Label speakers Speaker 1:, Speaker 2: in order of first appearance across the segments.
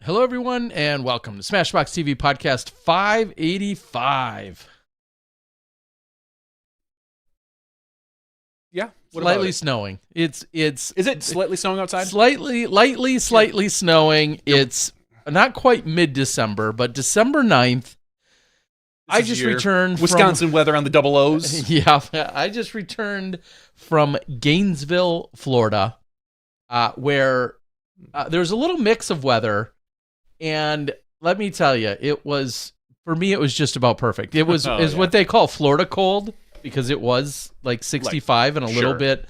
Speaker 1: Hello, everyone, and welcome to SmashBoxxTV podcast 585.
Speaker 2: Yeah. What about
Speaker 1: Slightly
Speaker 2: it?
Speaker 1: snowing. It's
Speaker 2: Is it slightly snowing outside?
Speaker 1: slightly snowing. It's not quite mid-December, but December 9th. I just returned
Speaker 2: Wisconsin weather on the double O's.
Speaker 1: Yeah, I just returned from Gainesville, Florida, where there's a little mix of weather. And let me tell you, for me, it was just about perfect. It was what they call Florida cold, because it was like 65 and a little bit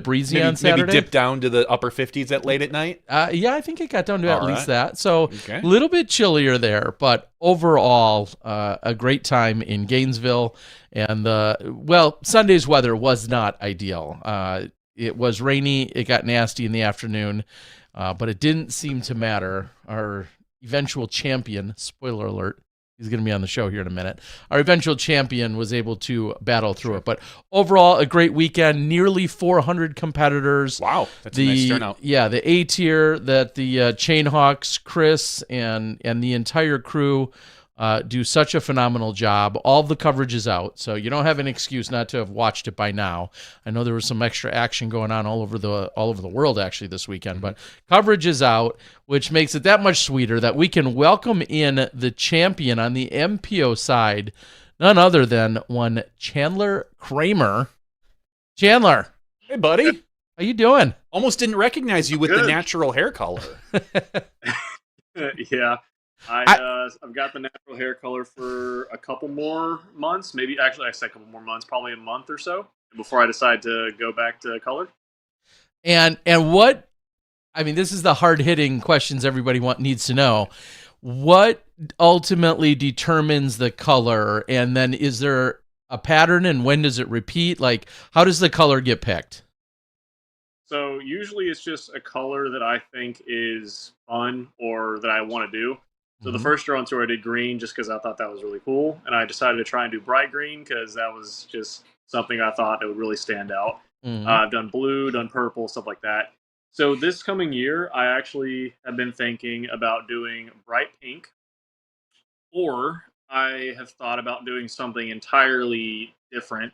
Speaker 1: breezy on Saturday.
Speaker 2: Maybe dip down to the upper 50s at late at night.
Speaker 1: Yeah, I think it got down to at least that. So a little bit chillier there, but overall, a great time in Gainesville. And Sunday's weather was not ideal. It was rainy. It got nasty in the afternoon. But it didn't seem to matter. Our eventual champion, spoiler alert, he's going to be on the show here in a minute. Our eventual champion was able to battle through it. But overall, a great weekend. Nearly 400 competitors.
Speaker 2: Wow, that's a nice turnout.
Speaker 1: Yeah, the A tier that the Chainhawks, Chris, and the entire crew do such a phenomenal job. All the coverage is out, so you don't have an excuse not to have watched it by now. I know there was some extra action going on all over the world actually this weekend, but coverage is out, which makes it that much sweeter that we can welcome in the champion on the MPO side, none other than one Chandler Kramer. Chandler,
Speaker 2: Hey, buddy.
Speaker 1: how you doing?
Speaker 2: Almost didn't recognize you with the natural hair color.
Speaker 3: Yeah. I've got the natural hair color for a couple more months, maybe actually I say a couple more months, probably a month or so before I decide to go back to color.
Speaker 1: And what, I mean, this is the hard-hitting questions everybody needs to know. What ultimately determines the color, and then is there a pattern, and when does it repeat? Like, how does the color get picked?
Speaker 3: So usually it's just a color that I think is fun or that I want to do. So the first draw on tour I did green just because I thought that was really cool, and I decided to try and do bright green because that was just something I thought that would really stand out. I've done blue, done purple, stuff like that. So this coming year, I actually have been thinking about doing bright pink, or I have thought about doing something entirely different.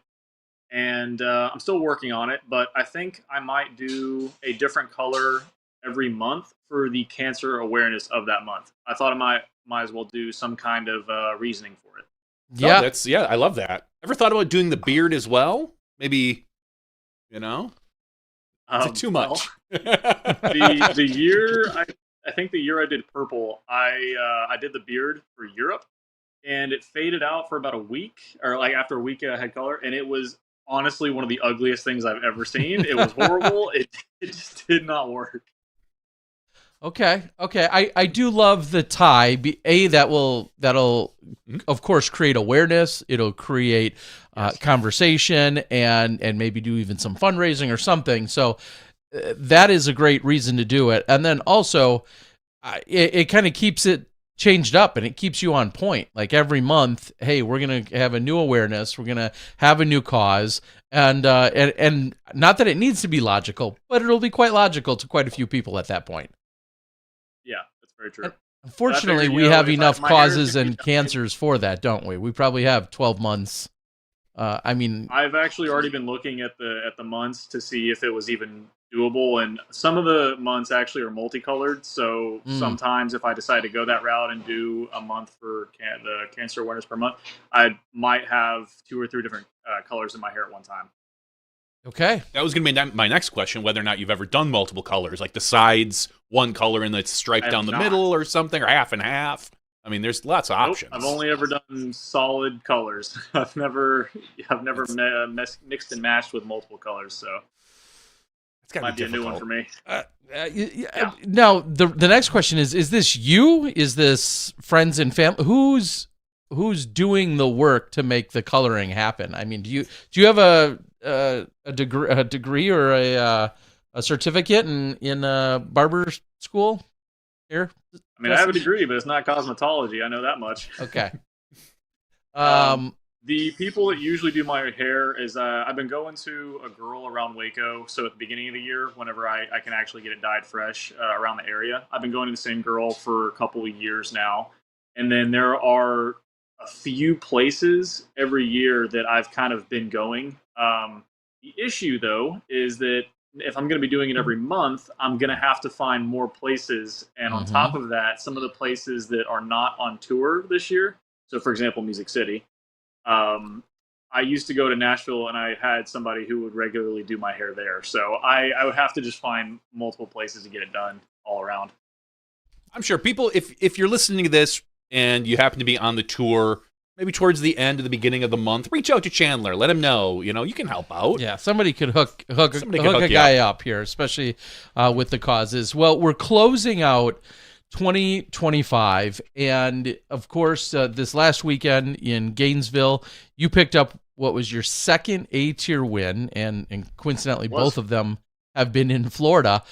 Speaker 3: And I'm still working on it, but I think I might do a different color every month for the cancer awareness of that month. I thought I might as well do some kind of reasoning for it.
Speaker 1: Yeah,
Speaker 2: I love that. Ever thought about doing the beard as well? Maybe, is it too much?
Speaker 3: The year I think the year I did purple, I did the beard for Europe, and it faded out for about a week, or like after a week I had color, and it was honestly one of the ugliest things I've ever seen. It was horrible. It just did not work.
Speaker 1: Okay. I do love the tie. That'll of course create awareness. It'll create conversation and maybe do even some fundraising or something. So that is a great reason to do it. And then also it kind of keeps it changed up and it keeps you on point. Like every month, hey, we're going to have a new awareness. We're going to have a new cause. And not that it needs to be logical, but it'll be quite logical to quite a few people at that point.
Speaker 3: Yeah, that's very true.
Speaker 1: Unfortunately, we have enough causes and cancers for that, don't we? We probably have 12 months.
Speaker 3: I've actually already been looking at the months to see if it was even doable, and some of the months actually are multicolored. So sometimes, if I decide to go that route and do a month for the cancer awareness per month, I might have 2 or 3 different colors in my hair at one time.
Speaker 1: Okay.
Speaker 2: That was going to be my next question, whether or not you've ever done multiple colors, like the sides, one color and it's striped down the middle or something, or half and half. I mean, there's lots of options.
Speaker 3: I've only ever done solid colors. I've never mixed and matched with multiple colors, so
Speaker 2: it's
Speaker 3: might be a new one for me.
Speaker 1: Yeah. Now, the next question is this you? Is this friends and family? Who's doing the work to make the coloring happen? I mean, do you have a degree or a certificate in barber school here?
Speaker 3: I mean, I have a degree, but it's not cosmetology. I know that much.
Speaker 1: Okay.
Speaker 3: The people that usually do my hair is I've been going to a girl around Waco. So at the beginning of the year, whenever I can actually get it dyed fresh around the area, I've been going to the same girl for a couple of years now. And then there are a few places every year that I've kind of been going. The issue, though, is that if I'm going to be doing it every month, I'm going to have to find more places. And on top of that, some of the places that are not on tour this year, so for example, Music City, I used to go to Nashville and I had somebody who would regularly do my hair there. So I would have to just find multiple places to get it done all around.
Speaker 2: I'm sure people, if you're listening to this and you happen to be on the tour, maybe towards the end or the beginning of the month, reach out to Chandler. Let him know, you can help out.
Speaker 1: Yeah, somebody could hook a guy up here, especially with the causes. Well, we're closing out 2025, and of course, this last weekend in Gainesville, you picked up what was your second A-tier win, and coincidentally, both of them have been in Florida.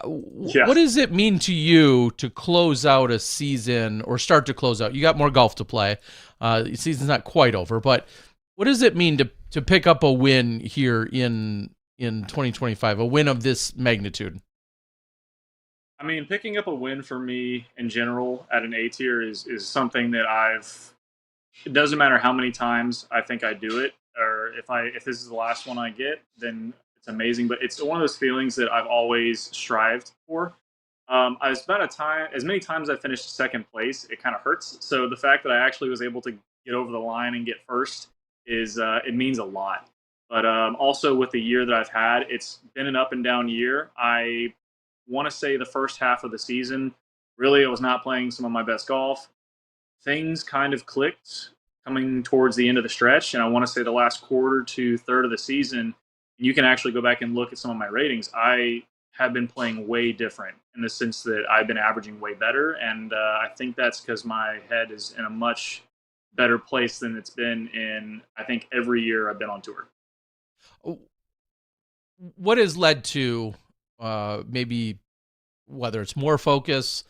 Speaker 1: What does it mean to you to close out a season or start to close out? You got more golf to play. The season's not quite over, but what does it mean to pick up a win here in 2025, a win of this magnitude?
Speaker 3: I mean, picking up a win for me in general at an A tier is something that it doesn't matter how many times I think I do it, or if this is the last one I get, then it's amazing. But it's one of those feelings that I've always strived for. As many times I finished second place, it kind of hurts. So the fact that I actually was able to get over the line and get first it means a lot. But also with the year that I've had, it's been an up and down year. I want to say the first half of the season, really, I was not playing some of my best golf. Things kind of clicked coming towards the end of the stretch, and I want to say the last quarter to third of the season, you can actually go back and look at some of my ratings. I have been playing way different in the sense that I've been averaging way better, and I think that's because my head is in a much better place than it's been in, I think, every year I've been on tour.
Speaker 1: What has led to maybe whether it's more focus,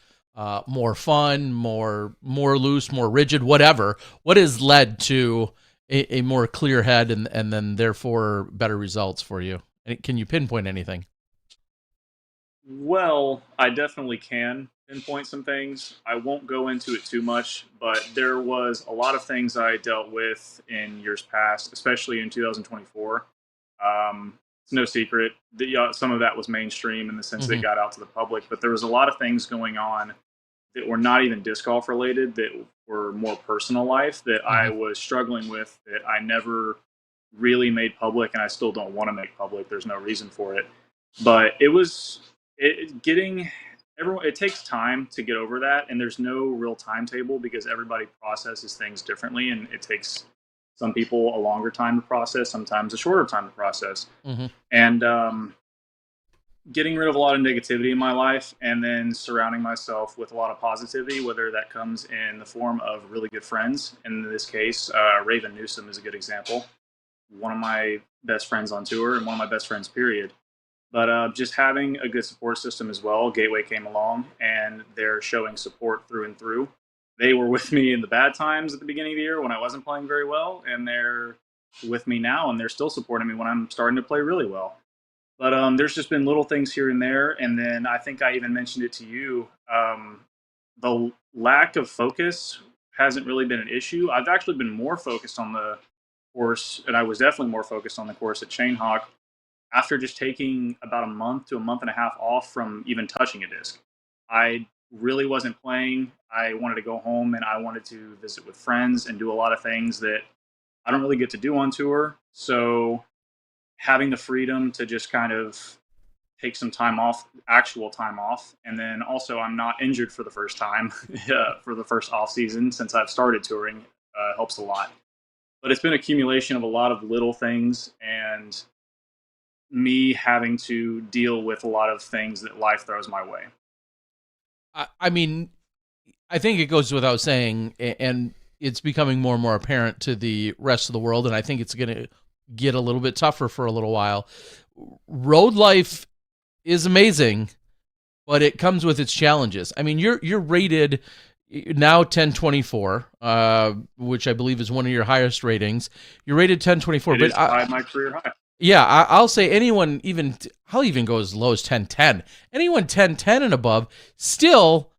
Speaker 1: more fun, more loose, more rigid, whatever, what has led to a more clear head and then therefore better results for you? Can you pinpoint anything?
Speaker 3: Well, I definitely can pinpoint some things. I won't go into it too much, but there was a lot of things I dealt with in years past, especially in 2024. It's no secret that some of that was mainstream in the sense that it got out to the public, but there was a lot of things going on that were not even disc golf related, that were more personal life that I was struggling with, that I never really made public, and I still don't want to make public. There's no reason for it. But it takes time to get over that, and there's no real timetable because everybody processes things differently, and it takes some people a longer time to process, sometimes a shorter time to process. And getting rid of a lot of negativity in my life and then surrounding myself with a lot of positivity, whether that comes in the form of really good friends. In this case, Raven Newsom is a good example. One of my best friends on tour and one of my best friends, period. But just having a good support system as well. Gateway came along, and they're showing support through and through. They were with me in the bad times at the beginning of the year when I wasn't playing very well, and they're with me now, and they're still supporting me when I'm starting to play really well. But there's just been little things here and there, and then I think I even mentioned it to you. The lack of focus hasn't really been an issue. I've actually been more focused on the course, and I was definitely more focused on the course at Chainhawk after just taking about a month to a month and a half off from even touching a disc. I really wasn't playing. I wanted to go home and I wanted to visit with friends and do a lot of things that I don't really get to do on tour. So having the freedom to just kind of take some time off, actual time off, and then also I'm not injured for the first time for the first off season since I've started touring helps a lot. But it's been an accumulation of a lot of little things and me having to deal with a lot of things that life throws my way.
Speaker 1: I mean, I think it goes without saying, and it's becoming more and more apparent to the rest of the world, and I think it's going to get a little bit tougher for a little while. Road life is amazing, but it comes with its challenges. I mean, you're rated now 1024, which I believe is one of your highest ratings. You're rated 1024,
Speaker 3: It
Speaker 1: but
Speaker 3: is my career high.
Speaker 1: yeah, I'll say anyone I'll even go as low as 1010. Anyone 1010 and above, still,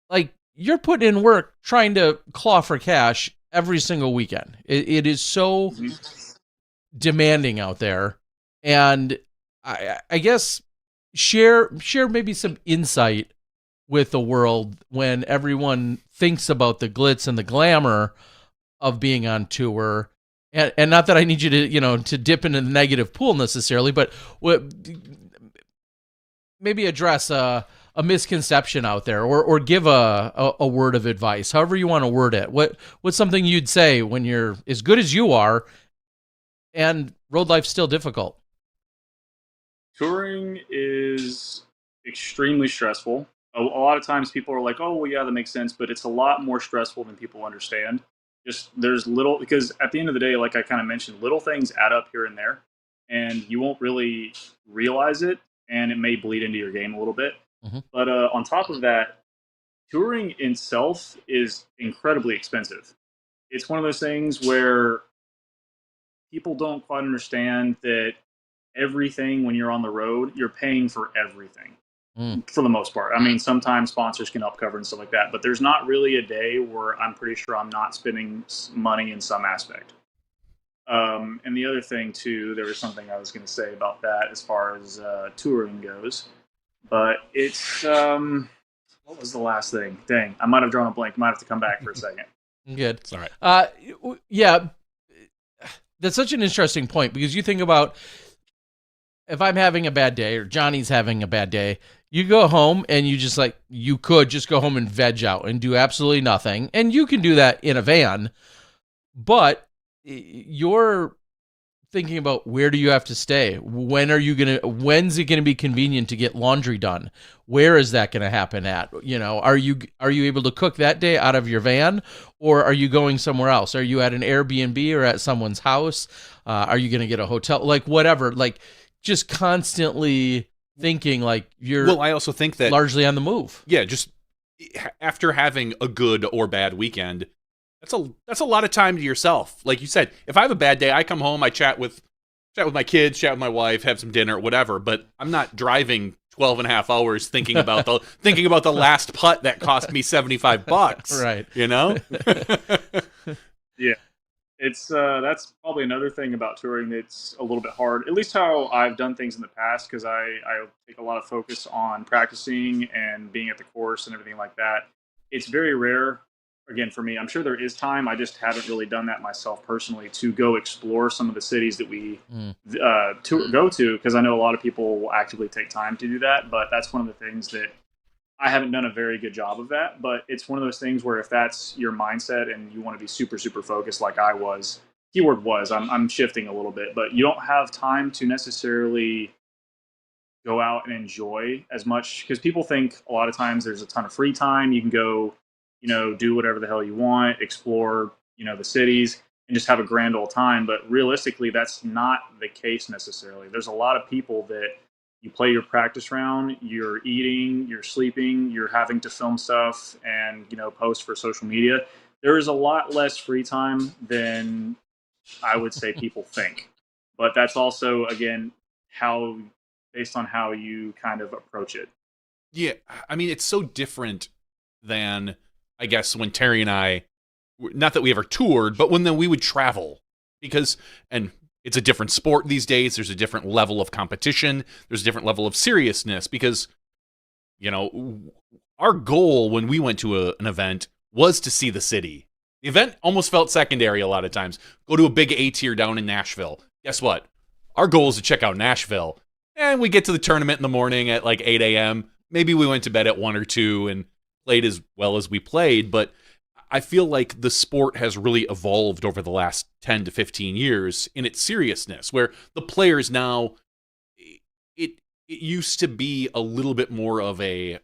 Speaker 1: like, you're putting in work trying to claw for cash every single weekend. It is so demanding out there, and I guess share maybe some insight with the world when everyone thinks about the glitz and the glamour of being on tour. And not that I need you to, to dip into the negative pool necessarily, but maybe address a misconception out there, or give a word of advice, however you want to word it. What's something you'd say when you're as good as you are and road life's still difficult?
Speaker 3: Touring is extremely stressful. A lot of times people are like, oh, well, yeah, that makes sense, but it's a lot more stressful than people understand. Just there's little, because at the end of the day, like I kind of mentioned, little things add up here and there, and you won't really realize it, and it may bleed into your game a little bit.
Speaker 1: Mm-hmm.
Speaker 3: But on top of that, touring itself is incredibly expensive. It's one of those things where people don't quite understand that everything when you're on the road, you're paying for everything for the most part. I mean, sometimes sponsors can help cover and stuff like that, but there's not really a day where I'm pretty sure I'm not spending money in some aspect. And the other thing too, there was something I was going to say about that as far as touring goes, but it's what was the last thing? Dang, I might have drawn a blank. Might have to come back for a second.
Speaker 1: Good.
Speaker 2: It's all right.
Speaker 1: Yeah, that's such an interesting point, because you think about, if I'm having a bad day or Johnny's having a bad day, you go home and you could just go home and veg out and do absolutely nothing. And you can do that in a van, but you're thinking about, where do you have to stay? When's it going to be convenient to get laundry done? Where is that going to happen at? Are you able to cook that day out of your van, or are you going somewhere else? Are you at an Airbnb or at someone's house? Are you going to get a hotel? Like, whatever, like, just constantly thinking like you're
Speaker 2: Well, I also think that
Speaker 1: largely on the move.
Speaker 2: Yeah, just after having a good or bad weekend, that's a lot of time to yourself. Like you said, if I have a bad day, I come home, I chat with my kids, chat with my wife, have some dinner, whatever, but I'm not driving 12 and a half hours thinking about the last putt that cost me $75.
Speaker 1: Right.
Speaker 3: Yeah. It's that's probably another thing about touring that's a little bit hard, at least how I've done things in the past, because I take a lot of focus on practicing and being at the course and everything like that. It's very rare, again, for me. I'm sure there is time. I just haven't really done that myself personally, to go explore some of the cities that we go to, because I know a lot of people will actively take time to do that, but that's one of the things that I haven't done a very good job of that. But it's one of those things where if that's your mindset and you want to be super, super focused like I was, I'm shifting a little bit, but you don't have time to necessarily go out and enjoy as much, because people think a lot of times there's a ton of free time. You can go, do whatever the hell you want, explore, the cities, and just have a grand old time. But realistically, that's not the case necessarily. There's a lot of people that you play your practice round, you're eating, you're sleeping, you're having to film stuff and, post for social media. There is a lot less free time than I would say people think. But that's also, again, based on how you kind of approach it.
Speaker 2: Yeah, I mean, it's so different than, I guess, when Terry and I, not that we ever toured, but when we would travel, and it's a different sport these days. There's a different level of competition. There's a different level of seriousness, because, our goal when we went to an event was to see the city. The event almost felt secondary a lot of times. Go to a big A tier down in Nashville. Guess what? Our goal is to check out Nashville. And we get to the tournament in the morning at like 8 a.m. Maybe we went to bed at 1 or 2 and played as well as we played, but I feel like the sport has really evolved over the last 10 to 15 years in its seriousness, where the players now, it used to be a little bit more of a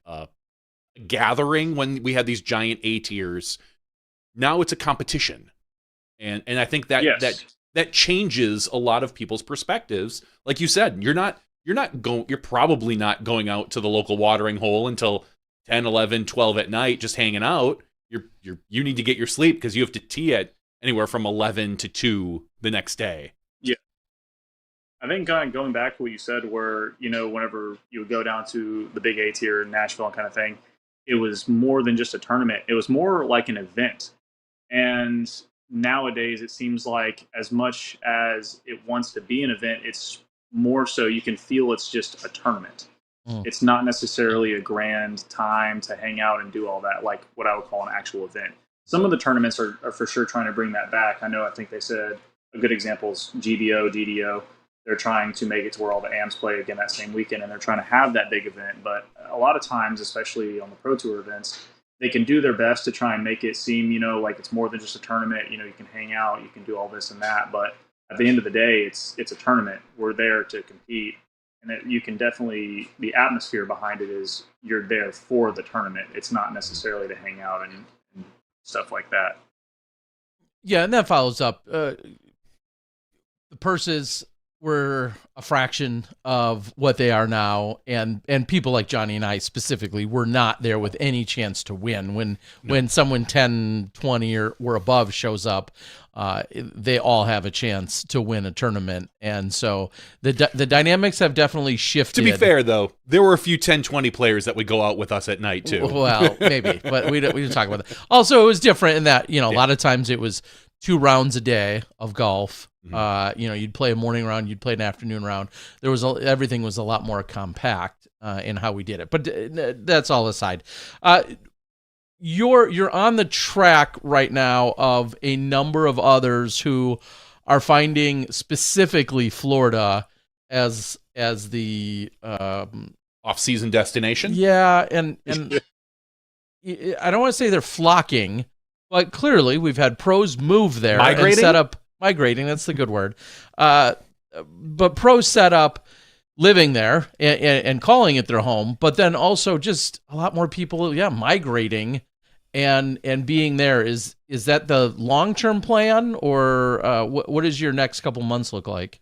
Speaker 2: gathering when we had these giant A tiers. Now it's a competition. And I think that
Speaker 3: Yes.
Speaker 2: that changes a lot of people's perspectives. Like you said, you're probably not going out to the local watering hole until 10, 11, 12 at night just hanging out. you need to get your sleep because you have to tee at anywhere from 11 to 2 the next day.
Speaker 3: Yeah. I think kind of going back to what you said, where, whenever you would go down to the big A tier in Nashville kind of thing, it was more than just a tournament. It was more like an event. And nowadays, it seems like as much as it wants to be an event, it's more so you can feel it's just a tournament. It's not necessarily a grand time to hang out and do all that, like what I would call an actual event. Some of the tournaments are for sure trying to bring that back. I think they said a good example is GBO, DDO. They're trying to make it to where all the AMs play again that same weekend, and they're trying to have that big event. But a lot of times, especially on the Pro Tour events, they can do their best to try and make it seem, like it's more than just a tournament. You can hang out, you can do all this and that. But at the end of the day, it's a tournament. We're there to compete. And you can definitely, the atmosphere behind it is you're there for the tournament. It's not necessarily to hang out and stuff like that.
Speaker 1: Yeah, and that follows up. The purses were a fraction of what they are now, and people like Johnny and I specifically were not there with any chance to win. When someone 10, 20 or above shows up, they all have a chance to win a tournament. And so the dynamics have definitely shifted.
Speaker 2: To be fair, though, there were a few 10, 20 players that would go out with us at night, too.
Speaker 1: Well, maybe, but we didn't talk about that. Also, it was different in that, a lot of times it was 2 rounds a day of golf. You'd play a morning round, you'd play an afternoon round. Everything was a lot more compact in how we did it. But that's all aside. You're on the track right now of a number of others who are finding specifically Florida as the
Speaker 2: off-season destination.
Speaker 1: Yeah, and I don't want to say they're flocking, but clearly we've had pros move there and set up. Migrating, that's the good word. But pros set up living there and calling it their home, but then also just a lot more people, migrating and being there. Is that the long-term plan, or what does your next couple months look like?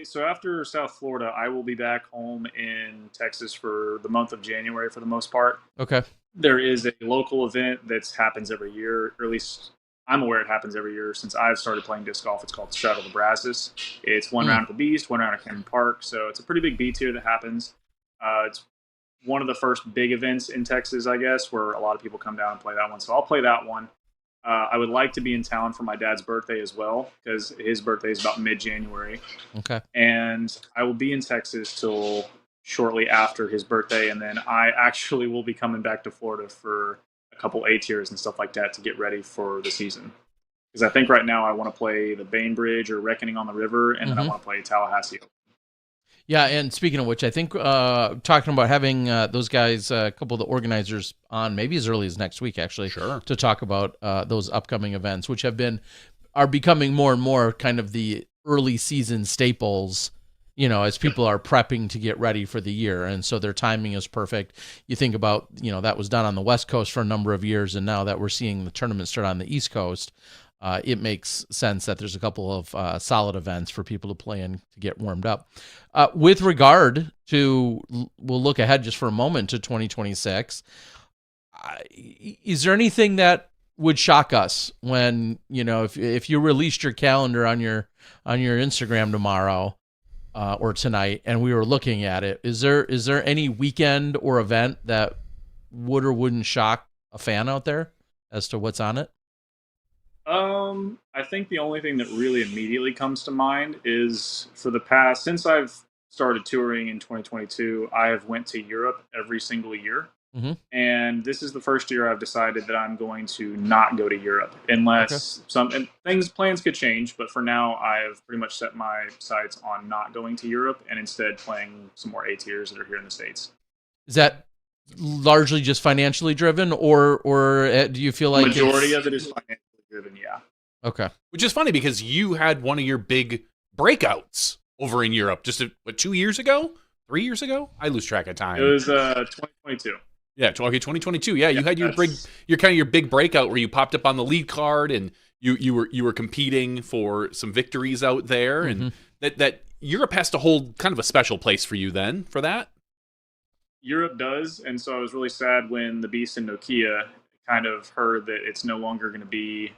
Speaker 3: So after South Florida, I will be back home in Texas for the month of January for the most part.
Speaker 1: Okay.
Speaker 3: There is a local event that happens every year, or at least I'm aware it happens every year since I've started playing disc golf. It's called Straddle the Brazos. It's one round at the Beast, one round at Cannon Park. So it's a pretty big B tier that happens. It's one of the first big events in Texas, I guess, where a lot of people come down and play that one. So I'll play that one. I would like to be in town for my dad's birthday as well, because his birthday is about mid-January.
Speaker 1: Okay.
Speaker 3: And I will be in Texas till shortly after his birthday, and then I actually will be coming back to Florida for a couple A tiers and stuff like that to get ready for the season. Because I think right now I want to play the Bainbridge or Reckoning on the River, and then I want to play Tallahassee.
Speaker 1: Yeah, and speaking of which, I think talking about having those guys, a couple of the organizers on maybe as early as next week, actually, to talk about those upcoming events, which are becoming more and more kind of the early season staples, as people are prepping to get ready for the year. And so their timing is perfect. You think about, that was done on the West Coast for a number of years, and now that we're seeing the tournament start on the East Coast, it makes sense that there's a couple of solid events for people to play in to get warmed up. With regard to, we'll look ahead just for a moment to 2026. Is there anything that would shock us when, if you released your calendar on your Instagram tomorrow or tonight and we were looking at it, is there any weekend or event that would or wouldn't shock a fan out there as to what's on it?
Speaker 3: I think the only thing that really immediately comes to mind is since I've started touring in 2022, I have went to Europe every single year. Mm-hmm. And this is the first year I've decided that I'm going to not go to Europe unless plans could change. But for now, I have pretty much set my sights on not going to Europe and instead playing some more A tiers that are here in the States.
Speaker 1: Is that largely just financially driven, or do you feel like
Speaker 3: majority of it is financially driven? Yeah.
Speaker 1: Okay.
Speaker 2: Which is funny because you had one of your big breakouts over in Europe just 2 years ago, 3 years ago. I lose track of time.
Speaker 3: It was 2022.
Speaker 2: Yeah, 2022. Yeah, you had your big breakout where you popped up on the lead card and you were competing for some victories out there, and that Europe has to hold kind of a special place for you then for that.
Speaker 3: Europe does, and so I was really sad when the Beast and Nokia kind of heard that it's no longer going to be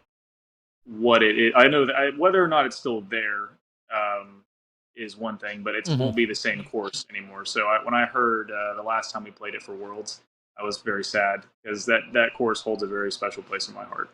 Speaker 3: what it is. I know that whether or not it's still there is one thing, but it won't be the same course anymore. So when I heard the last time we played it for Worlds, I was very sad because that course holds a very special place in my heart.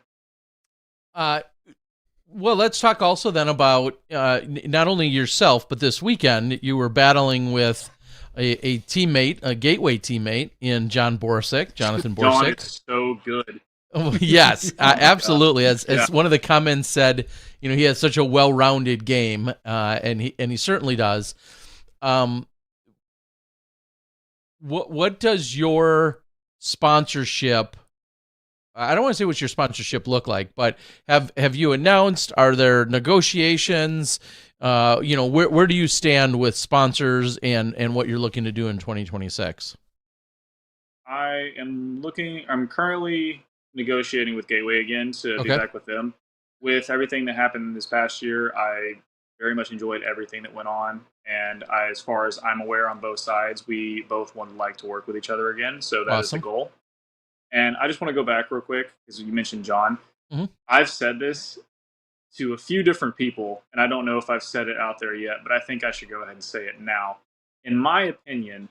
Speaker 1: Well, let's talk also then about not only yourself, but this weekend you were battling with a teammate, a Gateway teammate in Jonathan Borsick.
Speaker 3: John is so good.
Speaker 1: Oh, yes, absolutely. As one of the comments said, he has such a well-rounded game, and he certainly does. What does your sponsorship? I don't want to say what your sponsorship look like, but have you announced? Are there negotiations? Where do you stand with sponsors and what you're looking to do in 2026?
Speaker 3: I'm currently negotiating with Gateway again to be back with them. With everything that happened this past year, I very much enjoyed everything that went on. And as far as I'm aware on both sides, we both would like to work with each other again. So that is the goal. And I just want to go back real quick because you mentioned John. Mm-hmm. I've said this to a few different people, and I don't know if I've said it out there yet, but I think I should go ahead and say it now. In my opinion,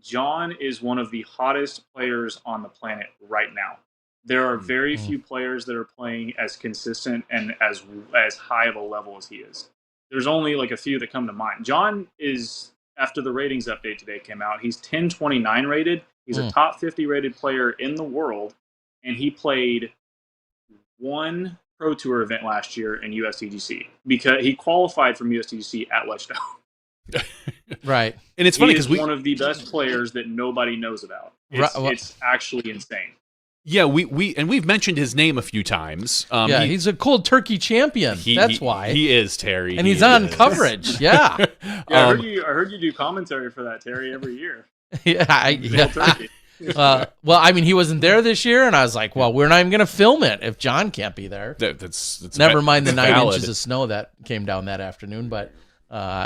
Speaker 3: John is one of the hottest players on the planet right now. There are very few players that are playing as consistent and as high of a level as he is. There's only like a few that come to mind. John is, after the ratings update today came out, he's 1029 rated. He's a top 50 rated player in the world, and he played one Pro Tour event last year in USDGC because he qualified from USDGC at Ledgestone.
Speaker 1: Right.
Speaker 2: And it's funny because
Speaker 3: he's one of the best players that nobody knows about. It's actually insane.
Speaker 2: Yeah, we've mentioned his name a few times.
Speaker 1: He's a cold turkey champion. That's why
Speaker 2: he is, Terry,
Speaker 1: and he's on coverage. Yeah,
Speaker 3: I heard you do commentary for that, Terry, every year.
Speaker 1: Well, I mean, he wasn't there this year, and I was like, well, we're not even going to film it if John can't be there.
Speaker 2: That's
Speaker 1: never mind the 9 inches of snow that came down that afternoon. But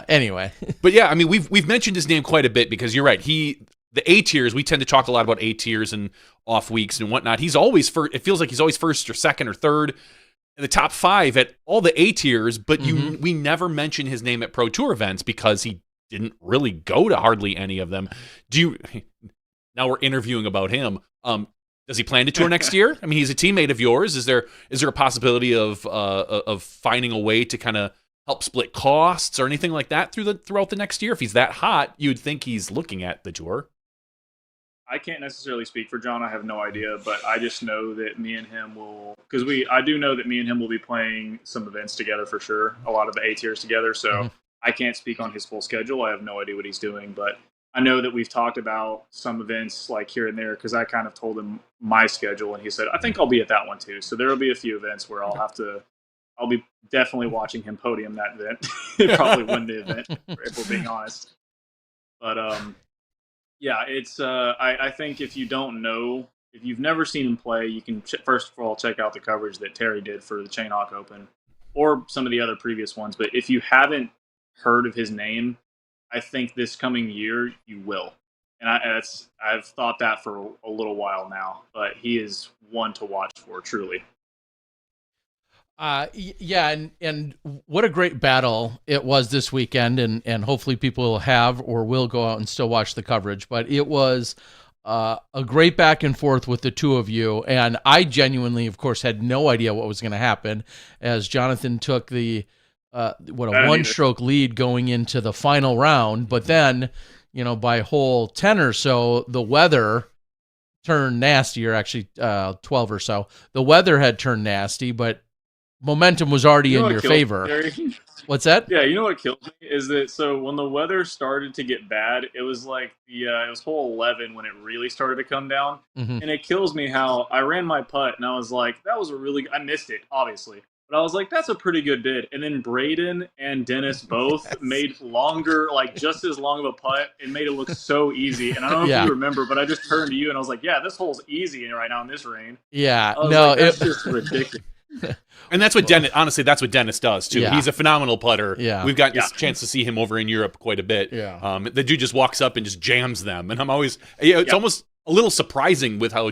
Speaker 1: anyway,
Speaker 2: but yeah, I mean, we've mentioned his name quite a bit because you're right. The A tiers, we tend to talk a lot about A tiers and off weeks and whatnot. He's always first. It feels like he's always first or second or third in the top 5 at all the A tiers, but we never mention his name at Pro Tour events because he didn't really go to hardly any of them. Now we're interviewing about him. Does he plan to tour next year? I mean, he's a teammate of yours. Is there a possibility of finding a way to kind of help split costs or anything like that throughout the next year? If he's that hot, you'd think he's looking at the tour.
Speaker 3: I can't necessarily speak for John. I have no idea, but I just know that me and him I do know that me and him will be playing some events together for sure. A lot of the A tiers together. So I can't speak on his full schedule. I have no idea what he's doing, but I know that we've talked about some events like here and there because I kind of told him my schedule and he said, I think I'll be at that one too. So there will be a few events where I'll be definitely watching him podium that event. He'll probably win the event if we're being honest. But yeah, it's I think if you've never seen him play, you can first of all check out the coverage that Terry did for the Chainhawk Open or some of the other previous ones. But if you haven't heard of his name, I think this coming year you will. And I've thought that for a little while now, but he is one to watch for, truly.
Speaker 1: Yeah, and what a great battle it was this weekend, and hopefully people have or will go out and still watch the coverage. But it was a great back and forth with the two of you, and I genuinely, of course, had no idea what was going to happen as Jonathan took a one-stroke lead going into the final round. But then, by hole 10 or so, the weather turned nasty, or actually 12 or so. The weather had turned nasty, but momentum was already in your favor. What's that?
Speaker 3: Yeah, you know what killed me is that when the weather started to get bad, it was like it was hole 11 when it really started to come down, and it kills me how I ran my putt and I was like, I missed it obviously, but I was like, that's a pretty good bid. And then Braden and Dennis both made longer, like just as long of a putt, and made it look so easy. And I don't know if you remember, but I just turned to you and I was like, yeah, this hole's easy right now in this rain.
Speaker 1: Yeah,
Speaker 3: it's just ridiculous.
Speaker 2: And that's what Dennis. Honestly, that's what Dennis does too. Yeah. He's a phenomenal putter.
Speaker 1: Yeah.
Speaker 2: We've got this chance to see him over in Europe quite a bit.
Speaker 1: Yeah.
Speaker 2: The dude just walks up and just jams them, and I'm always. It's almost a little surprising with how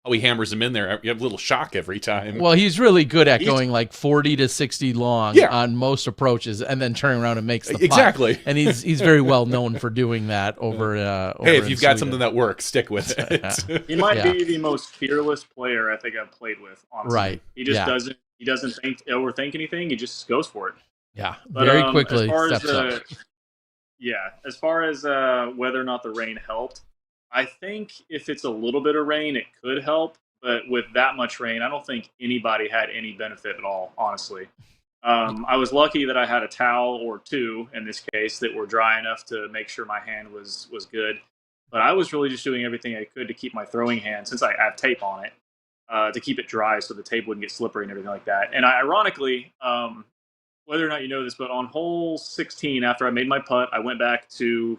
Speaker 2: how he hammers them in there. You have a little shock every time.
Speaker 1: Well, he's really good at going like 40 to 60 long on most approaches, and then turning around and makes the putt.
Speaker 2: Exactly.
Speaker 1: And he's very well known for doing that over.
Speaker 2: Hey, if you've got something that works, stick with it.
Speaker 3: He might be the most fearless player I think I've played with. Honestly,
Speaker 1: right?
Speaker 3: He just doesn't. He doesn't overthink anything. He just goes for it.
Speaker 1: Yeah,
Speaker 3: but,
Speaker 1: very quickly
Speaker 3: as far
Speaker 1: steps up.
Speaker 3: Yeah, as far as whether or not the rain helped, I think if it's a little bit of rain, it could help. But with that much rain, I don't think anybody had any benefit at all, honestly. I was lucky that I had a towel or two, in this case, that were dry enough to make sure my hand was good. But I was really just doing everything I could to keep my throwing hand, since I have tape on it, to keep it dry so the tape wouldn't get slippery and everything like that. And ironically, whether or not you know this, but on hole 16, after I made my putt, I went back to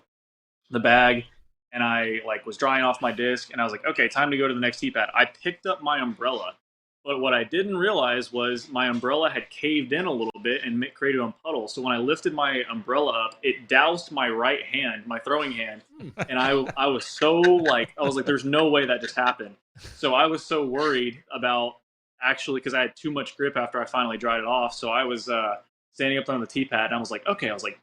Speaker 3: the bag, and I was drying off my disc, and I was like, okay, time to go to the next tee pad. I picked up my umbrella, but what I didn't realize was my umbrella had caved in a little bit and created a puddle. So when I lifted my umbrella up, it doused my right hand, my throwing hand, and I was so there's no way that just happened. So I was so worried about actually, because I had too much grip after I finally dried it off. So I was standing up there on the tee pad, and I was like,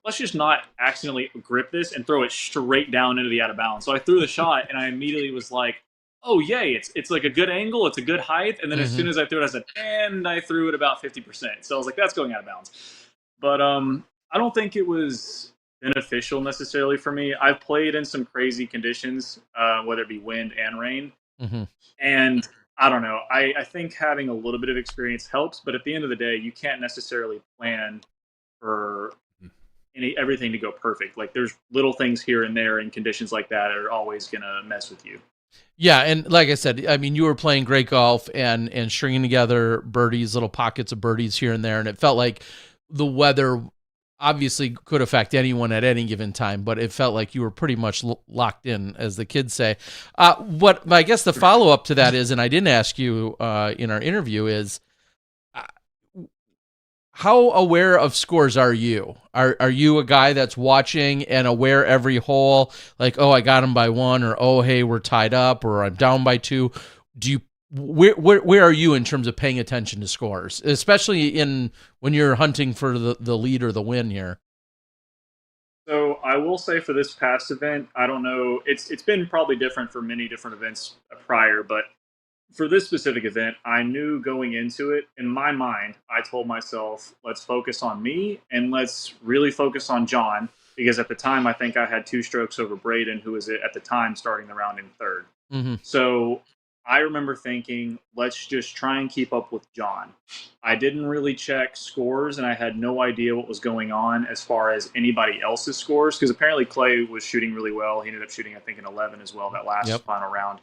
Speaker 3: let's just not accidentally grip this and throw it straight down into the out of bounds. So I threw the shot, and I immediately was like, oh, yay, it's like a good angle, it's a good height. And then as soon as I threw it, I said, and I threw it about 50%. So I was like, that's going out of bounds. But I don't think it was beneficial necessarily for me. I've played in some crazy conditions, whether it be wind and rain. And I don't know. I think having a little bit of experience helps, but at the end of the day, you can't necessarily plan for everything to go perfect. Like, there's little things here and there in conditions like that are always going to mess with you.
Speaker 1: Yeah, and like I said, I mean, you were playing great golf and stringing together birdies, little pockets of birdies here and there, and it felt like the weather obviously could affect anyone at any given time, but it felt like you were pretty much locked in, as the kids say. What I guess the follow-up to that is, and I didn't ask you in our interview, is how aware of scores are you? Are you a guy that's watching and aware every hole, like, oh, I got him by one, or oh, hey, we're tied up, or I'm down by two? Do you where are you in terms of paying attention to scores, especially when you're hunting for the lead or the win here?
Speaker 3: So I will say, for this past event, I don't know, it's been probably different for many different events prior, but for this specific event, I knew going into it, in my mind, I told myself, let's focus on me and let's really focus on John, because at the time I think I had 2 strokes over Braden, who was at the time starting the round in third. So I remember thinking, let's just try and keep up with John. I didn't really check scores, and I had no idea what was going on as far as anybody else's scores, because apparently Clay was shooting really well. He ended up shooting, I think, an 11 as well that last final round.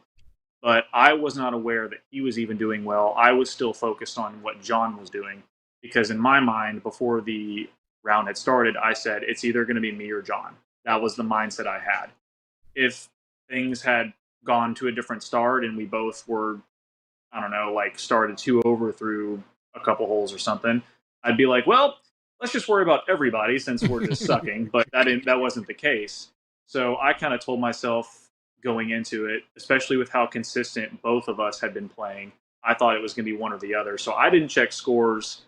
Speaker 3: But I was not aware that he was even doing well. I was still focused on what John was doing, because in my mind, before the round had started, I said, it's either going to be me or John. That was the mindset I had. If things had gone to a different start and we both were, I don't know, started 2 over through a couple holes or something, I'd be like, well, let's just worry about everybody since we're just sucking. But that wasn't the case. So I kind of told myself, going into it, especially with how consistent both of us had been playing, I thought it was going to be one or the other. So I didn't check scores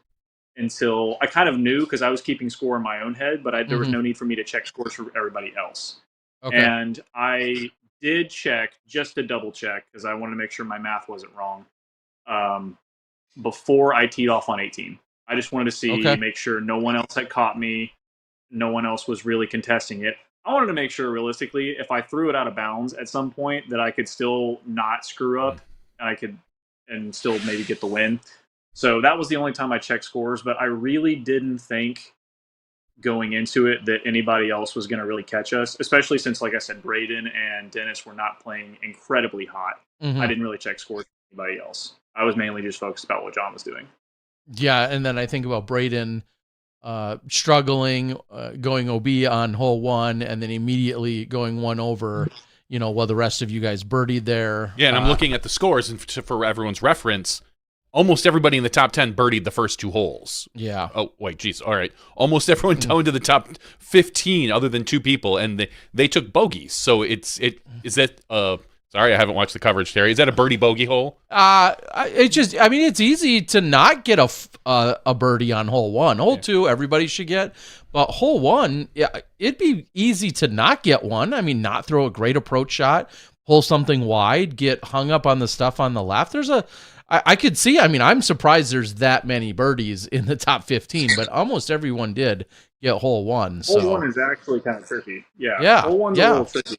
Speaker 3: until I kind of knew, because I was keeping score in my own head, but there was no need for me to check scores for everybody else. Okay. And I did check just to double check, because I wanted to make sure my math wasn't wrong, before I teed off on 18. I just wanted to see, make sure no one else had caught me. No one else was really contesting it. I wanted to make sure, realistically, if I threw it out of bounds at some point, that I could still not screw up, and still maybe get the win. So that was the only time I checked scores, but I really didn't think going into it that anybody else was going to really catch us, especially since, like I said, Braden and Dennis were not playing incredibly hot. I didn't really check scores for anybody else. I was mainly just focused about what John was doing.
Speaker 1: Yeah, and then I think about Braden struggling, going OB on hole 1, and then immediately going 1 over, while the rest of you guys birdied there.
Speaker 2: Yeah, and I'm looking at the scores, and for everyone's reference, almost everybody in the top 10 birdied the first 2 holes.
Speaker 1: Yeah.
Speaker 2: Oh, wait, geez. All right. Almost everyone down to the top 15, other than 2 people, and they took bogeys. So is that Sorry, I haven't watched the coverage, Terry. Is that a birdie bogey hole?
Speaker 1: It's easy to not get a birdie on hole 1. Hole 2, everybody should get, but hole 1, yeah, it'd be easy to not get one. I mean, not throw a great approach shot, pull something wide, get hung up on the stuff on the left. I could see. I mean, I'm surprised there's that many birdies in the top 15, but almost everyone did get hole 1. So.
Speaker 3: Hole 1 is actually kind of tricky.
Speaker 1: Yeah.
Speaker 3: Hole 1's a little tricky.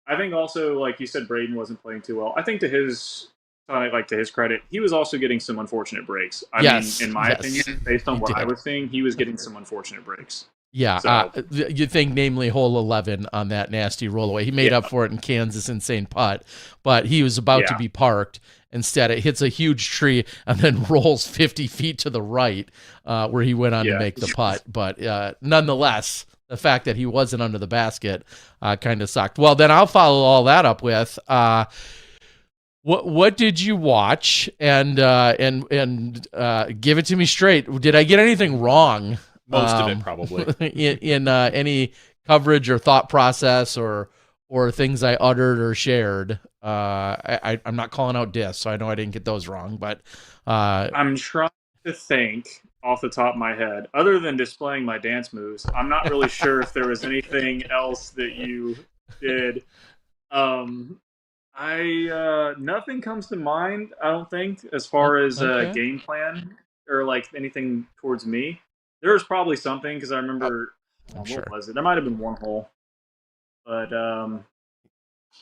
Speaker 3: I think also, like you said, Braden wasn't playing too well. I think to his credit, he was also getting some unfortunate breaks. I mean, in my opinion, based on what I was seeing, he was getting some unfortunate breaks.
Speaker 1: Yeah, so, you think namely hole 11 on that nasty rollaway. He made up for it in Kansas insane putt, but he was about to be parked. Instead, it hits a huge tree and then rolls 50 feet to the right where he went on to make the putt. But nonetheless, the fact that he wasn't under the basket kind of sucked. Well, then I'll follow all that up with what did you watch and give it to me straight. Did I get anything wrong?
Speaker 2: Most of it, probably.
Speaker 1: in any coverage or thought process or things I uttered or shared. I'm not calling out discs, so I know I didn't get those wrong. But
Speaker 3: I'm trying to think off the top of my head, other than displaying my dance moves, I'm not really sure if there was anything else that you did. Nothing comes to mind, I don't think, as far as game plan or like anything towards me. There was probably something because I remember what was it? There might have been one hole, but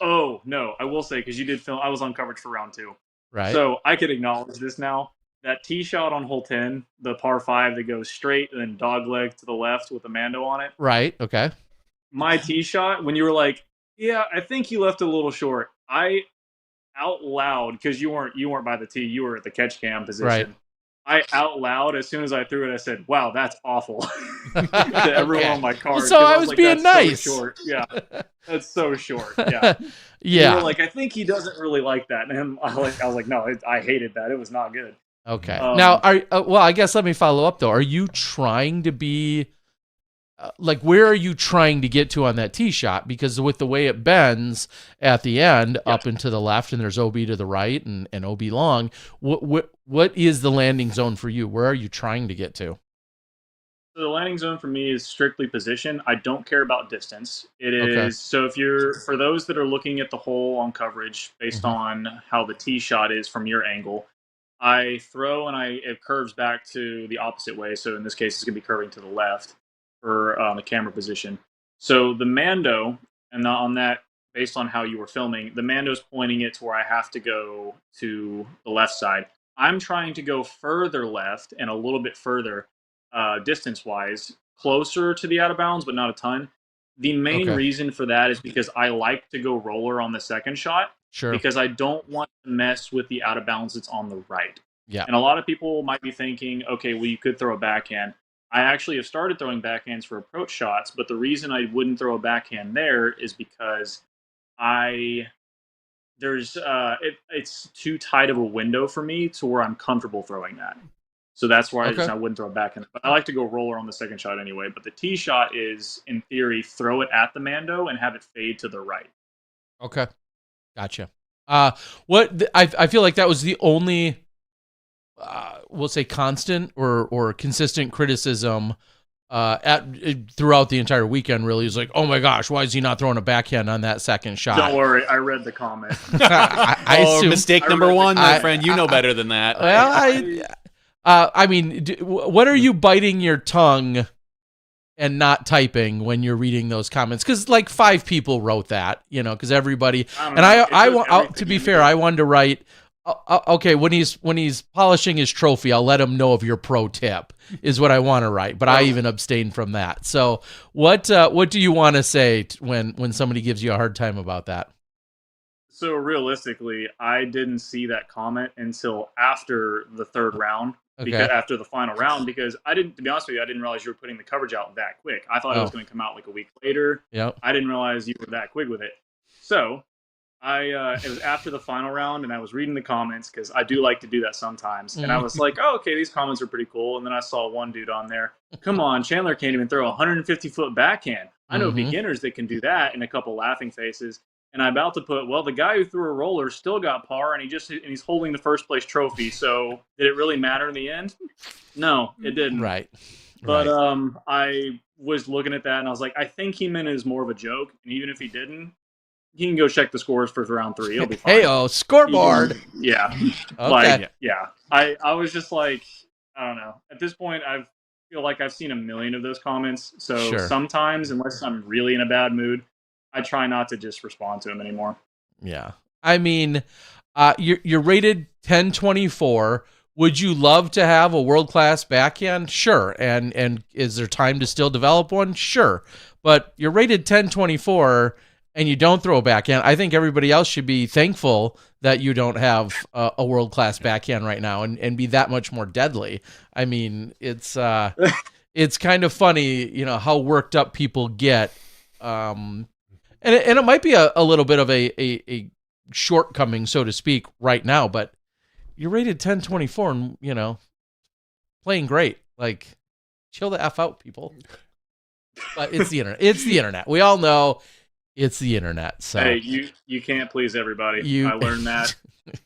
Speaker 3: oh no, I will say because you did film. I was on coverage for round 2,
Speaker 1: right?
Speaker 3: So I could acknowledge this now. That tee shot on hole 10, the par 5 that goes straight and then dogleg to the left with a Mando on it.
Speaker 1: Right. Okay.
Speaker 3: My tee shot, when you were like, "Yeah, I think you left it a little short," I out loud, because you weren't by the tee, you were at the catch cam position.
Speaker 1: Right.
Speaker 3: I out loud, as soon as I threw it, I said, "Wow, that's awful." To everyone on my card.
Speaker 1: So I was
Speaker 3: like,
Speaker 1: being nice.
Speaker 3: So short. Yeah, that's so short. Yeah.
Speaker 1: Yeah.
Speaker 3: You were like, I think he doesn't really like that, and I was like, no, I hated that. It was not good.
Speaker 1: Okay. Now, I guess let me follow up though. Are you trying to be where are you trying to get to on that tee shot? Because with the way it bends at the end, up and to the left, and there's OB to the right and OB long. What is the landing zone for you? Where are you trying to get to?
Speaker 3: So the landing zone for me is strictly position. I don't care about distance. It is so for those that are looking at the hole on coverage based on how the tee shot is from your angle. I throw and it curves back to the opposite way. So in this case, it's going to be curving to the left for the camera position. So the Mando, and on that, based on how you were filming, the Mando's pointing it to where I have to go to the left side. I'm trying to go further left and a little bit further distance-wise, closer to the out of bounds, but not a ton. The main reason for that is because I like to go roller on the second shot.
Speaker 1: Sure.
Speaker 3: Because I don't want to mess with the out of bounds that's on the right.
Speaker 1: Yeah.
Speaker 3: And a lot of people might be thinking, okay, well, you could throw a backhand. I actually have started throwing backhands for approach shots, but the reason I wouldn't throw a backhand there is because it's too tight of a window for me to where I'm comfortable throwing that. So that's why I wouldn't throw a backhand. But I like to go roller on the second shot anyway. But the tee shot is, in theory, throw it at the Mando and have it fade to the right.
Speaker 1: Okay. Gotcha. I feel like that was the only, we'll say constant or consistent criticism throughout the entire weekend. Really, is like, oh my gosh, why is he not throwing a backhand on that second shot?
Speaker 3: Don't worry, I read the comment.
Speaker 1: I assume,
Speaker 2: mistake number one, my friend. You know better than that.
Speaker 1: Well, I mean, what are you biting your tongue and not typing when you're reading those comments? Because like 5 people wrote that, because everybody. To be fair, I wanted to write. Okay, when he's polishing his trophy, I'll let him know of your pro tip is what I want to write. But I even abstained from that. So what do you want to say when somebody gives you a hard time about that?
Speaker 3: So realistically, I didn't see that comment until after the third round. Because after the final round, because to be honest with you, I didn't realize you were putting the coverage out that quick. I thought it was going to come out like a week later.
Speaker 1: Yep.
Speaker 3: I didn't realize you were that quick with it. So it was after the final round, and I was reading the comments because I do like to do that sometimes. And I was like, oh, okay, these comments are pretty cool. And then I saw one dude on there. Come on, Chandler can't even throw a 150-foot backhand. I know beginners that can do that, and a couple laughing faces. And I'm about to put, well, the guy who threw a roller still got par, and he's holding the first place trophy. So did it really matter in the end? No, it didn't.
Speaker 1: Right.
Speaker 3: But
Speaker 1: Right.
Speaker 3: I was looking at that and I was like, I think he meant it as more of a joke. And even if he didn't, he can go check the scores for round 3. It'll be fine.
Speaker 1: Hey, scoreboard.
Speaker 3: Yeah.
Speaker 1: Okay.
Speaker 3: Like, yeah. I was just like, I don't know. At this point, I feel like I've seen a million of those comments. So
Speaker 1: Sure.
Speaker 3: sometimes, unless I'm really in a bad mood, I try not to just respond to them anymore.
Speaker 1: Yeah. I mean, you're rated 1024. Would you love to have a world-class backhand? Sure. And is there time to still develop one? Sure. But you're rated 1024 and you don't throw a backhand. I think everybody else should be thankful that you don't have a world-class backhand right now and be that much more deadly. I mean, it's kind of funny, how worked up people get. And it might be a little bit of a shortcoming, so to speak, right now, but you're rated 1024 and, playing great. Like, chill the F out, people. But it's the internet. It's the internet. We all know it's the internet. So
Speaker 3: hey, you can't please everybody. I learned that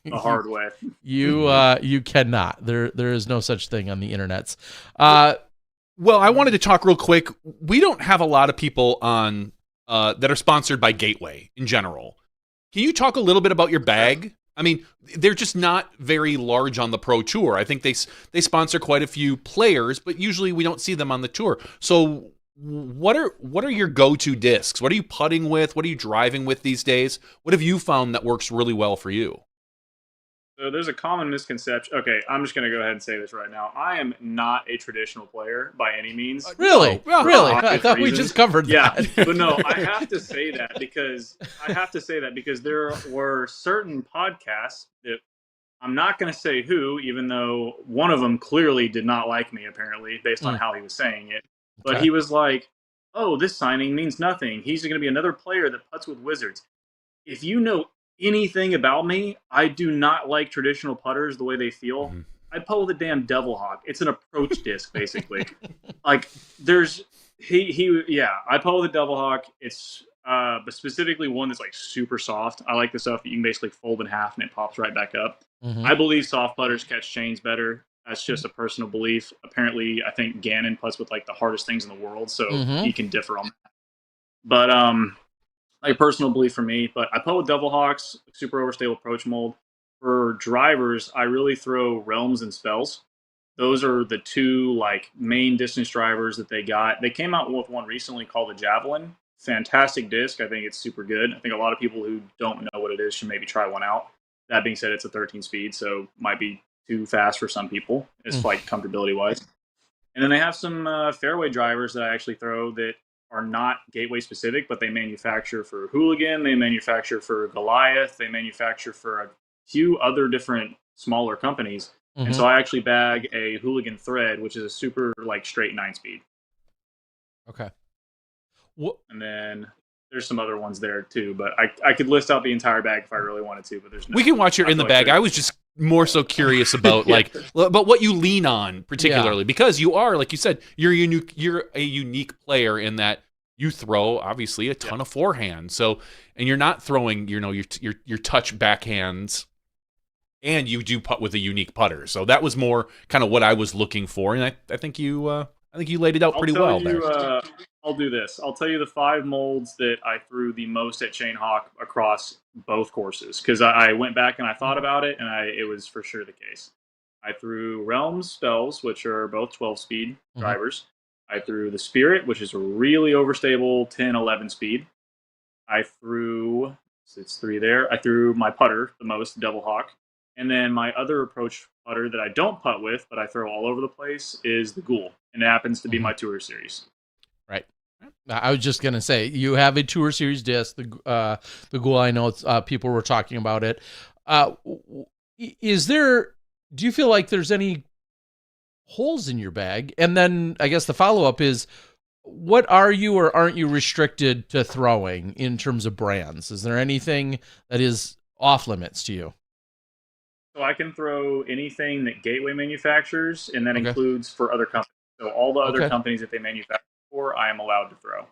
Speaker 3: the hard way.
Speaker 1: You cannot. There is no such thing on the internets.
Speaker 2: Well, I wanted to talk real quick. We don't have a lot of people on that are sponsored by Gateway in general. Can you talk a little bit about your bag? I mean, they're just not very large on the Pro Tour. I think they sponsor quite a few players, but usually we don't see them on the tour. So what are your go-to discs? What are you putting with? What are you driving with these days? What have you found that works really well for you?
Speaker 3: So there's a common misconception. Okay, I'm just going to go ahead and say this right now. I am not a traditional player by any means.
Speaker 1: Really?
Speaker 2: No.
Speaker 1: Really? I thought we just covered that.
Speaker 3: Yeah, but no, I have to say that because there were certain podcasts that I'm not going to say who, even though one of them clearly did not like me, apparently, based on how he was saying it. But
Speaker 1: Okay.
Speaker 3: he was like, oh, this signing means nothing. He's going to be another player that putts with Wizards. If you know anything about me, I do not like traditional putters the way they feel.
Speaker 2: Mm-hmm.
Speaker 3: I putt with a damn Devil Hawk. It's an approach disc, basically. Like, there's I putt with a Devil Hawk. It's but specifically one that's like super soft. I like the stuff that you can basically fold in half and it pops right back up.
Speaker 1: Mm-hmm.
Speaker 3: I believe soft putters catch chains better. That's just a personal belief. Apparently, I think Gannon putts with like the hardest things in the world, so he can differ on that. But like personal belief for me, but I putt with Devil Hawks, super overstable approach mold. For drivers, I really throw Realms and Spells. Those are the two like main distance drivers that they got. They came out with one recently called the Javelin. Fantastic disc. I think it's super good. I think a lot of people who don't know what it is should maybe try one out. That being said, it's a 13 speed, so might be too fast for some people as flight comfortability wise. And then they have some fairway drivers that I actually throw that are not Gateway specific, but they manufacture for Hooligan, they manufacture for Goliath, they manufacture for a few other different smaller companies.
Speaker 1: Mm-hmm.
Speaker 3: And so I actually bag a Hooligan Thread, which is a super like straight 9-speed.
Speaker 1: Okay.
Speaker 3: And then there's some other ones there too, but I could list out the entire bag if I really wanted to, but there's no.
Speaker 2: We can watch your in the bag. I was just more so curious about about what you lean on particularly because you are, like you said, you're a unique player in that you throw obviously a ton of forehand. So, and you're not throwing, your touch backhands, and you do putt with a unique putter. So that was more kind of what I was looking for, and I think you laid it out pretty well there.
Speaker 3: I'll do this. I'll tell you the 5 molds that I threw the most at Chain Hawk across both courses because I went back and I thought about it, and it was for sure the case. I threw Realms Spells, which are both 12-speed drivers. I threw the Spirit, which is a really overstable 10, 11 speed. I threw, it's 3 there. I threw my putter the most, Devil Hawk. And then my other approach putter that I don't putt with, but I throw all over the place, is the Ghoul. And it happens to be my Tour Series.
Speaker 1: Right. I was just gonna say you have a Tour Series disc. The Ghoul. I know people were talking about it. Do you feel like there's any holes in your bag? And then I guess the follow up is, what are you or aren't you restricted to throwing in terms of brands? Is there anything that is off limits to you?
Speaker 3: So I can throw anything that Gateway manufactures, and that includes for other companies. So all the other companies that they manufacture for, I am allowed to throw.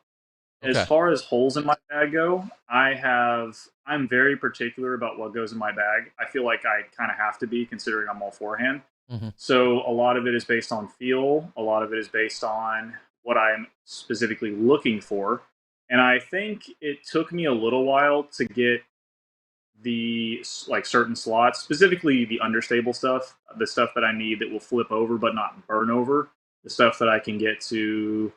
Speaker 3: As
Speaker 1: Okay.
Speaker 3: far as holes in my bag go, I'm very particular about what goes in my bag. I feel like I kind of have to be, considering I'm all forehand.
Speaker 1: Hmm.
Speaker 3: So a lot of it is based on feel. A lot of it is based on what I'm specifically looking for. And I think it took me a little while to get the like certain slots, specifically the understable stuff, the stuff that I need that will flip over but not burn over, the stuff that I can get to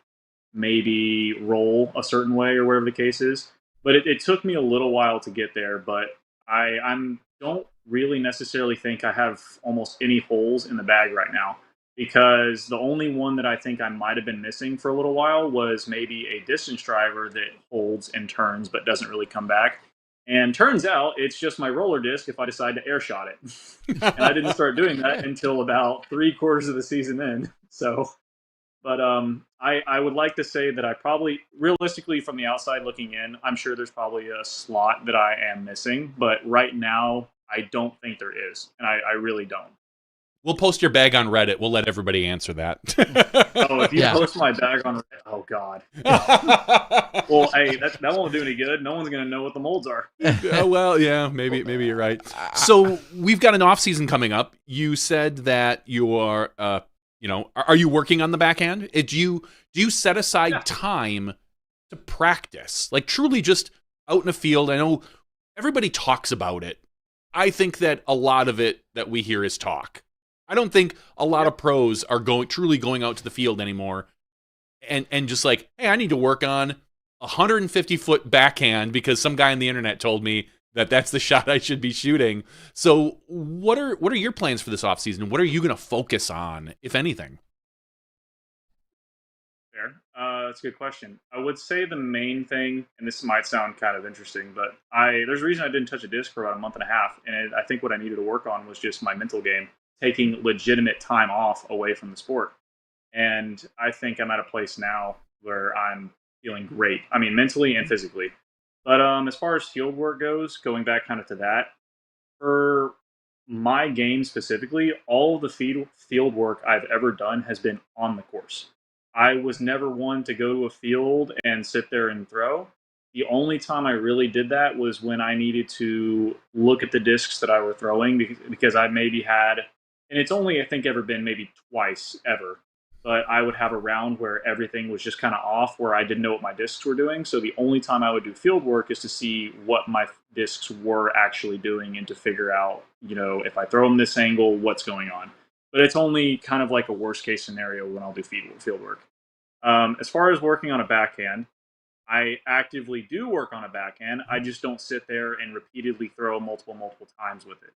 Speaker 3: maybe roll a certain way or whatever the case is. But it took me a little while to get there. But I'm don't really necessarily think I have almost any holes in the bag right now, because the only one that I think I might have been missing for a little while was maybe a distance driver that holds and turns but doesn't really come back. And turns out it's just my roller disc if I decide to air shot it. And I didn't start doing that until about 3/4 of the season in. So, but I would like to say that I probably, realistically, from the outside looking in, I'm sure there's probably a slot that I am missing. But right now, I don't think there is, and I really don't.
Speaker 2: We'll post your bag on Reddit. We'll let everybody answer that.
Speaker 3: Oh, if you
Speaker 1: Yeah.
Speaker 3: post my bag on, oh god. Well, hey, that won't do any good. No one's gonna know what the molds are.
Speaker 2: Well, yeah, maybe you're right. So we've got an off season coming up. You said that you are, are you working on the back end? Do you set aside time to practice, like truly just out in the field? I know everybody talks about it. I think that a lot of it that we hear is talk. I don't think a lot of pros are truly going out to the field anymore and just like, hey, I need to work on 150-foot backhand because some guy on the internet told me that that's the shot I should be shooting. So what are your plans for this offseason? What are you going to focus on, if anything?
Speaker 3: Fair. That's a good question. I would say the main thing, and this might sound kind of interesting, but there's a reason I didn't touch a disc for about a month and a half, and I think what I needed to work on was just my mental game, taking legitimate time off away from the sport. And I think I'm at a place now where I'm feeling great. I mean, mentally and physically. But as far as field work goes, going back kind of to that, for my game specifically, all of the field work I've ever done has been on the course. I was never one to go to a field and sit there and throw. The only time I really did that was when I needed to look at the discs that I were throwing, because I maybe had, and it's only I think ever been maybe twice ever, but I would have a round where everything was just kind of off, where I didn't know what my discs were doing. So the only time I would do field work is to see what my discs were actually doing and to figure out, if I throw them this angle, what's going on. But it's only kind of like a worst case scenario when I'll do field work. As far as working on a backhand, I actively do work on a backhand. I just don't sit there and repeatedly throw multiple times with it.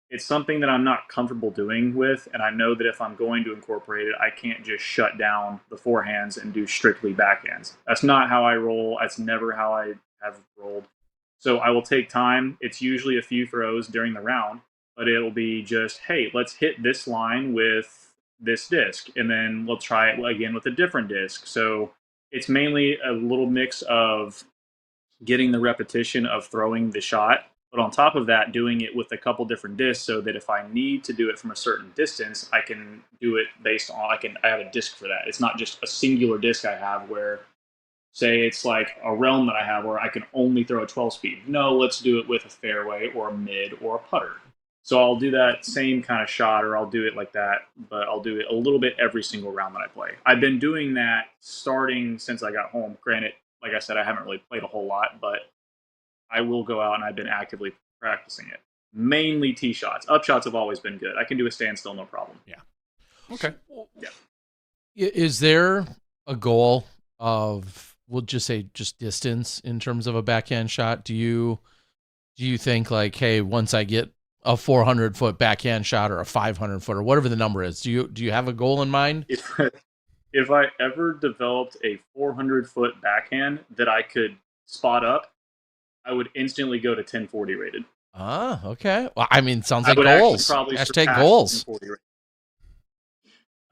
Speaker 3: It's something that I'm not comfortable doing with, and I know that if I'm going to incorporate it, I can't just shut down the forehands and do strictly backhands. That's not how I roll. That's never how I have rolled. So I will take time. It's usually a few throws during the round, but it'll be just, hey, let's hit this line with this disc, and then we'll try it again with a different disc. So it's mainly a little mix of getting the repetition of throwing the shot, but on top of that, doing it with a couple different discs, so that if I need to do it from a certain distance, I can do it based on, I have a disc for that. It's not just a singular disc I have where, say it's like a realm that I have where I can only throw a 12 speed. No, let's do it with a fairway or a mid or a putter. So I'll do that same kind of shot, or I'll do it like that, but I'll do it a little bit every single round that I play. I've been doing that starting since I got home. Granted, like I said, I haven't really played a whole lot, but I will go out and I've been actively practicing it. Mainly tee shots. Up shots have always been good. I can do a standstill, no problem.
Speaker 2: Yeah. Okay.
Speaker 3: Yeah.
Speaker 1: Is there a goal of, we'll just say, just distance in terms of a backhand shot? Do you think like, hey, once I get a 400-foot backhand shot or a 500-foot or whatever the number is, do you have a goal in mind?
Speaker 3: If I ever developed a 400-foot backhand that I could spot up, I would instantly go to 1040 rated.
Speaker 1: Ah, okay. Well, I mean, sounds like
Speaker 3: I would
Speaker 1: goals.
Speaker 3: probably
Speaker 1: Hashtag goals.
Speaker 3: 1040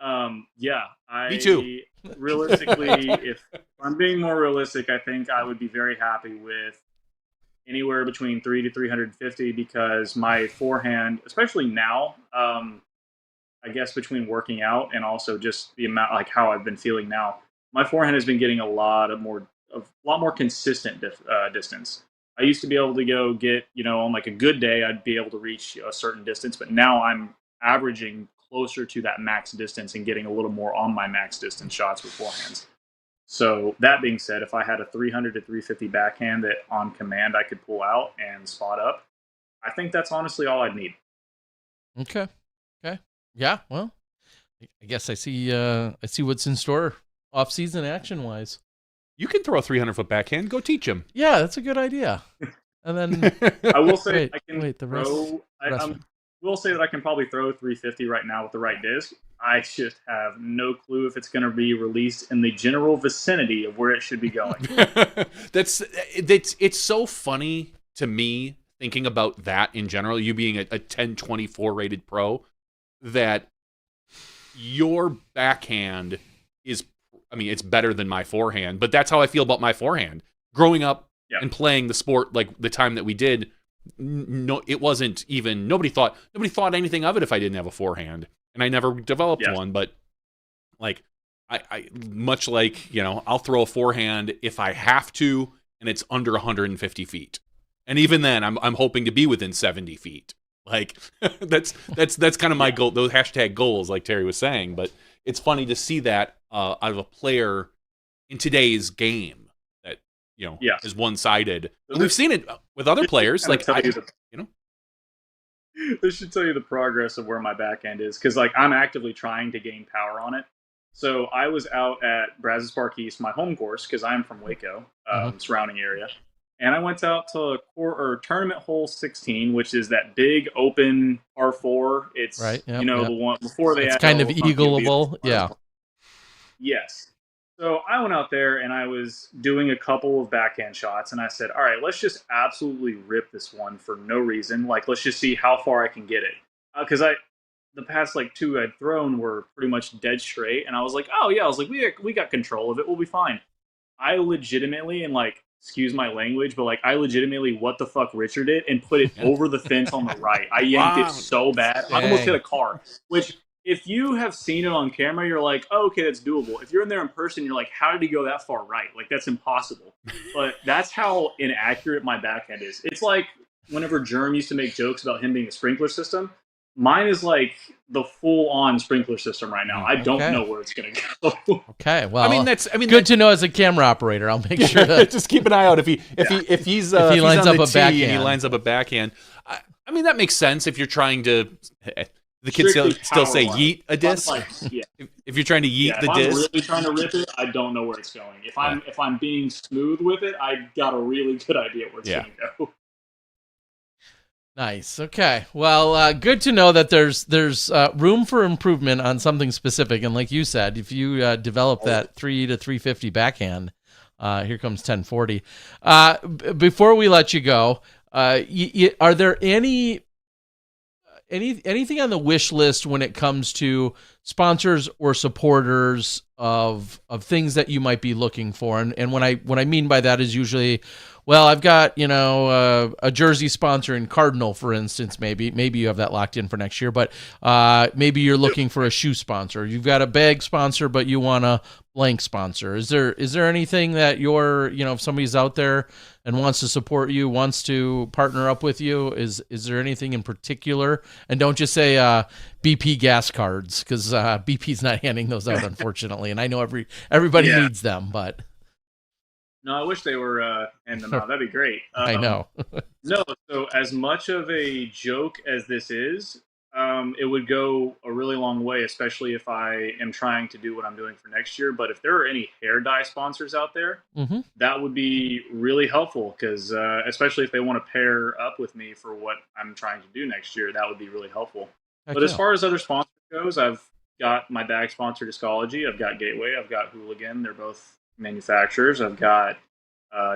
Speaker 3: rated. Yeah.
Speaker 2: Me too.
Speaker 3: Realistically, if I'm being more realistic, I think I would be very happy with anywhere between 3 to 350, because my forehand, especially now, I guess between working out and also just the amount, like how I've been feeling now, my forehand has been getting a lot of more a lot more consistent distance. I used to be able to go get, on like a good day, I'd be able to reach a certain distance, but now I'm averaging closer to that max distance and getting a little more on my max distance shots with forehands. So that being said, if I had a 300 to 350 backhand that on command I could pull out and spot up, I think that's honestly all I'd need.
Speaker 1: Okay. Yeah. Well, I guess I see what's in store off-season action-wise.
Speaker 2: You can throw a 300-foot backhand. Go teach him.
Speaker 1: Yeah, that's a good idea. And then
Speaker 3: I will say will say that I can probably throw 350 right now with the right disc. I just have no clue if it's going to be released in the general vicinity of where it should be going.
Speaker 2: It's so funny to me thinking about that in general. You being a 1024 rated pro, that your backhand is, it's better than my forehand, but that's how I feel about my forehand. Growing up and playing the sport like the time that we did, no, it wasn't even, nobody thought anything of it if I didn't have a forehand, and I never developed one. But like, I much like, I'll throw a forehand if I have to, and it's under 150 feet. And even then, I'm hoping to be within 70 feet. Like, that's kind of my goal, those hashtag goals, like Terry was saying. But it's funny to see that out of a player in today's game that, is one-sided. And we've seen it with other players. Like,
Speaker 3: this should tell you the progress of where my backhand is, because like I'm actively trying to gain power on it. So I was out at Brazos Park East, my home course, because I'm from Waco, surrounding area. And I went out to tournament hole 16, which is that big open par 4. It's the one before they.
Speaker 1: It's kind of eagleable, yeah.
Speaker 3: Yes. So I went out there and I was doing a couple of backhand shots, and I said, "All right, let's just absolutely rip this one for no reason. Like, let's just see how far I can get it." Because the past like 2 I'd thrown were pretty much dead straight, and I was like, "Oh yeah," I was like, "We got control of it. We'll be fine." I legitimately, and like, excuse my language, but like I legitimately what the fuck Richard it and put it over the fence on the right. I yanked it so bad. I almost hit a car, which if you have seen it on camera, you're like, oh, okay, that's doable. If you're in there in person, you're like, how did he go that far right? Like, that's impossible. But that's how inaccurate my backhand is. It's like whenever Germ used to make jokes about him being a sprinkler system, mine is like the full-on sprinkler system right now. I don't know where it's going to go.
Speaker 1: Okay, well, that's good to know as a camera operator. I'll make sure to
Speaker 2: just keep an eye out if he lines up a backhand and he lines up a backhand. I mean, that makes sense if you're trying to. The kids still say yeet a disc. Like, if you're trying to yeet the disc,
Speaker 3: if I'm really trying to rip it, I don't know where it's going. If I'm being smooth with it, I got a really good idea where it's going to go.
Speaker 1: Nice. Okay. Well, good to know that there's room for improvement on something specific. And like you said, if you develop that 3 to 350 backhand, here comes 1040. Before we let you go, are there anything on the wish list when it comes to sponsors or supporters of things that you might be looking for? And what I mean by that is usually, well, I've got, a jersey sponsor in Cardinal, for instance. Maybe you have that locked in for next year, but maybe you're looking for a shoe sponsor. You've got a bag sponsor, but you want a blank sponsor. Is there anything that if somebody's out there and wants to support you, wants to partner up with you, is there anything in particular? And don't just say BP gas cards, because BP's not handing those out, unfortunately. And I know everybody needs them, but.
Speaker 3: No, I wish they were handing them out. That'd be great.
Speaker 1: I know.
Speaker 3: No, so as much of a joke as this is, it would go a really long way, especially if I am trying to do what I'm doing for next year. But if there are any hair dye sponsors out there, that would be really helpful, because especially if they want to pair up with me for what I'm trying to do next year, that would be really helpful. But as far as other sponsors goes, I've got my bag sponsor, Discology. I've got Gateway. I've got Hooligan. They're both manufacturers. I've got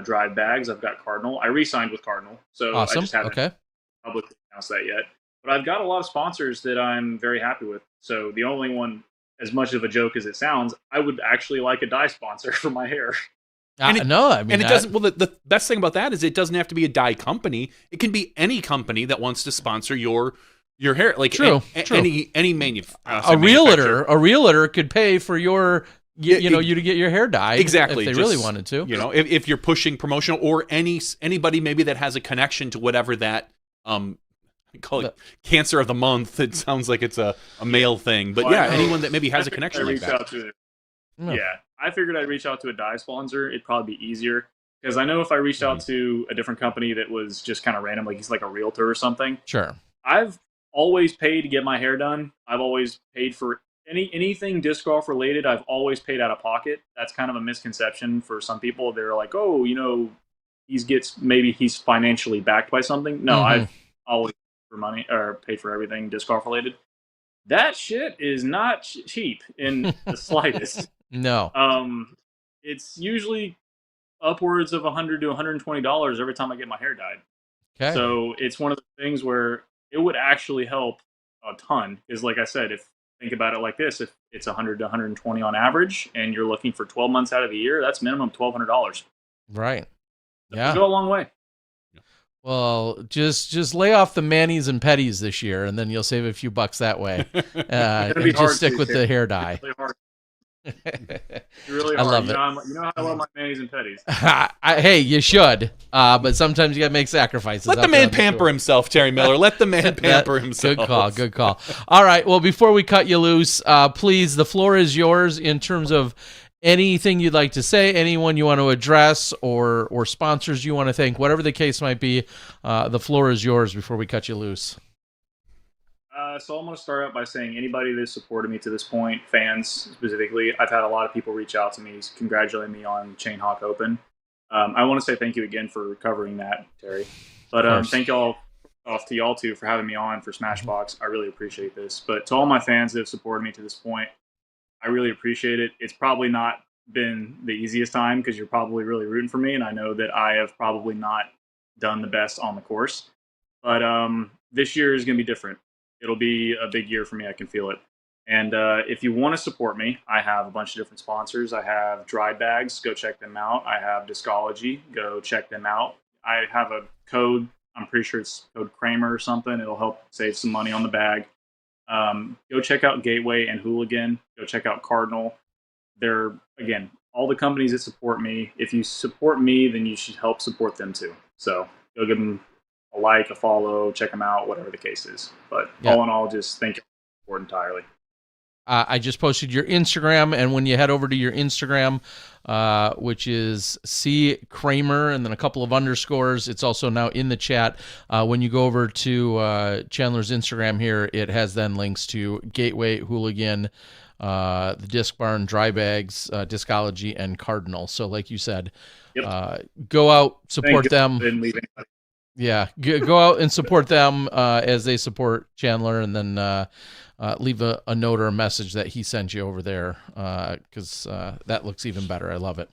Speaker 3: Drive Bags. I've got Cardinal. I re-signed with Cardinal, so awesome. I just haven't publicly announced that yet. But I've got a lot of sponsors that I'm very happy with. So the only one, as much of a joke as it sounds, I would actually like a dye sponsor for my hair.
Speaker 2: It doesn't. Well, the best thing about that is it doesn't have to be a dye company. It can be any company that wants to sponsor your hair. Like
Speaker 1: true.
Speaker 2: Any manufacturer.
Speaker 1: A realtor could pay for your you know, you to get your hair dyed.
Speaker 2: Exactly.
Speaker 1: If they really wanted to.
Speaker 2: You know, if you're pushing promotional or anybody maybe that has a connection to whatever that, call it cancer of the month. It sounds like it's a male thing. But anyone that maybe has a connection like that.
Speaker 3: I figured I'd reach out to a dye sponsor. It'd probably be easier. Because I know if I reached out to a different company that was just kind of random, like he's like a realtor or something.
Speaker 1: Sure.
Speaker 3: I've always paid to get my hair done. I've always paid for anything disc golf related. I've always paid out of pocket. That's kind of a misconception for some people. They're like, oh, you know, maybe he's financially backed by something. No, I've always paid for money or paid for everything disc golf related. That shit is not cheap in the slightest.
Speaker 1: No.
Speaker 3: It's usually upwards of $100 to $120 every time I get my hair dyed.
Speaker 1: Okay.
Speaker 3: So it's one of the things where it would actually help a ton. Is like I said, think about it like this: if it's $100 to $120 on average, and you're looking for 12 months out of the year, that's minimum $1,200.
Speaker 1: Right.
Speaker 3: Yeah. Go a long way.
Speaker 1: Well, just lay off the manis and petties this year, and then you'll save a few bucks that way. And just stick with the hair dye.
Speaker 3: Really
Speaker 1: I love it.
Speaker 3: You know how I love my manis and petties.
Speaker 1: Hey, you should, but sometimes you gotta make sacrifices.
Speaker 2: Let the man pamper himself, Terry Miller. Let the man pamper himself.
Speaker 1: Good call. All right. Well, before we cut you loose, please, the floor is yours in terms of anything you'd like to say, anyone you want to address, or sponsors you want to thank, whatever the case might be. The floor is yours before we cut you loose.
Speaker 3: So I'm going to start out by saying anybody that supported me to this point, fans specifically, I've had a lot of people reach out to me congratulating me on Chain Hawk Open. I want to say thank you again for covering that, Terry. But thank y'all to y'all too for having me on for Smashbox. I really appreciate this. But to all my fans that have supported me to this point, I really appreciate it. It's probably not been the easiest time because you're probably really rooting for me, and I know that I have probably not done the best on the course. But this year is going to be different. It'll be a big year for me. I can feel it. And if you want to support me, I have a bunch of different sponsors. I have Dry Bags. Go check them out. I have Discology. Go check them out. I have a code. I'm pretty sure it's code Kramer or something. It'll help save some money on the bag. Go check out Gateway and Hooligan. Go check out Cardinal. They're, again, all the companies that support me. If you support me, then you should help support them too. So go give them a like, a follow, check them out, whatever the case is. But all in all, just thank you for it entirely.
Speaker 1: I just posted your Instagram, and when you head over to your Instagram, which is C Kramer and then a couple of underscores, it's also now in the chat. When you go over to Chandler's Instagram here, it has then links to Gateway, Hooligan, the Disc Barn, Dry Bags, Discology, and Cardinal. So like you said, go out, support them. Yeah, go out and support them as they support Chandler, and then leave a note or a message that he sent you over there, because that looks even better. I love it.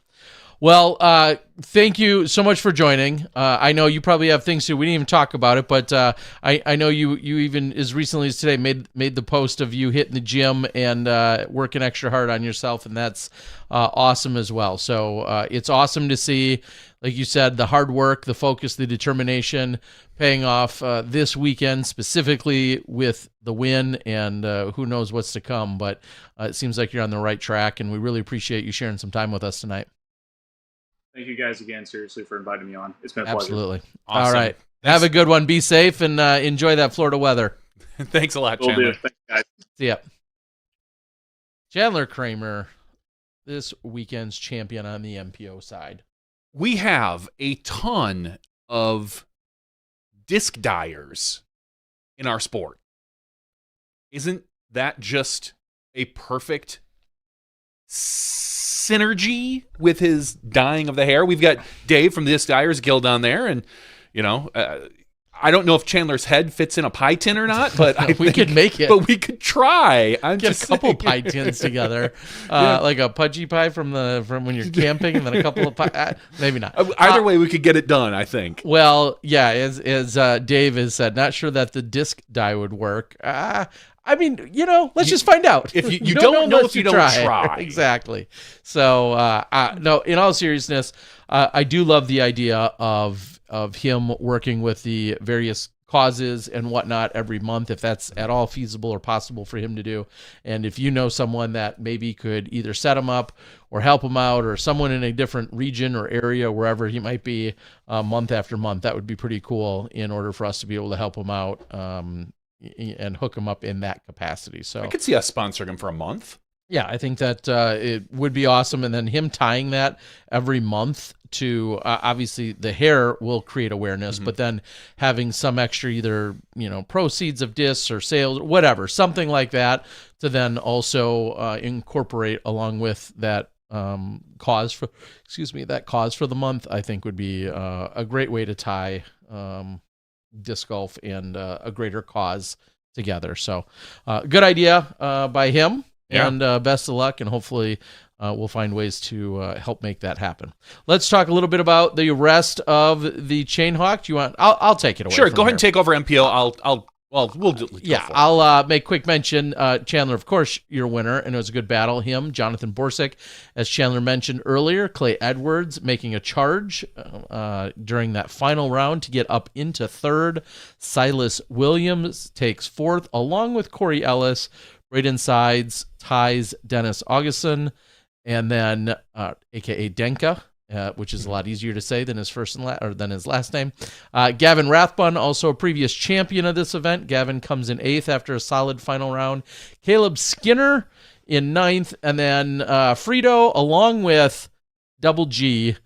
Speaker 1: Well, thank you so much for joining. I know you probably have things to do. We didn't even talk about it, but I know you even as recently as today made the post of you hitting the gym and working extra hard on yourself, and that's awesome as well. So it's awesome to see, like you said, the hard work, the focus, the determination paying off this weekend, specifically with the win, and who knows what's to come. But it seems like you're on the right track, and we really appreciate you sharing some time with us tonight.
Speaker 3: Thank you guys again, seriously, for inviting me on. It's been a pleasure.
Speaker 1: Absolutely. Awesome. All right. Thanks. Have a good one. Be safe and enjoy that Florida weather.
Speaker 2: Thanks a lot, Chandler.
Speaker 3: Thanks, guys.
Speaker 1: See ya. Chandler Kramer, this weekend's champion on the MPO side.
Speaker 2: We have a ton of disc dyers in our sport. Isn't that just a perfect synergy with his dyeing of the hair? We've got Dave from the Disc Dyers Guild on there, and I don't know if Chandler's head fits in a pie tin or not, but
Speaker 1: we could make it.
Speaker 2: But we could try.
Speaker 1: Get a couple pie tins together, like a pudgy pie from when you're camping, and then a couple of pie. Maybe not.
Speaker 2: Either way, we could get it done, I think.
Speaker 1: Well, yeah, as Dave has said, not sure that the disc dye would work. I mean, let's just find out.
Speaker 2: If you don't know if you don't try.
Speaker 1: Exactly. So, no, in all seriousness, I do love the idea of him working with the various causes and whatnot every month, if that's at all feasible or possible for him to do. And if you know someone that maybe could either set him up or help him out, or someone in a different region or area, wherever he might be, month after month, that would be pretty cool in order for us to be able to help him out and hook him up in that capacity. So
Speaker 2: I could see us sponsoring him for a month.
Speaker 1: Yeah, I think that it would be awesome. And then him tying that every month to obviously the hair will create awareness, but then having some extra either, proceeds of discs or sales, whatever, something like that, to then also incorporate along with that cause for the month, I think would be a great way to tie disc golf and a greater cause together. So good idea by him.
Speaker 2: Yeah.
Speaker 1: And best of luck, and hopefully we'll find ways to help make that happen. Let's talk a little bit about the rest of the Chain Hawk. Do you want? I'll take it away.
Speaker 2: Sure, go ahead and take over MPO. We'll do.
Speaker 1: I'll make quick mention. Chandler, of course, your winner, and it was a good battle. Him, Jonathan Borsick, as Chandler mentioned earlier. Clay Edwards making a charge during that final round to get up into third. Silas Williams takes fourth, along with Corey Ellis. Braden Sides ties Dennis Augustin, and then aka Denka, which is a lot easier to say than his than his last name. Gavin Rathbun, also a previous champion of this event. Gavin comes in 8th after a solid final round. Caleb Skinner in 9th, and then Frito along with Double G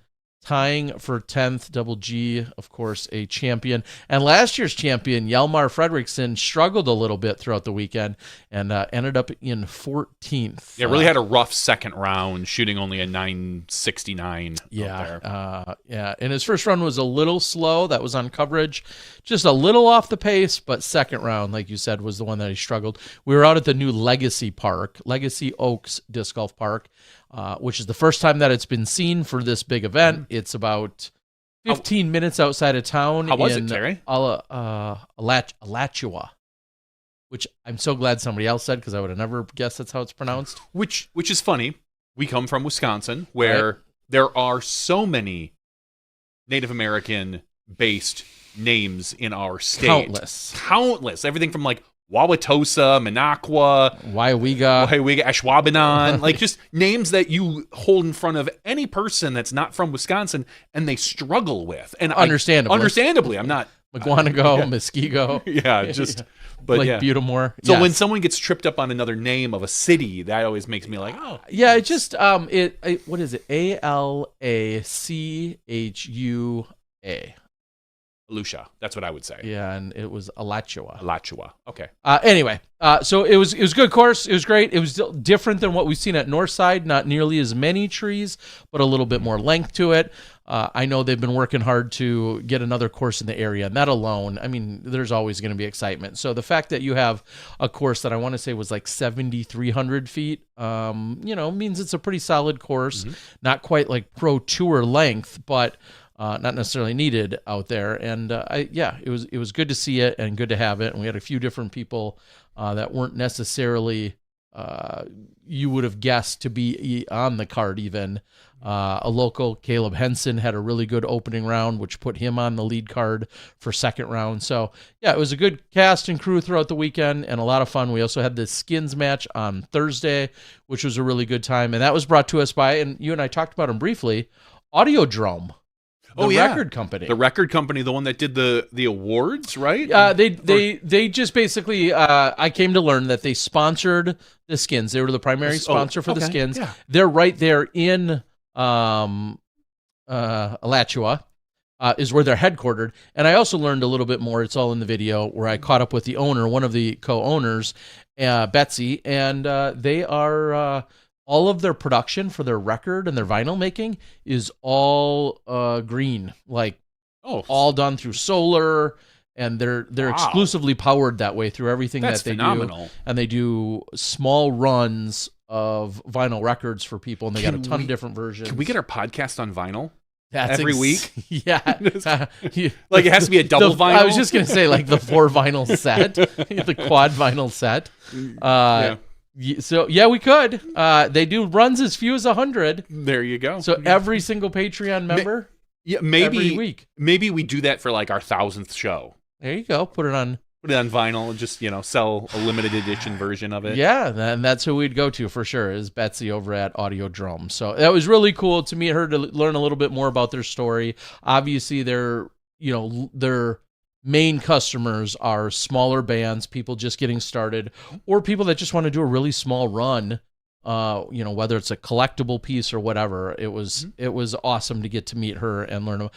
Speaker 1: tying for 10th. Double G, of course, a champion. And last year's champion, Hjalmar Fredriksson, struggled a little bit throughout the weekend and ended up in 14th.
Speaker 2: Yeah, really had a rough second round, shooting only a 969.
Speaker 1: Yeah. And his first run was a little slow. That was on coverage. Just a little off the pace, but second round, like you said, was the one that he struggled. We were out at the new Legacy Oaks Disc Golf Park, which is the first time that it's been seen for this big event. It's about 15 minutes outside of town.
Speaker 2: How was it, Terry?
Speaker 1: Alachua, which I'm so glad somebody else said, because I would have never guessed that's how it's pronounced.
Speaker 2: Which is funny. We come from Wisconsin, where there are so many Native American-based names in our state. Countless. Everything from like Wauwatosa, Minocqua,
Speaker 1: Waiwiga,
Speaker 2: Ashwaubenon, like just names that you hold in front of any person that's not from Wisconsin and they struggle with. And understandably, I'm not
Speaker 1: McGuanago, Muskego.
Speaker 2: But
Speaker 1: like
Speaker 2: yeah.
Speaker 1: Butamore.
Speaker 2: So when someone gets tripped up on another name of a city, that always makes me like, oh.
Speaker 1: Yeah, it just what is it? Alachua.
Speaker 2: Lucia. That's what I would say.
Speaker 1: Yeah, and it was Alachua.
Speaker 2: Okay.
Speaker 1: Anyway, so it was a good course. It was great. It was different than what we've seen at Northside. Not nearly as many trees, but a little bit more length to it. I know they've been working hard to get another course in the area, and that alone, I mean, there's always going to be excitement. So the fact that you have a course that I want to say was like 7,300 feet, means it's a pretty solid course. Not quite like Pro Tour length, but not necessarily needed out there. And it was good to see it and good to have it. And we had a few different people that weren't necessarily you would have guessed to be on the card even. A local, Caleb Henson, had a really good opening round, which put him on the lead card for second round. So, yeah, it was a good cast and crew throughout the weekend and a lot of fun. We also had the skins match on Thursday, which was a really good time. And that was brought to us by, and you and I talked about him briefly, Audiodrome. Record company.
Speaker 2: The record company, the one that did the awards, right?
Speaker 1: They just basically, I came to learn that they sponsored the skins. They were the primary sponsor for the skins. Yeah. They're right there in Alachua, is where they're headquartered. And I also learned a little bit more. It's all in the video where I caught up with the owner, one of the co-owners, Betsy, and they are... all of their production for their record and their vinyl making is all green, all done through solar, and they're exclusively powered that way through everything that they do. And they do small runs of vinyl records for people, and they got a ton of different versions.
Speaker 2: Can we get our podcast on vinyl?
Speaker 1: That's
Speaker 2: every week?
Speaker 1: Yeah.
Speaker 2: Like it has to be a double vinyl?
Speaker 1: I was just going to say like the 4 vinyl set, the quad vinyl set. So yeah, we could. They do runs as few as 100.
Speaker 2: There you go.
Speaker 1: So every single Patreon member,
Speaker 2: maybe
Speaker 1: every week.
Speaker 2: Maybe we do that for like our 1,000th show.
Speaker 1: There you go. Put it on
Speaker 2: vinyl and just, sell a limited edition version of it.
Speaker 1: Yeah, and that's who we'd go to for sure, is Betsy over at Audiodrome. So that was really cool to meet her, to learn a little bit more about their story. Obviously, their main customers are smaller bands, people just getting started, or people that just want to do a really small run. Whether it's a collectible piece or whatever. It was awesome to get to meet her and learn.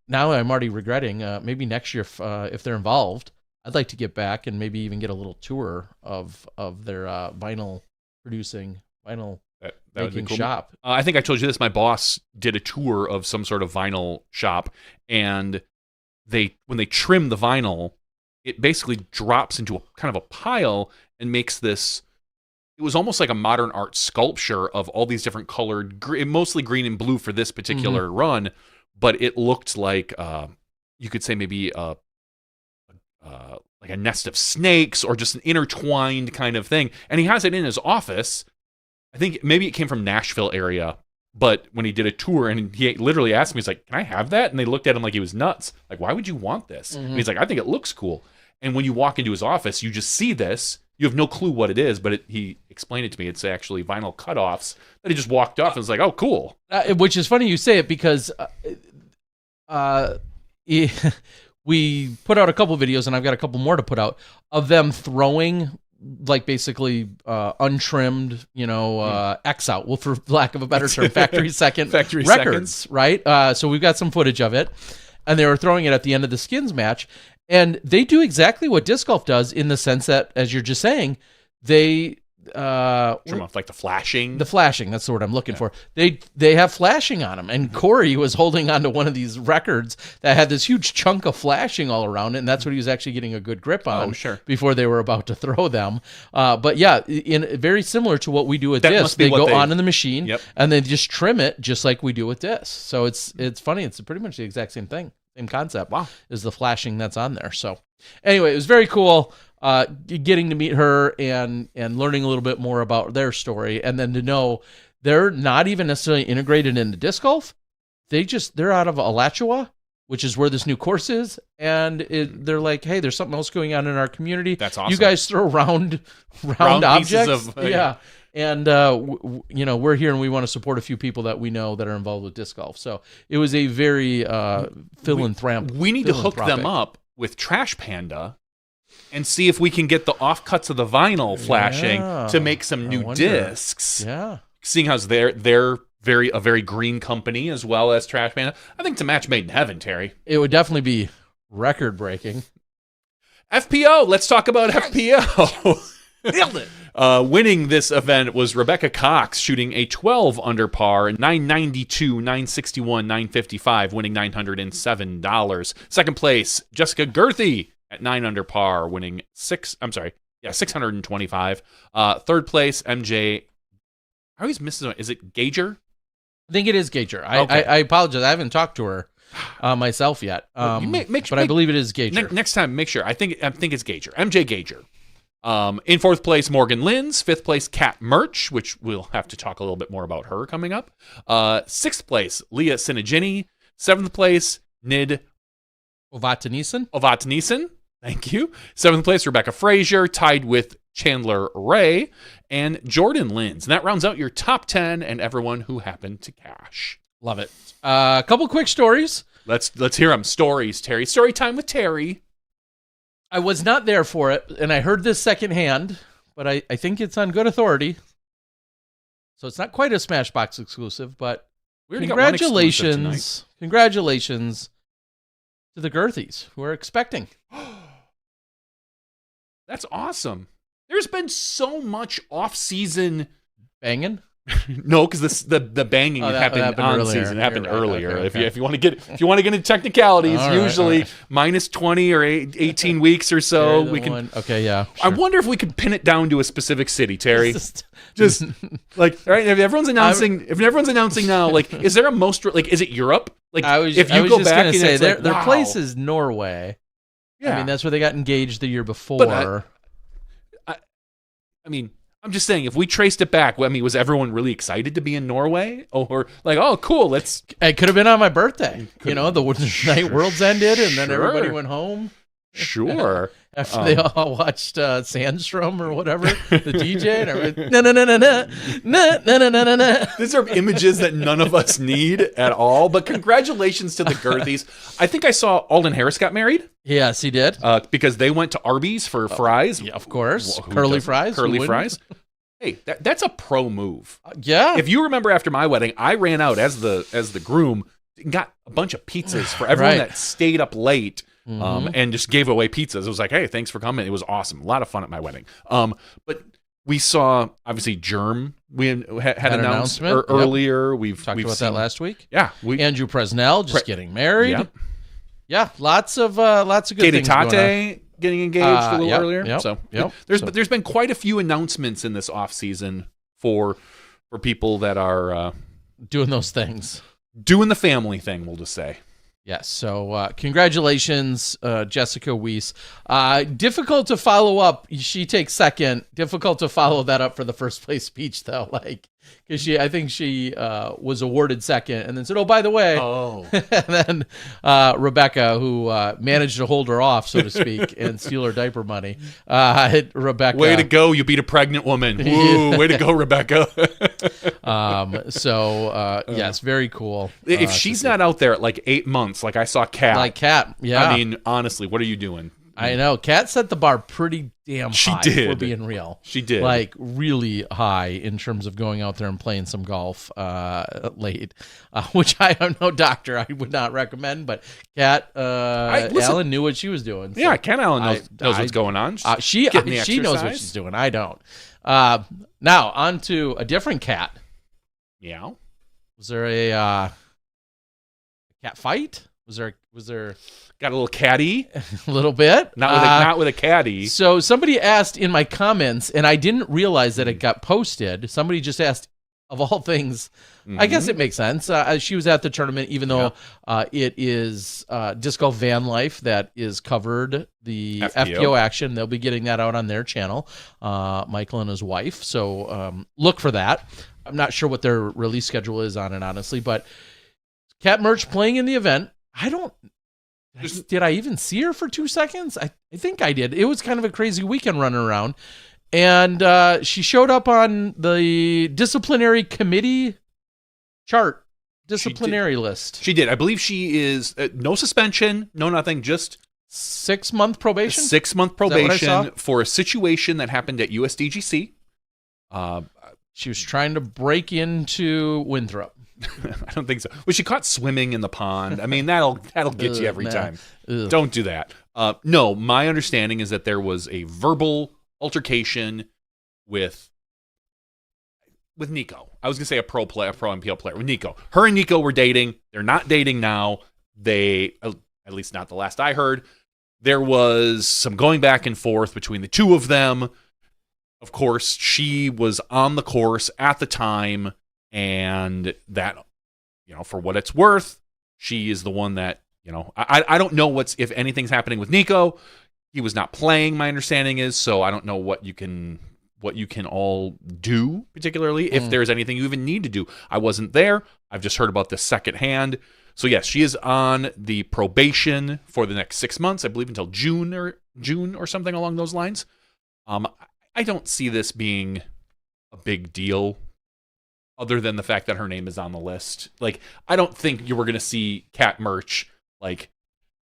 Speaker 1: Now I'm already regretting. Maybe next year, if they're involved, I'd like to get back and maybe even get a little tour of their vinyl making
Speaker 2: cool.
Speaker 1: shop.
Speaker 2: I think I told you this. My boss did a tour of some sort of vinyl shop, and when they trim the vinyl, it basically drops into a kind of a pile and makes this. It was almost like a modern art sculpture of all these different colored, mostly green and blue for this particular run, but it looked like you could say maybe like a nest of snakes or just an intertwined kind of thing. And he has it in his office. I think maybe it came from Nashville area, but when he did a tour and he literally asked me, he's like, "Can I have that?" And they looked at him like he was nuts. Like, "Why would you want this?" And he's like, "I think it looks cool." And when you walk into his office, you just see this. You have no clue what it is, but he explained it to me. It's actually vinyl cutoffs that he just walked off and was like, "Oh, cool."
Speaker 1: Which is funny you say it, because we put out a couple videos, and I've got a couple more to put out, of them throwing like basically untrimmed, X out, well, for lack of a better term, factory records,
Speaker 2: seconds.
Speaker 1: Right? So we've got some footage of it, and they were throwing it at the end of the skins match. And they do exactly what disc golf does, in the sense that, as you're just saying, they
Speaker 2: trim off like the flashing.
Speaker 1: The flashing, that's the word I'm looking for. They have flashing on them. And Corey was holding onto one of these records that had this huge chunk of flashing all around it, and that's what he was actually getting a good grip on.
Speaker 2: Oh, sure.
Speaker 1: Before they were about to throw them. But yeah, very similar to what we do with disc. They go on in the machine, and they just trim it just like we do with disc. So it's funny. It's pretty much the exact same thing. Same concept.
Speaker 2: Wow.
Speaker 1: Is the flashing that's on there. So anyway, it was very cool getting to meet her and learning a little bit more about their story, and then to know they're not even necessarily integrated into disc golf. They're out of Alachua, which is where this new course is, and they're like, "Hey, there's something else going on in our community.
Speaker 2: That's awesome.
Speaker 1: You guys throw round objects."
Speaker 2: Yeah.
Speaker 1: And, we're here and we want to support a few people that we know that are involved with disc golf. So it was a very philanthropic.
Speaker 2: We need to hook them up with Trash Panda and see if we can get the offcuts of the vinyl flashing to make some new discs.
Speaker 1: Yeah.
Speaker 2: Seeing how they're a very green company, as well as Trash Panda. I think it's a match made in heaven, Terry.
Speaker 1: It would definitely be record breaking.
Speaker 2: FPO. Let's talk about FPO.
Speaker 1: Nailed it.
Speaker 2: Winning this event was Rebecca Cox, shooting a 12 under par, 992, 961, 955, winning $907. Second place, Jessica Gerthy at 9 under par, winning 625. Third place, MJ. I always miss it. Is it Gager?
Speaker 1: I think it is Gager.
Speaker 2: Okay.
Speaker 1: I apologize. I haven't talked to her myself yet. I believe it is Gager.
Speaker 2: Next time, make sure. I think it's Gager. MJ Gager. In fourth place, Morgan Linz. Fifth place, Kat Murch, which we'll have to talk a little bit more about her coming up. Sixth place, Leah Sinagini. Seventh place, Nid Ovatanisan. Thank you. Seventh place, Rebecca Frazier, tied with Chandler Ray and Jordan Linz. And that rounds out your top 10 and everyone who happened to cash.
Speaker 1: Love it. A couple quick stories.
Speaker 2: Let's hear them. Stories, Terry. Story time with Terry.
Speaker 1: I was not there for it, and I heard this secondhand, but I think it's on good authority. So it's not quite a Smashbox exclusive, but congratulations to the Gerthies who are expecting.
Speaker 2: That's awesome. There's been so much off-season
Speaker 1: banging.
Speaker 2: No, because the banging happened on
Speaker 1: earlier.
Speaker 2: season. It happened earlier.
Speaker 1: Okay.
Speaker 2: If you want to get into technicalities, usually minus 20 or 18 weeks or so. We can.
Speaker 1: Okay, yeah.
Speaker 2: Sure. I wonder if we could pin it down to a specific city, Terry. Just like, all right, if everyone's announcing now, like, is there a most like, is it Europe? Like, if you go back and say
Speaker 1: their place is Norway. Yeah, I mean that's where they got engaged the year before.
Speaker 2: But I mean, I'm just saying, if we traced it back, I mean, was everyone really excited to be in Norway? Or like, oh, cool, It
Speaker 1: could have been on my birthday. The night Worlds ended, and then everybody went home.
Speaker 2: Sure.
Speaker 1: After they all watched Sandstrom or whatever, the DJ, and everybody, no, no, no, no, no, no, no, no, no, no.
Speaker 2: These are images that none of us need at all. But congratulations to the Girthies. I think I saw Alden Harris got married.
Speaker 1: Yes, he did.
Speaker 2: Because they went to Arby's for fries.
Speaker 1: Yeah, of course.
Speaker 2: Who
Speaker 1: Curly
Speaker 2: doesn't?
Speaker 1: fries.
Speaker 2: Curly fries. Hey, that's a pro move.
Speaker 1: Yeah.
Speaker 2: If you remember after my wedding, I ran out as the groom and got a bunch of pizzas for everyone
Speaker 1: Right.
Speaker 2: that stayed up late. And just gave away pizzas. It was like, hey, thanks for coming. It was awesome. A lot of fun at my wedding. But we saw, obviously, Germ. We had
Speaker 1: An
Speaker 2: announced
Speaker 1: announcement.
Speaker 2: earlier.
Speaker 1: We've
Speaker 2: We've
Speaker 1: talked about
Speaker 2: seen,
Speaker 1: that last week.
Speaker 2: Yeah.
Speaker 1: Andrew Presnell just getting married.
Speaker 2: Yep.
Speaker 1: Yeah, lots of good
Speaker 2: Katie
Speaker 1: things going on.
Speaker 2: Tate getting engaged a little
Speaker 1: Yep,
Speaker 2: earlier.
Speaker 1: yep,
Speaker 2: So
Speaker 1: yep.
Speaker 2: there's been quite a few announcements in this off season for people that are
Speaker 1: Doing those things.
Speaker 2: doing the family thing. We'll just say.
Speaker 1: Yes. So congratulations, Jessica Weiss. Difficult to follow up. She takes second. Difficult to follow that up for the first place speech, though. Like, because I think she was awarded second and then said, oh, by the way.
Speaker 2: Oh.
Speaker 1: And then Rebecca, who managed to hold her off, so to speak, and steal her diaper money. Rebecca.
Speaker 2: Way to go. You beat a pregnant woman. Woo. Way to go, Rebecca.
Speaker 1: Yes, very cool.
Speaker 2: If she's not out there at like 8 months, like I saw Kat.
Speaker 1: Like Kat, yeah.
Speaker 2: I mean, honestly, what are you doing?
Speaker 1: I know. Kat set the bar pretty damn high.
Speaker 2: She did.
Speaker 1: If we're being real.
Speaker 2: She did.
Speaker 1: Like, really high in terms of going out there and playing some golf late, which I am no doctor. I would not recommend, but Kat Allen knew what she was doing. So
Speaker 2: Yeah, Kat Allen knows what's going on.
Speaker 1: She
Speaker 2: getting the
Speaker 1: knows what
Speaker 2: exercise.
Speaker 1: she's doing. I don't. Now, on to a different Kat.
Speaker 2: Yeah.
Speaker 1: Was there a cat fight? Was there
Speaker 2: Got a little caddy.
Speaker 1: a little bit?
Speaker 2: Not with a caddy.
Speaker 1: So somebody asked in my comments, and I didn't realize that it got posted. Somebody just asked, of all things, I guess it makes sense. She was at the tournament, even though it is Disc Golf Van Life that is covered, the FPO action. They'll be getting that out on their channel, Michael and his wife. So look for that. I'm not sure what their release schedule is on it, honestly, but Cat Merch playing in the event. Did I even see her for 2 seconds? I think I did. It was kind of a crazy weekend running around. And she showed up on the disciplinary committee chart, disciplinary list.
Speaker 2: She did. I believe she is no suspension, no nothing, just
Speaker 1: 6-month probation?
Speaker 2: 6-month probation for a situation that happened at USDGC.
Speaker 1: She was trying to break into Winthrop.
Speaker 2: I don't think so. Well, she caught swimming in the pond. I mean, that'll get you every time. Don't do that. No, my understanding is that there was a verbal altercation with Nico. I was gonna say a pro MPL player with Nico. Her and Nico were dating. They're not dating now. They, at least not the last I heard. There was some going back and forth between the two of them. Of course, she was on the course at the time. And that, for what it's worth, she is the one that, I don't know if anything's happening with Nico. He was not playing, my understanding is, so I don't know what you can all do, particularly if there's anything you even need to do. I wasn't there. I've just heard about this secondhand. So yes, she is on the probation for the next 6 months, I believe until June or something along those lines. I don't see this being a big deal, other than the fact that her name is on the list. Like, I don't think you were going to see Cat Merch,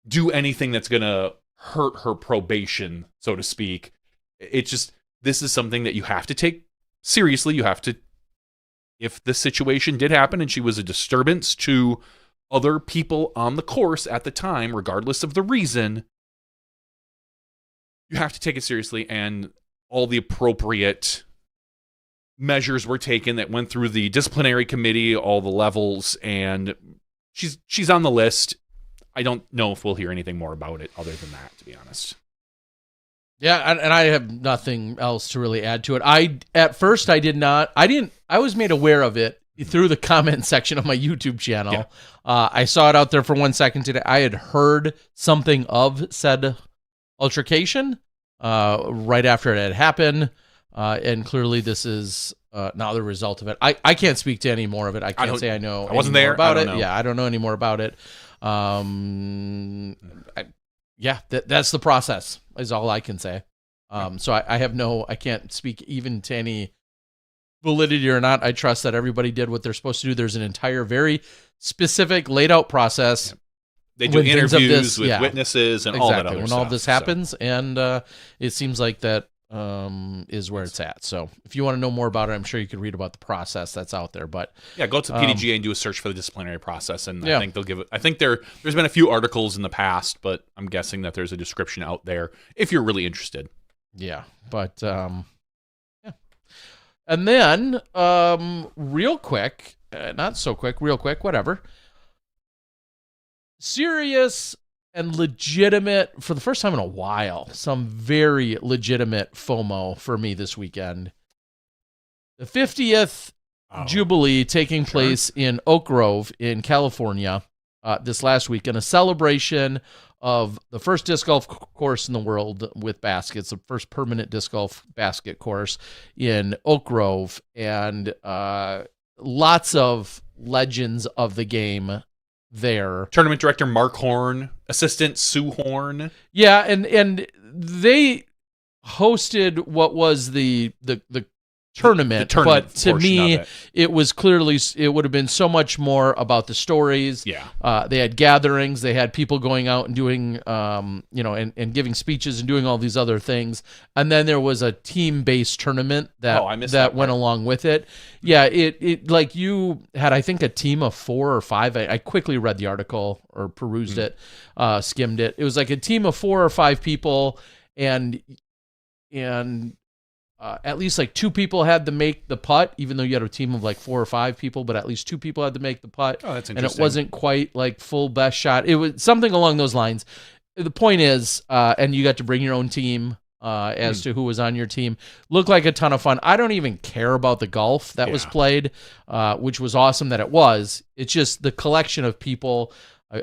Speaker 2: do anything that's going to hurt her probation, so to speak. It's just, this is something that you have to take seriously. You have to, if the situation did happen and she was a disturbance to other people on the course at the time, regardless of the reason, you have to take it seriously, and all the appropriate measures were taken that went through the disciplinary committee, all the levels, and she's on the list. I don't know if we'll hear anything more about it other than that, to be honest.
Speaker 1: Yeah, and I have nothing else to really add to it. At first I was made aware of it through the comment section of my YouTube channel. Yeah. I saw it out there for 1 second today. I had heard something of said altercation right after it had happened. And clearly this is now the result of it. I can't speak to any more of it. I can't say I know. I wasn't there about it. Yeah, I don't know any more about it. Yeah, that's the process is all I can say. So I can't speak even to any validity or not. I trust that everybody did what they're supposed to do. There's an entire very specific laid out process.
Speaker 2: They do
Speaker 1: when things of
Speaker 2: interviews
Speaker 1: this-
Speaker 2: with
Speaker 1: yeah.
Speaker 2: witnesses and all that other
Speaker 1: when
Speaker 2: stuff.
Speaker 1: all this happens, and it seems like that is where it's at. So if you want to know more about it, I'm sure you could read about the process that's out there. But
Speaker 2: yeah, go to PDGA and do a search for the disciplinary process, and
Speaker 1: Yeah.
Speaker 2: I think they'll give it. I think there's been a few articles in the past, but I'm guessing that there's a description out there if you're really interested.
Speaker 1: yeah, but yeah. And then real quick, not so quick, real quick, whatever. Serious and legitimate, for the first time in a while, some very legitimate FOMO for me this weekend. The 50th Jubilee taking place in Oak Grove in California this last week, in a celebration of the first disc golf course in the world with baskets, the first permanent disc golf basket course in Oak Grove, and lots of legends of the game there.
Speaker 2: Tournament director Mark Horn, assistant Sue Horn.
Speaker 1: Yeah, and they hosted what was the tournament,
Speaker 2: The tournament
Speaker 1: but to
Speaker 2: portion
Speaker 1: me,
Speaker 2: of
Speaker 1: it was clearly, it would have been so much more about the stories.
Speaker 2: Yeah.
Speaker 1: They had gatherings, they had people going out and doing, and giving speeches and doing all these other things. And then there was a team-based tournament that
Speaker 2: I missed that
Speaker 1: went
Speaker 2: part.
Speaker 1: along with it. Yeah, it like you had, I think, a team of 4 or 5. I quickly read the article or perused it, skimmed it. It was like a team of 4 or 5 people, and at least like 2 people had to make the putt, even though you had a team of like 4 or 5 people, but at least 2 people had to make the putt.
Speaker 2: Oh, that's
Speaker 1: and
Speaker 2: interesting.
Speaker 1: it wasn't quite like full best shot. It was something along those lines. The point is, and you got to bring your own team as to who was on your team. Looked like a ton of fun. I don't even care about the golf that was played, which was awesome that it was. It's just the collection of people.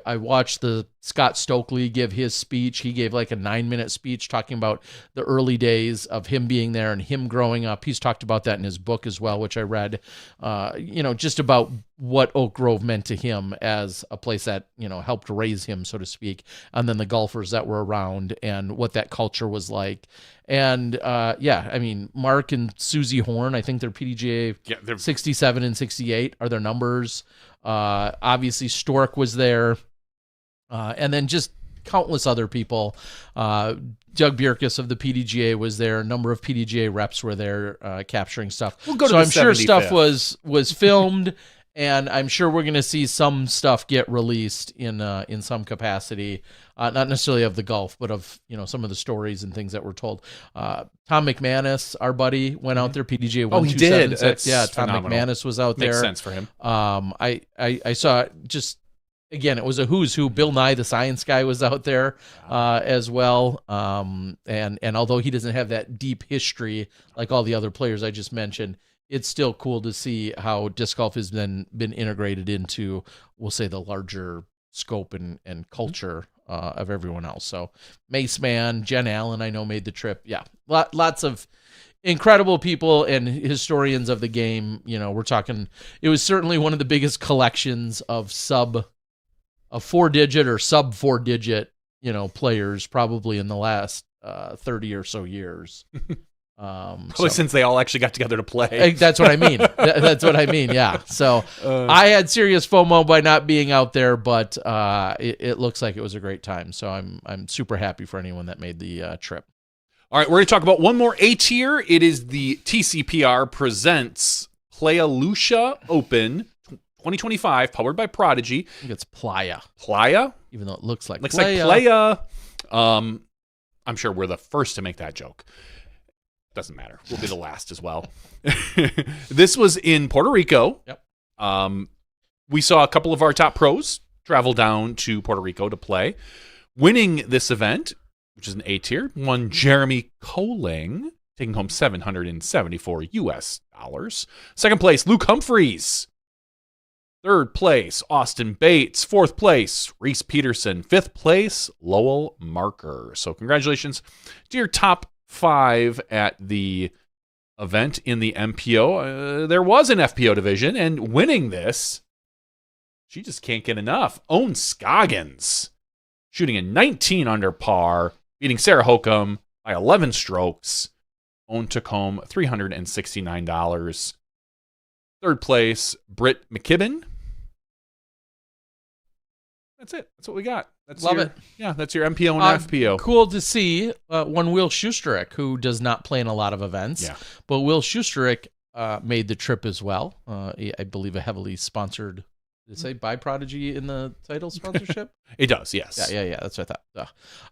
Speaker 1: I watched the Scott Stokely give his speech. He gave like a 9-minute speech talking about the early days of him being there and him growing up. He's talked about that in his book as well, which I read, just about what Oak Grove meant to him as a place that, helped raise him, so to speak. And then the golfers that were around and what that culture was like. And Mark and Susie Horn, I think they're PDGA 67 and 68 are their numbers. Obviously Stork was there, and then just countless other people. Doug Bjerkus of the PDGA was there. A number of PDGA reps were there capturing stuff.
Speaker 2: We'll go to
Speaker 1: so
Speaker 2: the
Speaker 1: I'm sure
Speaker 2: 75th.
Speaker 1: stuff was filmed, and I'm sure we're going to see some stuff get released in some capacity, not necessarily of the golf, but of some of the stories and things that were told. Tom McManus, our buddy, went out there. PDGA 1276.
Speaker 2: That's
Speaker 1: Yeah, Tom
Speaker 2: phenomenal.
Speaker 1: McManus was out there.
Speaker 2: Makes sense for him.
Speaker 1: I saw just, again, it was a who's who. Bill Nye, the science guy, was out there as well. And although he doesn't have that deep history like all the other players I just mentioned, it's still cool to see how disc golf has been integrated into, we'll say, the larger scope and culture of everyone else. So Mace Man, Jen Allen, I know, made the trip. Yeah, lots of incredible people and historians of the game. We're talking, it was certainly one of the biggest collections of sub 4-digit or sub 4-digit, players probably in the last 30 or so years.
Speaker 2: Probably since they all actually got together to play.
Speaker 1: That's what I mean. That's what I mean. Yeah. So I had serious FOMO by not being out there, but it looks like it was a great time. So I'm super happy for anyone that made the trip.
Speaker 2: All right, we're going to talk about one more A tier. It is the TCPR presents Playa Lucia Open 2025, powered by Prodigy.
Speaker 1: I think it's Playa.
Speaker 2: Playa?
Speaker 1: Even though it looks like
Speaker 2: Playa. Like Playa. I'm sure we're the first to make that joke. Doesn't matter. We'll be the last as well. This was in Puerto Rico.
Speaker 1: Yep.
Speaker 2: We saw a couple of our top pros travel down to Puerto Rico to play. Winning this event, which is an A tier, won Jeremy Koling, taking home $774 US. Second place, Luke Humphreys. Third place, Austin Bates. Fourth place, Reese Peterson. Fifth place, Lowell Marker. So congratulations to your top 5 at the event in the MPO. There was an FPO division, and winning this, she just can't get enough. Owen Scoggins shooting a 19 under par, beating Sarah Hokum by 11 strokes. Owen took home $369. Third place, Britt McKibben. That's it. That's what we got.
Speaker 1: Love it.
Speaker 2: Yeah, that's your MPO and FPO.
Speaker 1: Cool to see one Will Schusterich, who does not play in a lot of events.
Speaker 2: Yeah.
Speaker 1: But Will Schusterich made the trip as well. I believe a heavily sponsored, did it say by Prodigy in the title sponsorship?
Speaker 2: It does, yes.
Speaker 1: Yeah, that's what I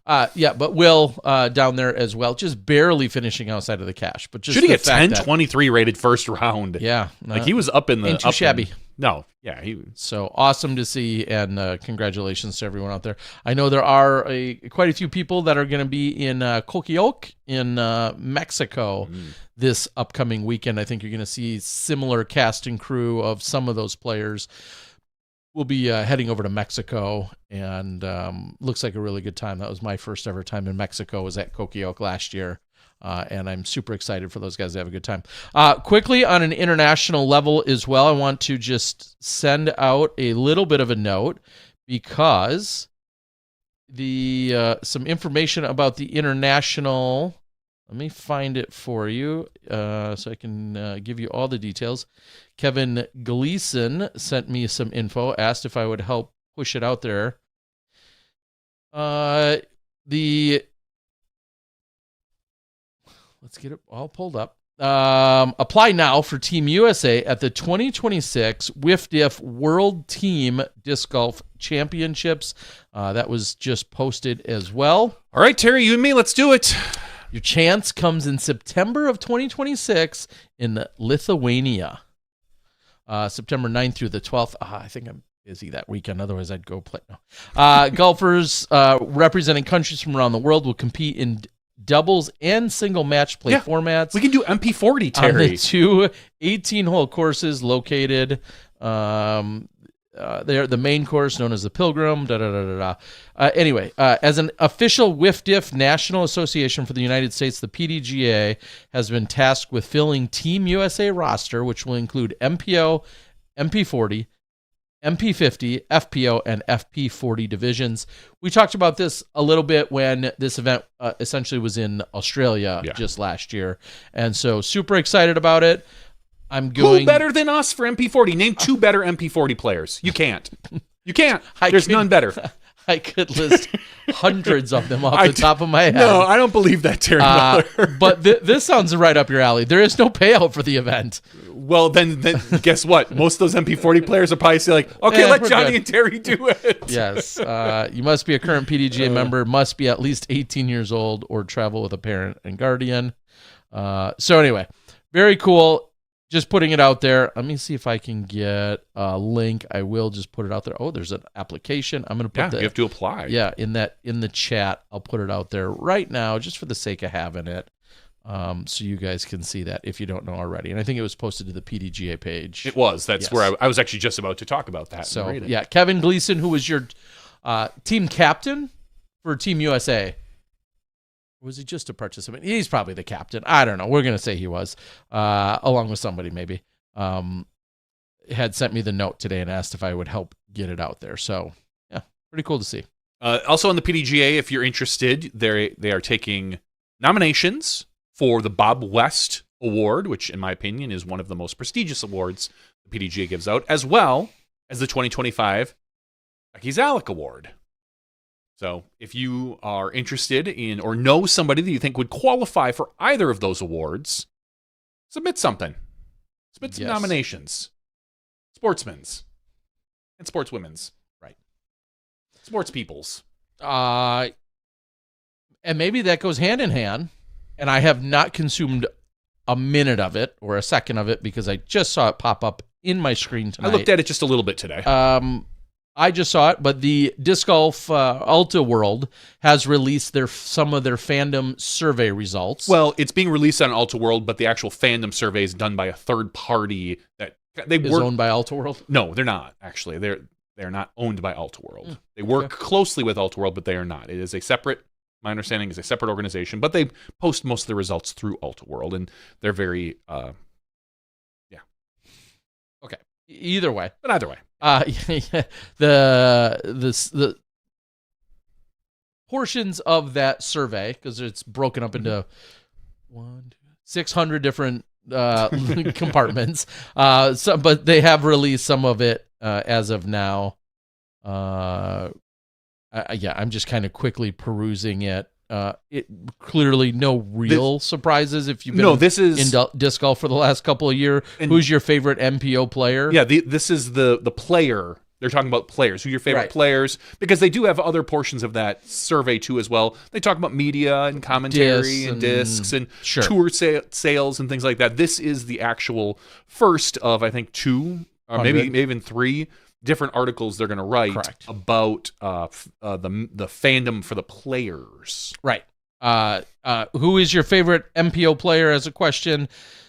Speaker 1: thought. But Will down there as well, just barely finishing outside of the cash. But just
Speaker 2: shooting
Speaker 1: the
Speaker 2: a
Speaker 1: fact
Speaker 2: 10-23 rated first round.
Speaker 1: Yeah.
Speaker 2: Like he was up in the...
Speaker 1: Ain't too shabby.
Speaker 2: No, yeah.
Speaker 1: So awesome to see, and congratulations to everyone out there. I know there are quite a few people that are going to be in Coquilloc in Mexico this upcoming weekend. I think you're going to see similar cast and crew of some of those players. We'll be heading over to Mexico, and looks like a really good time. That was my first ever time in Mexico, was at Coquilloc last year. And I'm super excited for those guys to have a good time. Quickly, on an international level as well, I want to just send out a little bit of a note, because some information about the international... Let me find it for you so I can give you all the details. Kevin Gleason sent me some info, asked if I would help push it out there. Let's get it all pulled up. Apply now for Team USA at the 2026 WIFDIF World Team Disc Golf Championships. That was just posted as well.
Speaker 2: All right, Terry, you and me, let's do it.
Speaker 1: Your chance comes in September of 2026 in Lithuania. September 9th through the 12th. I think I'm busy that weekend. Otherwise, I'd go play. No. Golfers representing countries from around the world will compete in doubles and single match play formats.
Speaker 2: We can do MP40, Terry.
Speaker 1: On the two 18-hole courses located. They're the main course, known as the Pilgrim. Anyway, as an official WIFDIF National Association for the United States, the PDGA has been tasked with filling Team USA roster, which will include MPO, MP40, MP50, FPO, and FP40 divisions. We talked about this a little bit when this event essentially was in Australia just last year. And so super excited about it. Who
Speaker 2: better than us for MP40? Name two better MP40 players. You can't. You can't. There's none better.
Speaker 1: I could list hundreds of them off the top of my head.
Speaker 2: No, I don't believe that, Terry Miller.
Speaker 1: But this sounds right up your alley. There is no payout for the event.
Speaker 2: Well, then guess what? Most of those MP40 players will probably say, like, okay, let Johnny and Terry do it.
Speaker 1: Yes. You must be a current PDGA member, must be at least 18 years old, or travel with a parent and guardian. So anyway, very cool. Just putting it out there. Let me see if I can get a link. I will just put it out there. Oh, there's an application. I'm going to put
Speaker 2: you have to apply.
Speaker 1: Yeah, in the chat. I'll put it out there right now, just for the sake of having it, so you guys can see that if you don't know already. And I think it was posted to the PDGA page.
Speaker 2: It was. That's where I was actually just about to talk about that.
Speaker 1: So yeah, Kevin Gleason, who was your team captain for Team USA. Was he just a participant? He's probably the captain. I don't know. We're going to say he was, along with somebody maybe. Had sent me the note today and asked if I would help get it out there. So, yeah, pretty cool to see.
Speaker 2: Also on the PDGA, if you're interested, they are taking nominations for the Bob West Award, which in my opinion is one of the most prestigious awards the PDGA gives out, as well as the 2025 Becky Zalek Award. So if you are interested in or know somebody that you think would qualify for either of those awards, submit something. Submit some nominations. Sportsmen's and sportswomen's. Right. Sports people's.
Speaker 1: And maybe that goes hand in hand. And I have not consumed a minute of it or a second of it because I just saw it pop up in my screen tonight.
Speaker 2: I looked at it just a little bit today.
Speaker 1: I just saw it, but the Disc Golf Ultra World has released some of their fandom survey results.
Speaker 2: Well, it's being released on Ultra World, but the actual fandom survey is done by a third party that
Speaker 1: is owned by Ultra World.
Speaker 2: No, they're not actually. They're not owned by Ultra World. They work closely with Ultra World, but they are not. It is a separate. My understanding is a separate organization, but they post most of the results through Ultra World, and they're very
Speaker 1: Okay. Either way.
Speaker 2: But either way.
Speaker 1: The portions of that survey, because it's broken up into 600 different compartments. But they have released some of it as of now. I'm just kind of quickly perusing it. It clearly no real surprises if you've been in disc golf for the last couple of years. Who's your favorite MPO player?
Speaker 2: Yeah, this is the player. They're talking about players. Who are your favorite players? Because they do have other portions of that survey too as well. They talk about media and commentary and discs and tour sales and things like that. This is the actual first of, I think, 2 or maybe even 3 different articles they're going to write about the fandom for the players.
Speaker 1: Right. Who is your favorite MPO player as a question?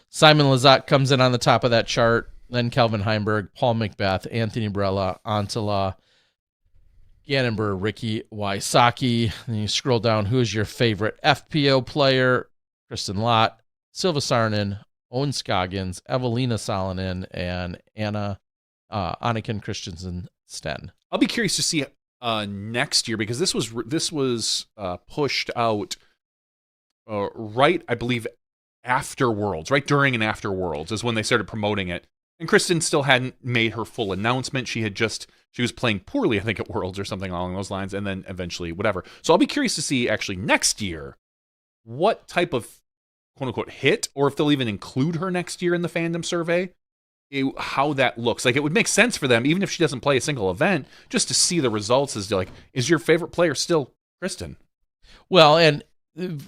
Speaker 1: Simon Lizotte comes in on the top of that chart. Then Kelvin Heimberg, Paul Macbeth, Anthony Brella, Antala, Gannonburg, Ricky Wysocki. Then you scroll down. Who is your favorite FPO player? Kristen Lott, Silva Saarinen, Owen Scoggins, Evelina Salonen, and Anniken Christensen Sten.
Speaker 2: I'll be curious to see next year, because this was pushed out right, I believe, after Worlds, right during and after Worlds is when they started promoting it. And Kristen still hadn't made her full announcement. She was playing poorly, I think, at Worlds or something along those lines, and then eventually whatever. So I'll be curious to see actually next year what type of quote-unquote hit, or if they'll even include her next year in the fandom survey, how that looks. Like, it would make sense for them, even if she doesn't play a single event, just to see the results as to, like, is your favorite player still Kristen?
Speaker 1: Well, and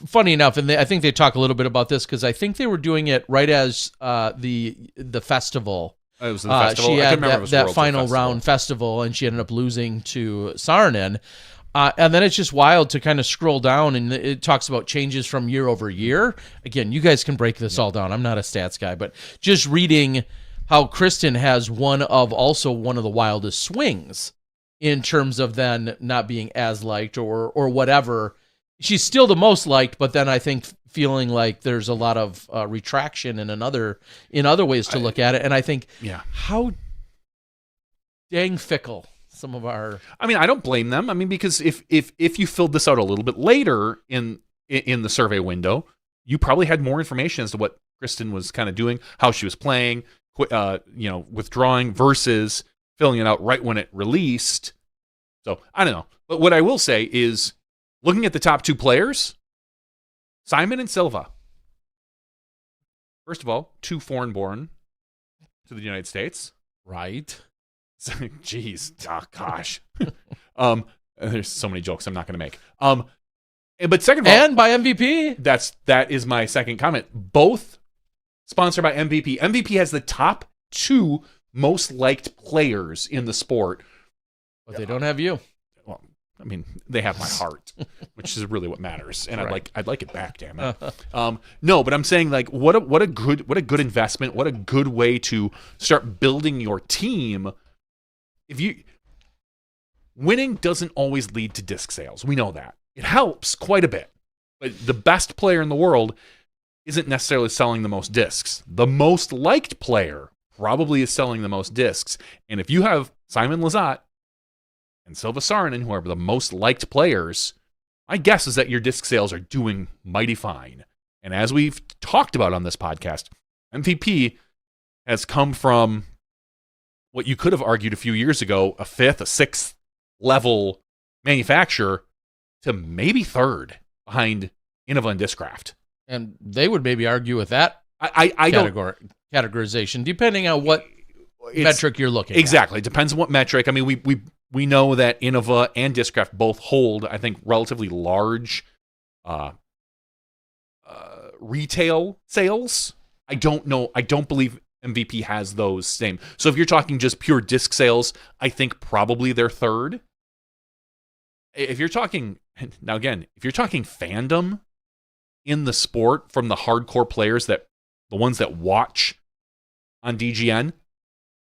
Speaker 1: funny enough, and I think they talk a little bit about this, because I think they were doing it right as the festival.
Speaker 2: It was the festival.
Speaker 1: She had that final round festival, and she ended up losing to Saarinen. And then it's just wild to kind of scroll down, and it talks about changes from year over year. Again, you guys can break this all down. I'm not a stats guy, but just reading how Kristen has one of the wildest swings in terms of then not being as liked or whatever. She's still the most liked, but then I think feeling like there's a lot of retraction in other ways to look at it. And I think, how dang fickle some of our...
Speaker 2: I mean, I don't blame them. I mean, because if you filled this out a little bit later in the survey window, you probably had more information as to what Kristen was kind of doing, how she was playing, withdrawing versus filling it out right when it released. So I don't know. But what I will say is, looking at the top 2 players, Simon and Silva. First of all, 2 foreign-born to the United States.
Speaker 1: Right.
Speaker 2: Jeez. Oh, gosh. There's so many jokes I'm not going to make. But second of all...
Speaker 1: And by MVP.
Speaker 2: That is my second comment. Both sponsored by MVP. MVP has the top 2 most liked players in the sport.
Speaker 1: But they don't have you.
Speaker 2: Well, I mean, they have my heart, which is really what matters, and I'd like it back, damn it. No, but I'm saying, like, what a good investment, what a good way to start building your team. Winning doesn't always lead to disc sales. We know that. It helps quite a bit, but the best player in the world isn't necessarily selling the most discs. The most liked player probably is selling the most discs, and if you have Simon Lizotte and Silva Saarinen, who are the most liked players, my guess is that your disc sales are doing mighty fine. And as we've talked about on this podcast, MVP has come from what you could have argued a few years ago, a 5th, a 6th level manufacturer, to maybe 3rd behind Innova and Discraft. And
Speaker 1: they would maybe argue with that categorization, depending on what metric you're looking at.
Speaker 2: Exactly. It depends on what metric. I mean, we know that Innova and Discraft both hold, I think, relatively large retail sales. I don't know. I don't believe MVP has those same. So if you're talking just pure disc sales, I think probably they're 3rd. If you're talking, now again, if you're talking fandom in the sport from the hardcore players, the ones that watch on DGN,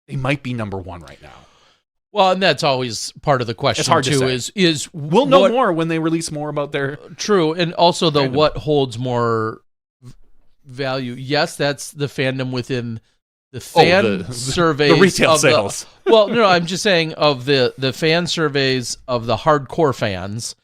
Speaker 2: they might be number 1 right now.
Speaker 1: Well, and that's always part of the question,
Speaker 2: it's hard
Speaker 1: too,
Speaker 2: to say.
Speaker 1: is
Speaker 2: we'll know more when they release more about their...
Speaker 1: True, and also what holds more value. Yes, that's the fandom within the fan surveys.
Speaker 2: The retail sales.
Speaker 1: Well, no, I'm just saying of the fan surveys of the hardcore fans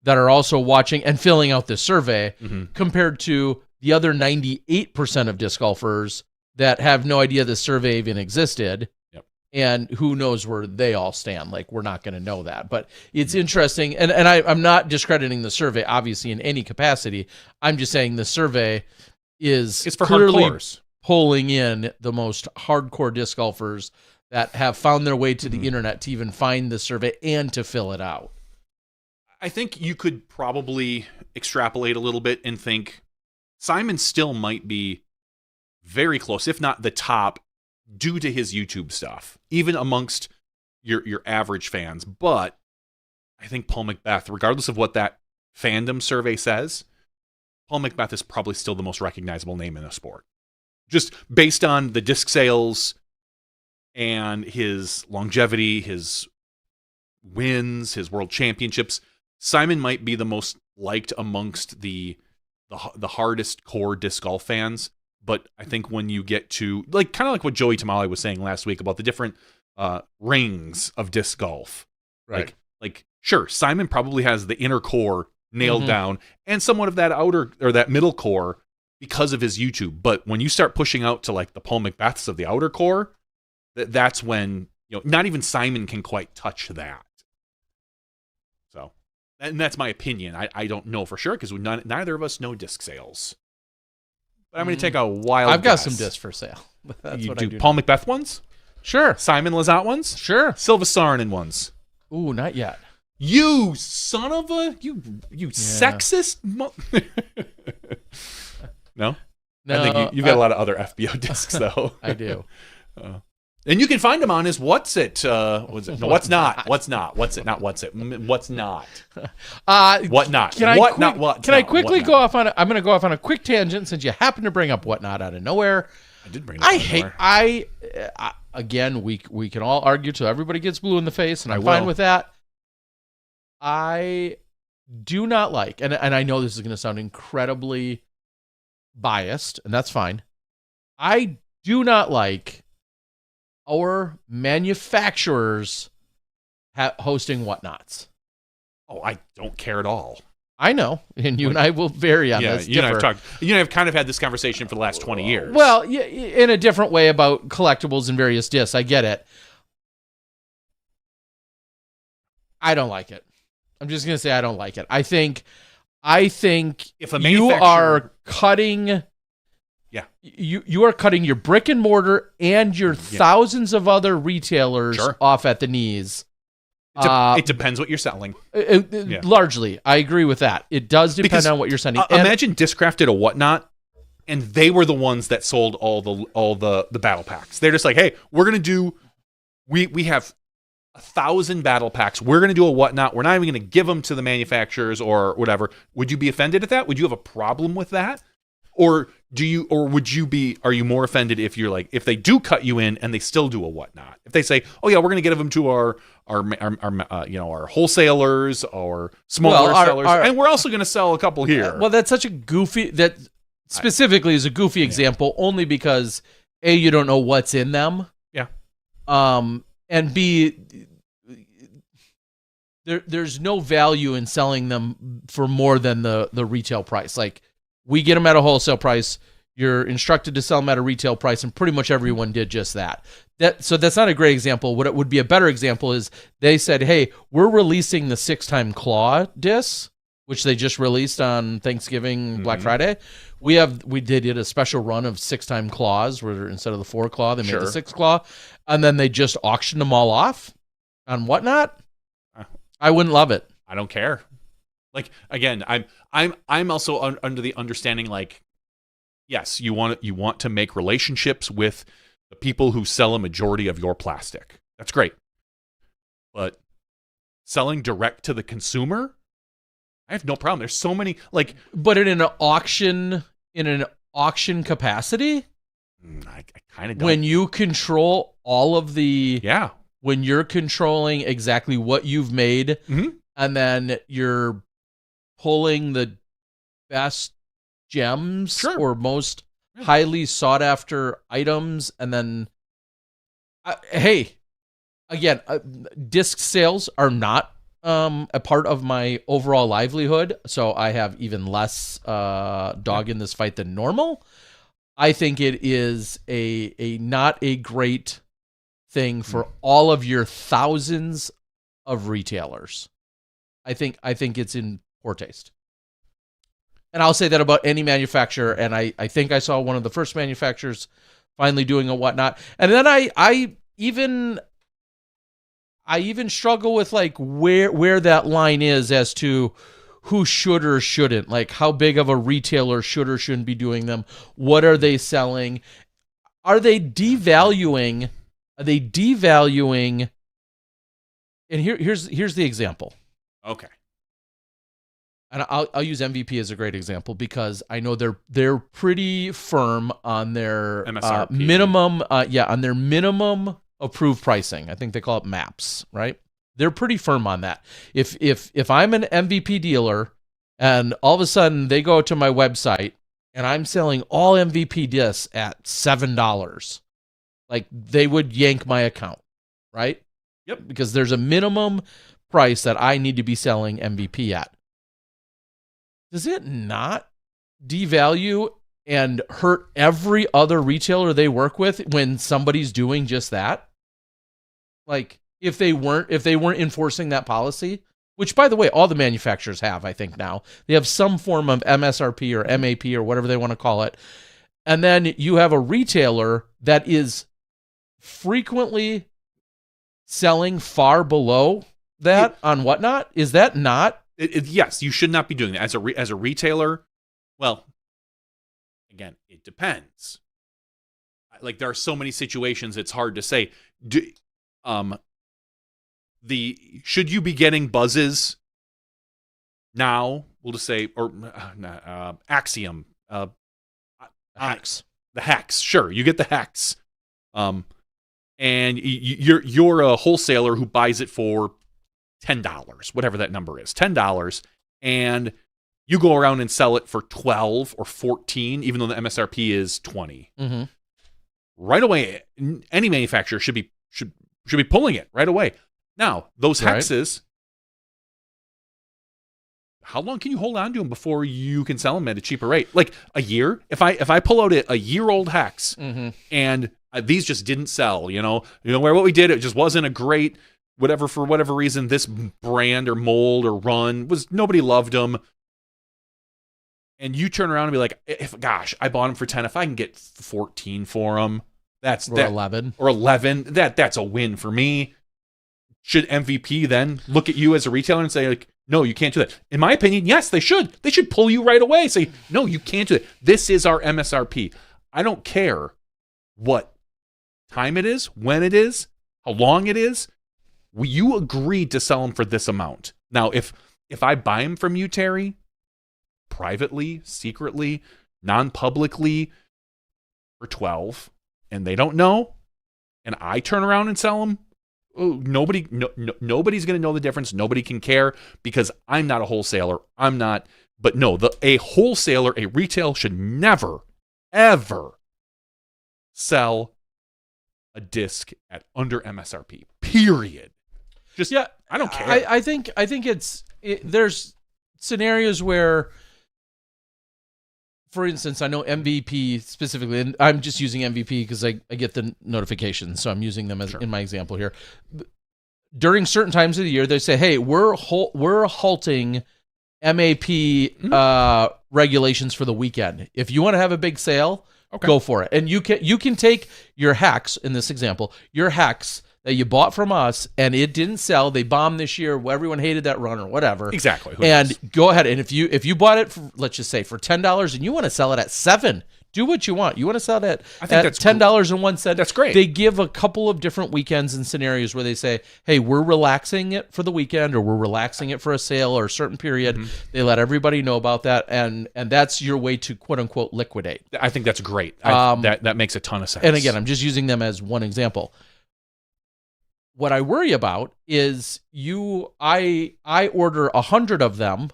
Speaker 1: that are also watching and filling out this survey
Speaker 2: Mm-hmm.
Speaker 1: compared to the other 98% of disc golfers that have no idea the survey even existed.
Speaker 2: Yep.
Speaker 1: And who knows where they all stand. Like, we're not going to know that. But it's interesting. And I'm not discrediting the survey, obviously, in any capacity. I'm just saying the survey is
Speaker 2: It's for
Speaker 1: clearly
Speaker 2: hardcores.
Speaker 1: pulling in the most hardcore disc golfers that have found their way to the internet to even find the survey and to fill it out.
Speaker 2: I think you could probably extrapolate a little bit and think Simon still might be very close, if not the top, due to his YouTube stuff, even amongst your average fans. But I think Paul McBeth, regardless of what that fandom survey says, Paul McBeth is probably still the most recognizable name in the sport. Just based on the disc sales and his longevity, his wins, his world championships, Simon might be the most liked amongst the hardest core disc golf fans. But I think when you get to, like, kind of like what Joey Tamale was saying last week about the different rings of disc golf,
Speaker 1: Right.
Speaker 2: Like sure, Simon probably has the inner core nailed down and somewhat of that outer or that middle core because of his YouTube. But when you start pushing out to like the Paul McBeths of the outer core, that's when, not even Simon can quite touch that. So, and that's my opinion. I don't know for sure because neither of us know disc sales. But I'm going to take a wild
Speaker 1: I've got
Speaker 2: guess.
Speaker 1: some discs for sale. That's
Speaker 2: You
Speaker 1: what
Speaker 2: do
Speaker 1: I do.
Speaker 2: Paul McBeth ones?
Speaker 1: Sure.
Speaker 2: Simon Lizotte ones?
Speaker 1: Sure.
Speaker 2: Silva Saarinen ones?
Speaker 1: Ooh, not yet.
Speaker 2: You son of a you sexist No?
Speaker 1: No,
Speaker 2: I think you've got a lot of other FBO discs though.
Speaker 1: I do.
Speaker 2: And you can find them on his What's It? Was it? No, What's Not? What's Not? What's It? Not What's It? What's Not? What Not?
Speaker 1: Can I
Speaker 2: What Not? What?
Speaker 1: Can I
Speaker 2: Not?
Speaker 1: quickly
Speaker 2: What
Speaker 1: go
Speaker 2: Not?
Speaker 1: off on? I'm going to go off on a quick tangent since you happen to bring up Whatnot out of nowhere.
Speaker 2: I did bring it up.
Speaker 1: I hate. I again, we can all argue till everybody gets blue in the face, and I'm fine with that. I do not like, and I know this is going to sound incredibly biased, and that's fine. I do not like our manufacturers hosting Whatnots.
Speaker 2: Oh, I don't care at all.
Speaker 1: I know, and you and I will vary on this.
Speaker 2: You and I've kind of had this conversation for the last 20 years.
Speaker 1: Well, yeah, in a different way about collectibles and various discs. I get it. I don't like it. I'm just gonna say I don't like it. I think
Speaker 2: if a
Speaker 1: you
Speaker 2: manufacturer
Speaker 1: are cutting.
Speaker 2: Yeah.
Speaker 1: You are cutting your brick and mortar and your thousands of other retailers off at the knees.
Speaker 2: It depends what you're selling.
Speaker 1: Largely, I agree with that. It does depend on what you're sending.
Speaker 2: Imagine Discraft did a Whatnot, and they were the ones that sold all the battle packs. They're just like, hey, we're gonna do. We have 1,000 battle packs. We're gonna do a Whatnot. We're not even gonna give them to the manufacturers or whatever. Would you be offended at that? Would you have a problem with that? Or are you more offended if you're like, if they do cut you in and they still do a Whatnot? If they say, oh yeah, we're going to give them to our wholesalers or smaller sellers, and we're also going to sell a couple here.
Speaker 1: Well, that's such a goofy, that specifically is a goofy example only because A, you don't know what's in them.
Speaker 2: Yeah.
Speaker 1: And B, there's no value in selling them for more than the retail price. Like, we get them at a wholesale price. You're instructed to sell them at a retail price, and pretty much everyone did just that. So that's not a great example. What it would be a better example is they said, hey, we're releasing the 6-time claw discs, which they just released on Thanksgiving, Black Friday. We did a special run of 6-time claws where instead of the 4 claw, they made the 6 claw, and then they just auctioned them all off on Whatnot. I wouldn't love it.
Speaker 2: I don't care. Like, again, I'm also under the understanding, like, yes, you want to make relationships with the people who sell a majority of your plastic. That's great. But selling direct to the consumer, I have no problem. There's so many, like,
Speaker 1: but in an auction capacity,
Speaker 2: I kind of don't.
Speaker 1: When you control all of the when you're controlling exactly what you've made, and then you're pulling the best gems or most highly sought after items, and then hey, again, disc sales are not a part of my overall livelihood, so I have even less dog in this fight than normal. I think it is a not a great thing for all of your thousands of retailers. I think it's in poor taste. And I'll say that about any manufacturer, and I think I saw one of the first manufacturers finally doing a whatnot. And then I even struggle with like where that line is as to who should or shouldn't, like how big of a retailer should or shouldn't be doing them. What are they selling? Are they devaluing? And here's the example.
Speaker 2: Okay.
Speaker 1: And I'll use MVP as a great example because I know they're pretty firm on their
Speaker 2: MSRP.
Speaker 1: Minimum, on their minimum approved pricing. I think they call it MAPS, right? They're pretty firm on that. If I'm an MVP dealer and all of a sudden they go to my website and I'm selling all MVP discs at $7, like they would yank my account, right?
Speaker 2: Yep.
Speaker 1: Because there's a minimum price that I need to be selling MVP at. Does it not devalue and hurt every other retailer they work with when somebody's doing just that? Like if they weren't enforcing that policy, which by the way, all the manufacturers have, I think now. They have some form of MSRP or MAP or whatever they want to call it. And then you have a retailer that is frequently selling far below that on whatnot. Is that not?
Speaker 2: Yes, you should not be doing that as a retailer. Well, again, it depends. Like there are so many situations, it's hard to say. Should you be getting buzzes now? We'll just say, or Axiom,
Speaker 1: Hex.
Speaker 2: The hex. Sure, you get the hex, and you're a wholesaler who buys it for $10, whatever that number is, $10, and you go around and sell it for $12 or $14, even though the MSRP is $20.
Speaker 1: Mm-hmm.
Speaker 2: Right away, any manufacturer should be pulling it right away. Now, those hexes, how long can you hold on to them before you can sell them at a cheaper rate? Like a year? If I pull out a year-old hex and these just didn't sell, where what we did, it just wasn't a great whatever, for whatever reason, this brand or mold or run nobody loved them. And you turn around and be like, I bought them for 10. If I can get 14 for them, or
Speaker 1: 11.
Speaker 2: Or 11, that's a win for me. Should MVP then look at you as a retailer and say, like, no, you can't do that? In my opinion, yes, they should. They should pull you right away. Say, no, you can't do it. This is our MSRP. I don't care what time it is, when it is, how long it is. You agreed to sell them for this amount. Now, if I buy them from you, Terry, privately, secretly, non-publicly, for 12, and they don't know, and I turn around and sell them, nobody's going to know the difference. Nobody can care because I'm not a wholesaler. I'm not. But no, a wholesaler, a retail should never, ever sell a disc at under MSRP. Period. Just I don't care.
Speaker 1: I think there's scenarios where, for instance, I know MVP specifically, and I'm just using MVP because I get the notifications, so I'm using them as in my example here. During certain times of the year, they say, "Hey, we're halting MAP regulations for the weekend. If you want to have a big sale, go for it." And you can take your hex in this example, your hex that you bought from us and it didn't sell, they bombed this year, everyone hated that run or whatever.
Speaker 2: Exactly.
Speaker 1: And go ahead, and if you bought it for, let's just say, for $10 and you want to sell it at $7, do what you want. You want to sell it at $10.01.
Speaker 2: That's great.
Speaker 1: They give a couple of different weekends and scenarios where they say, hey, we're relaxing it for the weekend, or we're relaxing it for a sale or a certain period. They let everybody know about that, and that's your way to quote unquote liquidate.
Speaker 2: I think that's great. That makes a ton of sense.
Speaker 1: And again, I'm just using them as one example. What I worry about is I order 100 of them,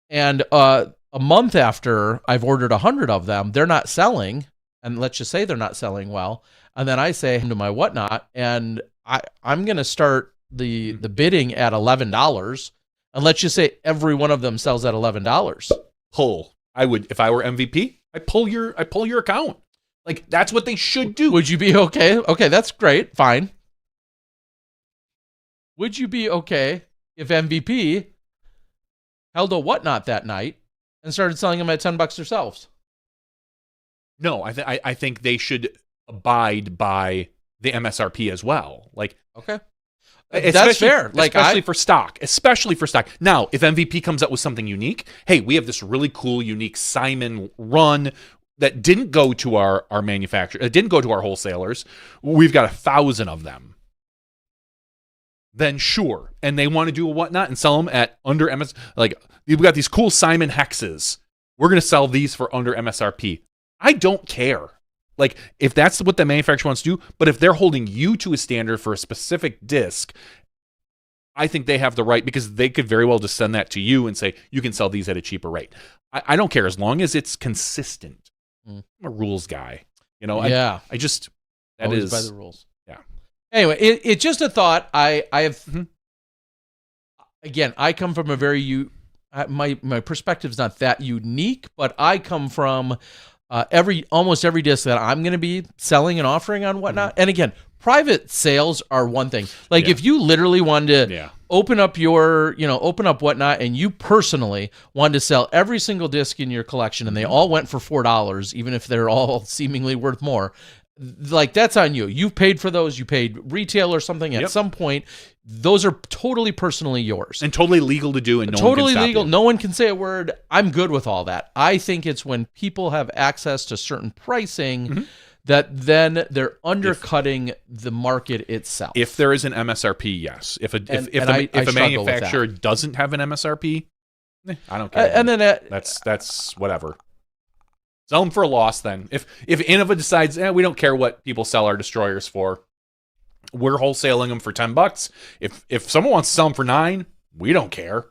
Speaker 1: and a month after I've ordered 100 of them, they're not selling, and let's just say they're not selling well, and then I say to my whatnot, and I'm going to start the bidding at $11, and let's just say every one of them sells at $11.
Speaker 2: Pull. I would, if I were MVP, I pull your account. Like, that's what they should do.
Speaker 1: Would you be okay? Okay, that's great. Fine. Would you be okay if MVP held a whatnot that night and started selling them at $10 themselves?
Speaker 2: No, I think they should abide by the MSRP as well. Like,
Speaker 1: okay, that's fair. Like,
Speaker 2: especially for stock. Now, if MVP comes up with something unique, hey, we have this really cool, unique Simon run that didn't go to our manufacturer, it didn't go to our wholesalers. We've got 1,000 of them. Then sure, and they want to do a whatnot and sell them at under MS. Like, we've got these cool Simon hexes. We're going to sell these for under MSRP. I don't care. Like, if that's what the manufacturer wants to do, but if they're holding you to a standard for a specific disc, I think they have the right, because they could very well just send that to you and say, you can sell these at a cheaper rate. I don't care as long as it's consistent. I'm a rules guy. You know,
Speaker 1: yeah.
Speaker 2: I just, that
Speaker 1: always
Speaker 2: is
Speaker 1: by the rules.
Speaker 2: Yeah.
Speaker 1: Anyway, it's just a thought. I have, again, I come from a very, my perspective's not that unique, but I come from almost every disc that I'm going to be selling and offering on whatnot. And again, private sales are one thing. Like, if you literally wanted to open up open up whatnot, and you personally wanted to sell every single disc in your collection, and they all went for $4, even if they're all seemingly worth more, like, that's on you. You've paid for those. You paid retail or something at some point. Those are totally personally yours
Speaker 2: and totally legal to do, and no
Speaker 1: totally
Speaker 2: one can stop
Speaker 1: legal.
Speaker 2: you.
Speaker 1: No one can say a word. I'm good with all that. I think it's when people have access to certain pricing that then they're undercutting the market itself.
Speaker 2: If there is an MSRP, yes. If a manufacturer doesn't have an MSRP, I don't care.
Speaker 1: And then
Speaker 2: that's whatever. Sell them for a loss then. If Innova decides, we don't care what people sell our destroyers for, we're wholesaling them for $10. If someone wants to sell them for $9, we don't care.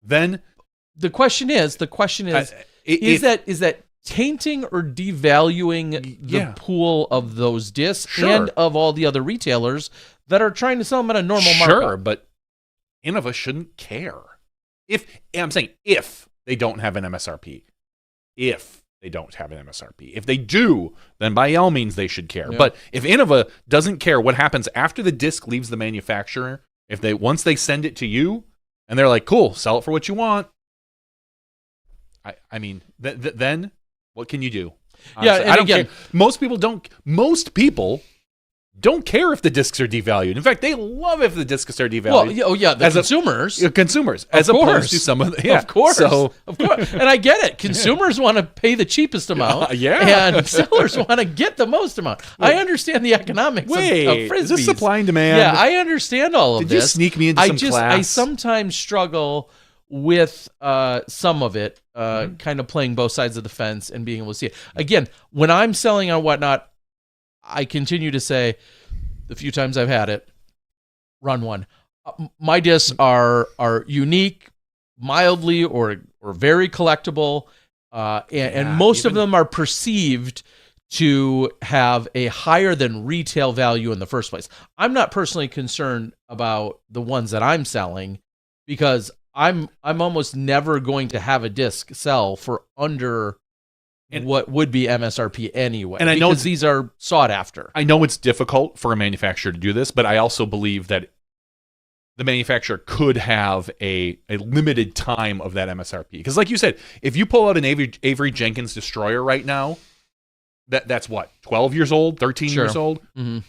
Speaker 2: Then
Speaker 1: the question is that tainting or devaluing the pool of those discs and of all the other retailers that are trying to sell them at a normal markup?
Speaker 2: Sure, but Innova shouldn't care. If they don't have an MSRP. If they don't have an MSRP. If they do, then by all means they should care. Yeah. But if Innova doesn't care what happens after the disc leaves the manufacturer, once they send it to you and they're like, cool, sell it for what you want. I mean, then what can you do? Honestly,
Speaker 1: and
Speaker 2: I don't care. Most people don't care if the discs are devalued. In fact, they love if the discs are devalued.
Speaker 1: Well, consumers,
Speaker 2: as opposed to some of the,
Speaker 1: of course, and I get it. Consumers want to pay the cheapest amount, and sellers want to get the most amount. I understand the economics of frisbees.
Speaker 2: Is this supply and demand?
Speaker 1: Yeah, I understand all of this.
Speaker 2: Did you sneak me into some class?
Speaker 1: I sometimes struggle with some of it, kind of playing both sides of the fence and being able to see it. Again, when I'm selling on whatnot, I continue to say, the few times I've had it, run one. My discs are unique, mildly or very collectible, and most of them are perceived to have a higher than retail value in the first place. I'm not personally concerned about the ones that I'm selling, because I'm almost never going to have a disc sell for under what would be MSRP anyway. And I know these are sought after.
Speaker 2: I know it's difficult for a manufacturer to do this, but I also believe that the manufacturer could have a limited time of that MSRP. Because like you said, if you pull out an Avery Jenkins destroyer right now, that's what, 12 years old, 13 years old?
Speaker 1: Mm-hmm.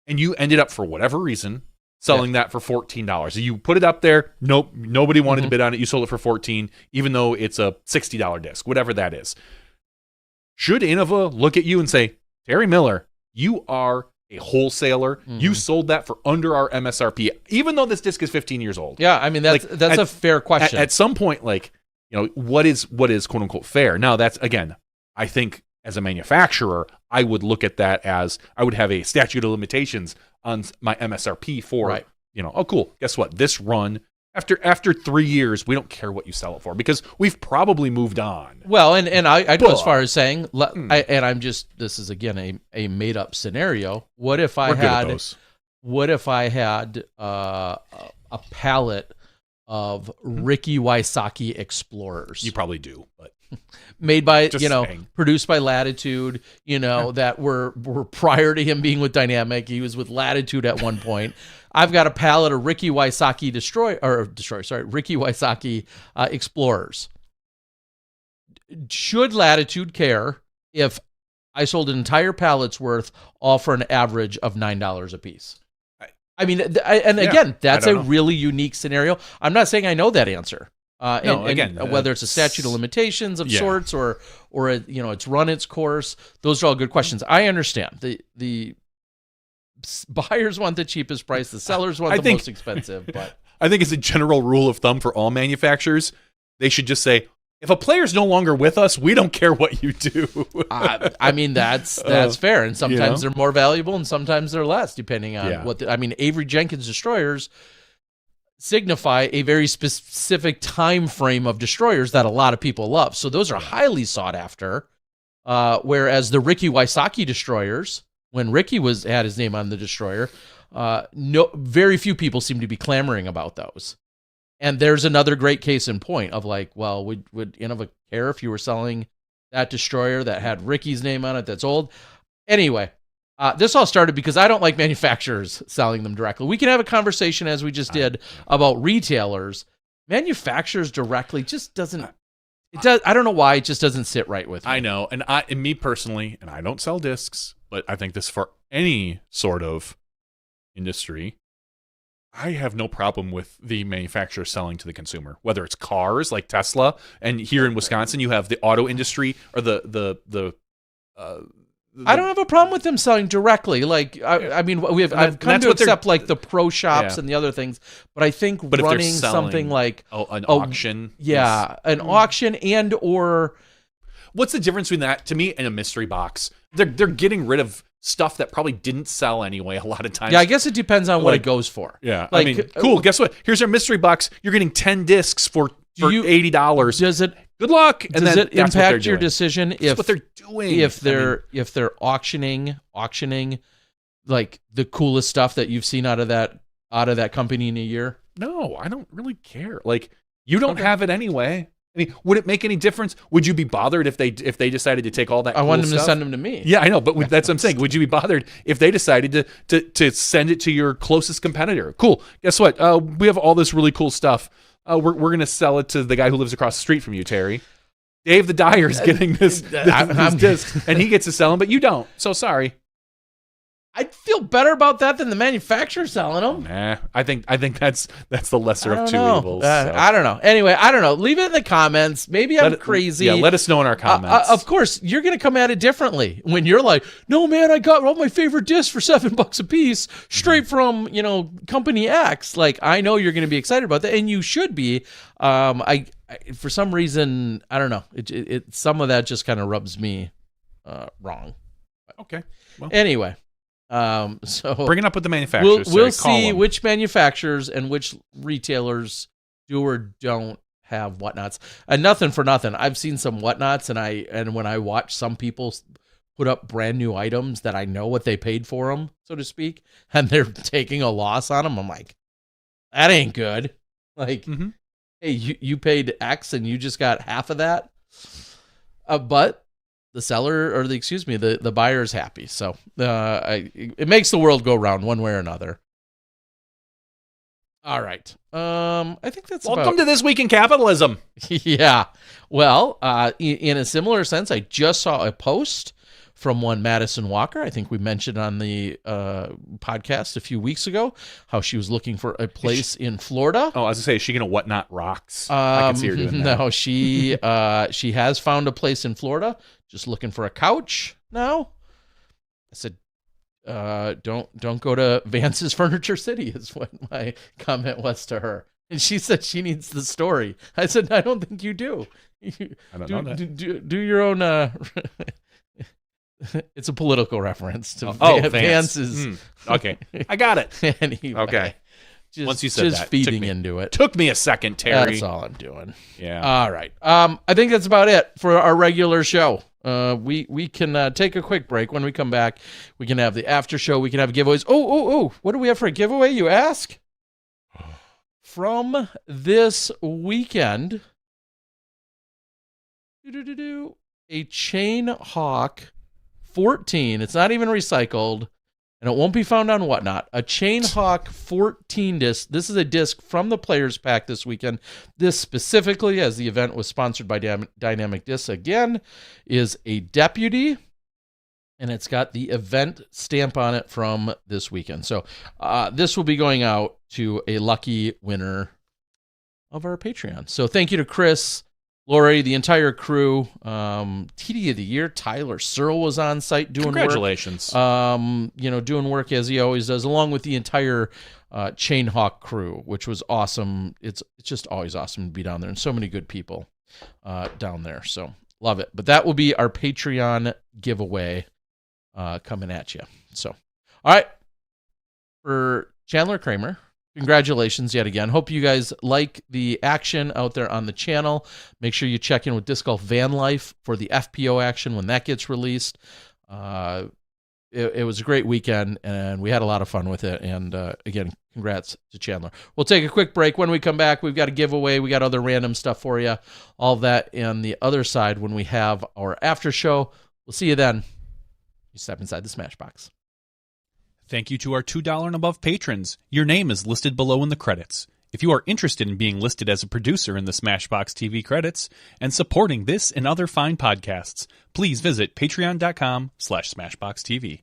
Speaker 2: And you ended up, for whatever reason, selling that for $14. You put it up there, nobody wanted to bid on it, you sold it for $14, even though it's a $60 disc, whatever that is. Should Innova look at you and say, Terry Miller, you are a wholesaler. You sold that for under our MSRP, even though this disc is 15 years old.
Speaker 1: Yeah, I mean, that's a fair question.
Speaker 2: At some point, what is quote unquote fair? Now, that's, again, I think as a manufacturer, I would look at that as, I would have a statute of limitations on my MSRP for, oh, cool. Guess what? This run, after 3 years, we don't care what you sell it for, because we've probably moved on.
Speaker 1: Well, and I'd go as far as saying, this is again a made up scenario. What if I what if I had a palette of Ricky Wysocki Explorers?
Speaker 2: You probably do, but
Speaker 1: made by,
Speaker 2: just saying.
Speaker 1: produced by Latitude, that were prior to him being with Dynamic. He was with Latitude at one point. I've got a palette of Ricky Wysocki Ricky Wysocki Explorers. Should Latitude care if I sold an entire palette's worth, all for an average of $9 a piece? Again, that's a really unique scenario. I'm not saying I know that answer. Whether it's a statute of limitations of sorts or it's run its course, those are all good questions. I understand the buyers want the cheapest price, the sellers want the most expensive. But
Speaker 2: I think as a general rule of thumb for all manufacturers, they should just say, if a player's no longer with us, we don't care what you do.
Speaker 1: That's fair. And sometimes they're more valuable and sometimes they're less, depending on Avery Jenkins destroyers signify a very specific time frame of destroyers that a lot of people love. So those are highly sought after. Whereas the Ricky Wysocki destroyers, when Ricky had his name on the destroyer, very few people seem to be clamoring about those. And there's another great case in point of would Innova care if you were selling that destroyer that had Ricky's name on it that's old? Anyway, this all started because I don't like manufacturers selling them directly. We can have a conversation, as we just did, about retailers. Manufacturers directly just doesn't. I don't know why, it just doesn't sit right with me.
Speaker 2: I know, and me personally, and I don't sell discs, but I think this for any sort of industry. I have no problem with the manufacturer selling to the consumer, whether it's cars like Tesla, and here in Wisconsin you have the auto industry or
Speaker 1: I don't have a problem with them selling directly. I've come to accept the pro shops and the other things, but I think running something like
Speaker 2: an auction,
Speaker 1: an auction or
Speaker 2: what's the difference between that to me and a mystery box? They're getting rid of stuff that probably didn't sell anyway a lot of times.
Speaker 1: Yeah, I guess it depends on what it goes for.
Speaker 2: Yeah, cool. Guess what? Here's our mystery box. You're getting 10 discs for $80.
Speaker 1: Does it?
Speaker 2: Good luck. And
Speaker 1: does it impact your decision if
Speaker 2: what they're doing?
Speaker 1: If they're auctioning like the coolest stuff that you've seen out of that company in a year?
Speaker 2: No, I don't really care. You don't have it anyway. Would it make any difference? Would you be bothered if they decided to take all that?
Speaker 1: I want them
Speaker 2: stuff?
Speaker 1: to send them to me.
Speaker 2: Yeah, I know, but that's what I'm saying. Would you be bothered if they decided to send it to your closest competitor? Cool. Guess what? We have all this really cool stuff. We're gonna sell it to the guy who lives across the street from you, Terry. Dave the Dyer is getting this disc, and he gets to sell them, but you don't. So sorry.
Speaker 1: I'd feel better about that than the manufacturer selling them.
Speaker 2: Nah, I think that's the lesser of two evils. So.
Speaker 1: I don't know. Anyway, I don't know. Leave it in the comments. Maybe I'm crazy.
Speaker 2: Yeah, let us know in our comments.
Speaker 1: Of course, you're going to come at it differently when you're like, no, man, I got all my favorite discs for $7 a piece straight from, company X. I know you're going to be excited about that, and you should be. I for some reason, I don't know. It some of that just kind of rubs me wrong.
Speaker 2: Okay. Well.
Speaker 1: Anyway. So
Speaker 2: bring it up with the manufacturers.
Speaker 1: We'll see which manufacturers and which retailers do or don't have whatnots. And nothing for nothing, I've seen some whatnots, and when I watch some people put up brand new items that I know what they paid for them, so to speak, and they're taking a loss on them, I'm like, that ain't good. Hey, you paid X and you just got half of that, but the seller or the buyer is happy. So it makes the world go round one way or another. All right. I think that's
Speaker 2: welcome to This Week in Capitalism.
Speaker 1: Yeah. Well, in a similar sense, I just saw a post from one Madison Walker. I think we mentioned on the podcast a few weeks ago how she was looking for a place in Florida.
Speaker 2: Oh, I was going to say, is she going to whatnot rocks? I can see her doing that.
Speaker 1: No, she has found a place in Florida. Just looking for a couch now. I said, don't go to Vance's Furniture City is what my comment was to her. And she said she needs the story. I said, I don't think you do.
Speaker 2: I don't know that.
Speaker 1: Do your own... It's a political reference to Vance's.
Speaker 2: Okay, I got it.
Speaker 1: Anyway,
Speaker 2: okay. Once you said
Speaker 1: just
Speaker 2: that,
Speaker 1: feeding into it.
Speaker 2: Took me a second, Terry.
Speaker 1: That's all I'm doing.
Speaker 2: Yeah.
Speaker 1: All right. I think that's about it for our regular show. we can take a quick break. When we come back, we can have the after show. We can have giveaways. Oh! What do we have for a giveaway? You ask. From this weekend, a Chain Hawk 14. It's not even recycled, and it won't be found on Whatnot. A Chain Hawk 14 disc. This is a disc from the Players Pack this weekend. This specifically, as the event was sponsored by Dynamic Discs again, is a Deputy, and it's got the event stamp on it from this weekend. So this will be going out to a lucky winner of our Patreon. So thank you to Chris, Lori, the entire crew. TD of the Year, Tyler Searle was on site doing
Speaker 2: Congratulations.
Speaker 1: work. Doing work as he always does, along with the entire Chain Hawk crew, which was awesome. It's just always awesome to be down there, and so many good people down there. So love it. But that will be our Patreon giveaway coming at you. So, all right. For Chandler Kramer, congratulations yet again. Hope you guys like the action out there on the channel. Make sure you check in with Disc Golf Van Life for the FPO action when that gets released. It was a great weekend, and we had a lot of fun with it. And again, congrats to Chandler. We'll take a quick break. When we come back, we've got a giveaway. We got other random stuff for you. All of that on the other side when we have our after show. We'll see you then. You step inside the Smashbox.
Speaker 4: Thank you to our $2 and above patrons. Your name is listed below in the credits. If you are interested in being listed as a producer in the Smashbox TV credits and supporting this and other fine podcasts, please visit patreon.com/SmashboxTV.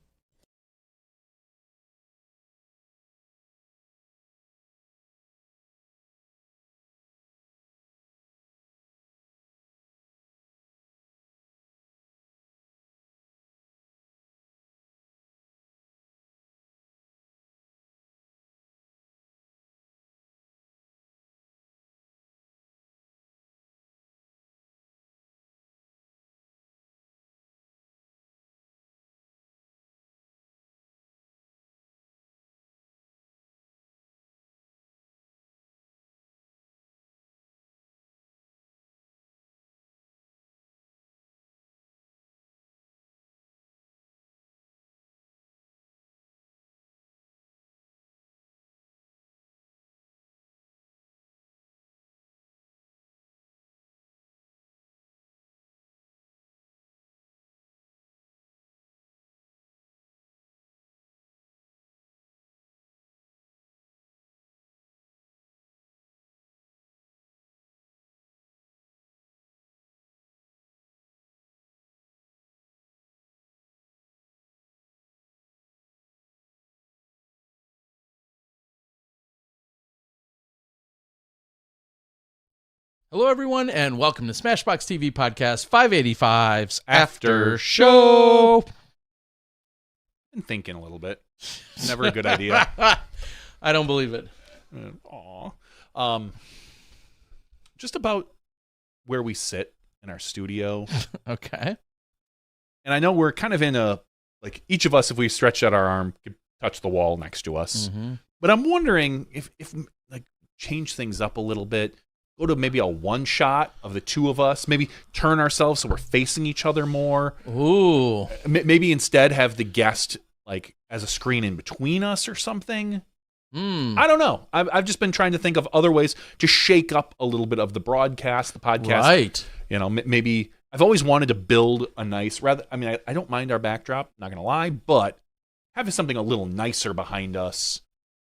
Speaker 1: Hello, everyone, and welcome to Smashbox TV Podcast 585's After Show.
Speaker 2: Been thinking a little bit. Never a good idea.
Speaker 1: I don't believe it.
Speaker 2: Just about where we sit in our studio.
Speaker 1: Okay.
Speaker 2: And I know we're kind of in a, like, each of us, if we stretch out our arm, could touch the wall next to us.
Speaker 1: Mm-hmm.
Speaker 2: But I'm wondering if like, change things up a little bit. Go to maybe a one shot of the two of us. Maybe turn ourselves so we're facing each other more.
Speaker 1: Ooh.
Speaker 2: Maybe instead have the guest like as a screen in between us or something. I don't know. I've just been trying to think of other ways to shake up a little bit of the broadcast, the podcast.
Speaker 1: Right.
Speaker 2: You know, maybe I've always wanted to build a nice. I don't mind our backdrop. Not gonna lie, but having something a little nicer behind us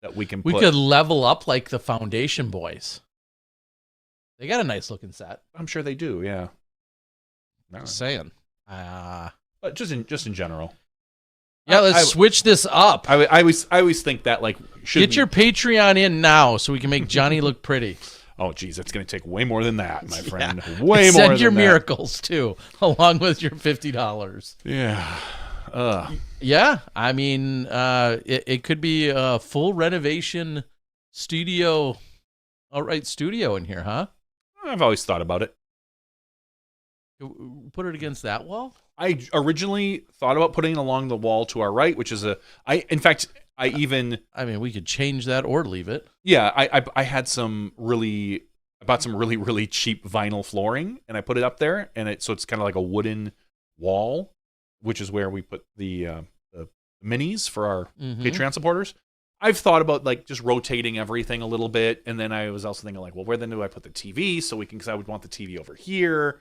Speaker 2: that we can.
Speaker 1: We could level up like the Foundation Boys. They got a nice looking set.
Speaker 2: I'm sure they do. Yeah.
Speaker 1: Just saying.
Speaker 2: But just in general.
Speaker 1: Yeah, let's switch this up.
Speaker 2: I always think that like
Speaker 1: get your Patreon in now so we can make Johnny look pretty.
Speaker 2: Oh, geez, it's going to take way more than that, my friend.
Speaker 1: Yeah.
Speaker 2: Way more.
Speaker 1: Send your miracles too, along with your $50.
Speaker 2: Yeah.
Speaker 1: Yeah. I mean, it could be a full renovation studio. Outright studio in here, huh?
Speaker 2: I've always thought about it.
Speaker 1: Put it against that wall?
Speaker 2: I originally thought about putting it along the wall to our right, which is I mean,
Speaker 1: we could change that or leave it.
Speaker 2: Yeah, I bought some really cheap vinyl flooring and I put it up there, and so it's kind of like a wooden wall, which is where we put the minis for our
Speaker 1: Mhm.
Speaker 2: Patreon supporters. I've thought about like just rotating everything a little bit, and then I was also thinking like, well, where then do I put the TV so we can? Because I would want the TV over here,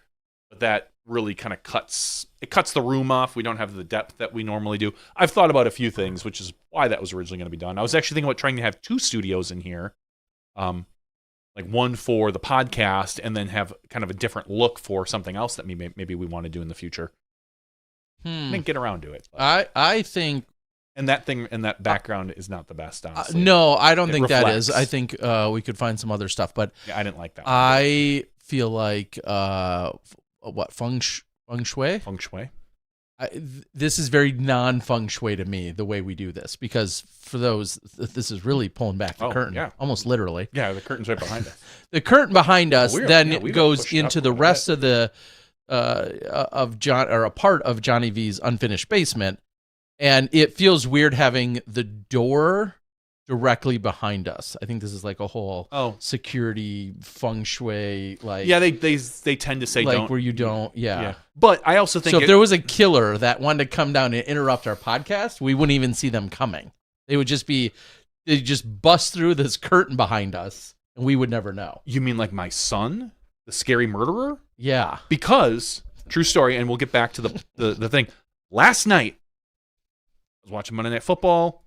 Speaker 2: but that really kind of cuts the room off. We don't have the depth that we normally do. I've thought about a few things, which is why that was originally going to be done. I was actually thinking about trying to have 2 studios in here, like one for the podcast, and then have kind of a different look for something else that maybe we want to do in the future. I didn't get around to it.
Speaker 1: I think.
Speaker 2: And that thing in that background is not the best, honestly.
Speaker 1: No, I don't think that
Speaker 2: reflects.
Speaker 1: is. I think we could find some other stuff, but
Speaker 2: Yeah, I didn't like that one.
Speaker 1: I feel like feng shui.
Speaker 2: Feng shui.
Speaker 1: This is very non-feng shui to me, the way we do this, because for those, this is really pulling back the curtain,
Speaker 2: yeah.
Speaker 1: almost literally.
Speaker 2: Yeah, the curtain's right behind us.
Speaker 1: The curtain behind us
Speaker 2: we've
Speaker 1: then goes
Speaker 2: pushed it up
Speaker 1: into
Speaker 2: a
Speaker 1: the
Speaker 2: little
Speaker 1: rest of the of John, or a part of Johnny V's unfinished basement, and it feels weird having the door directly behind us. I think this is like a whole security feng shui, like
Speaker 2: Yeah, they tend to say
Speaker 1: like
Speaker 2: don't.
Speaker 1: where you don't, yeah.
Speaker 2: But I also think
Speaker 1: So if there was a killer that wanted to come down and interrupt our podcast, we wouldn't even see them coming. They'd just bust through this curtain behind us, and we would never know.
Speaker 2: You mean like my son, the scary murderer?
Speaker 1: Yeah.
Speaker 2: Because true story, and we'll get back to the thing. Last night, I was watching Monday Night Football.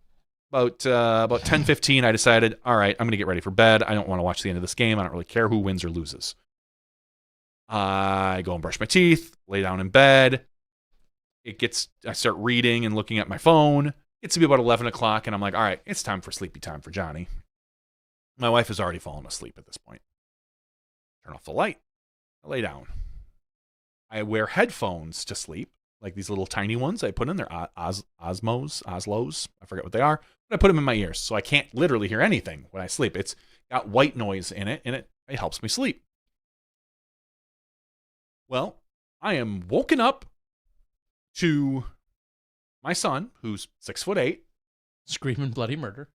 Speaker 2: About 10:15, I decided, all right, I'm going to get ready for bed. I don't want to watch the end of this game. I don't really care who wins or loses. I go and brush my teeth, lay down in bed. I start reading and looking at my phone. It's to be about 11 o'clock, and I'm like, all right, it's time for sleepy time for Johnny. My wife has already fallen asleep at this point. Turn off the light. I lay down. I wear headphones to sleep, like these little tiny ones I put in. They're Oslos. I forget what they are. But I put them in my ears, so I can't literally hear anything when I sleep. It's got white noise in it, and it helps me sleep. Well, I am woken up to my son, who's 6'8",
Speaker 1: Screaming bloody murder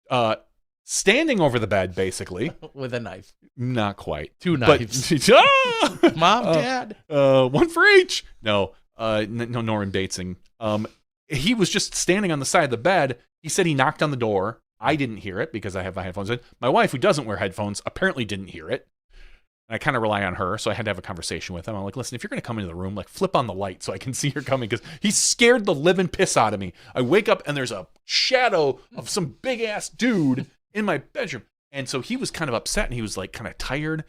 Speaker 2: standing over the bed, basically.
Speaker 1: with a knife.
Speaker 2: Not quite.
Speaker 1: 2 knives.
Speaker 2: But,
Speaker 1: Mom, Dad.
Speaker 2: One for each. No, no Norman Batesing. He was just standing on the side of the bed. He said he knocked on the door. I didn't hear it because I have my headphones in. My wife, who doesn't wear headphones, apparently didn't hear it. And I kind of rely on her, so I had to have a conversation with him. I'm like, listen, if you're going to come into the room, like flip on the light so I can see you're coming, because he scared the living piss out of me. I wake up and there's a shadow of some big-ass dude in my bedroom. And so he was kind of upset, and he was like kind of tired.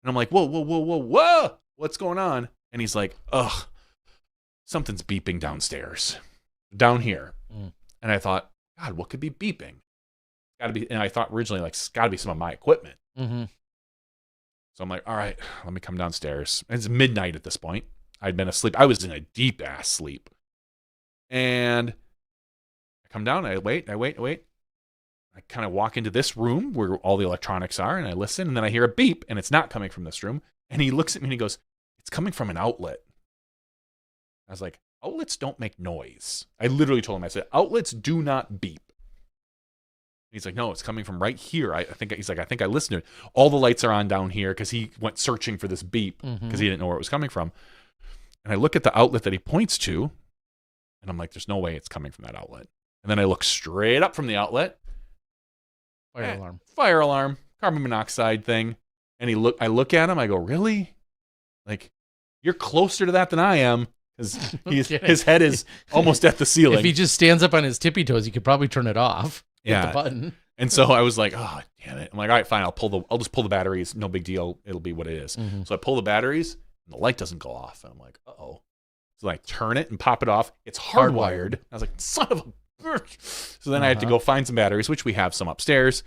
Speaker 2: And I'm like, whoa, what's going on? And he's like, ugh, something's beeping downstairs, down here. And I thought, God, what could be beeping? Gotta be. And I thought originally, like, it's gotta be some of my equipment.
Speaker 1: Mm-hmm.
Speaker 2: So I'm like, all right, let me come downstairs. And it's midnight at this point. I'd been asleep. I was in a deep ass sleep. And I come down, I wait. I kind of walk into this room where all the electronics are, and I listen, and then I hear a beep, and it's not coming from this room. And he looks at me and he goes, it's coming from an outlet. I was like, outlets don't make noise. I literally told him, I said, outlets do not beep. He's like, no, it's coming from right here. I think I listened to it. All the lights are on down here, because he went searching for this beep because he didn't know where it was coming from. And I look at the outlet that he points to, and I'm like, there's no way it's coming from that outlet. And then I look straight up from the outlet. Fire alarm, carbon monoxide thing. And I look at him, I go, really? Like, you're closer to that than I am, because his head is almost at the ceiling.
Speaker 1: If he just stands up on his tippy toes, he could probably turn it off. Hit the button.
Speaker 2: And so I was like, oh, damn it. I'm like, all right, fine. I'll just pull the batteries. No big deal. It'll be what it is.
Speaker 1: Mm-hmm.
Speaker 2: So I pull the batteries, and the light doesn't go off. And I'm like, uh-oh. So I turn it and pop it off. It's hardwired. I was like, son of a bitch. So then I had to go find some batteries, which we have some upstairs.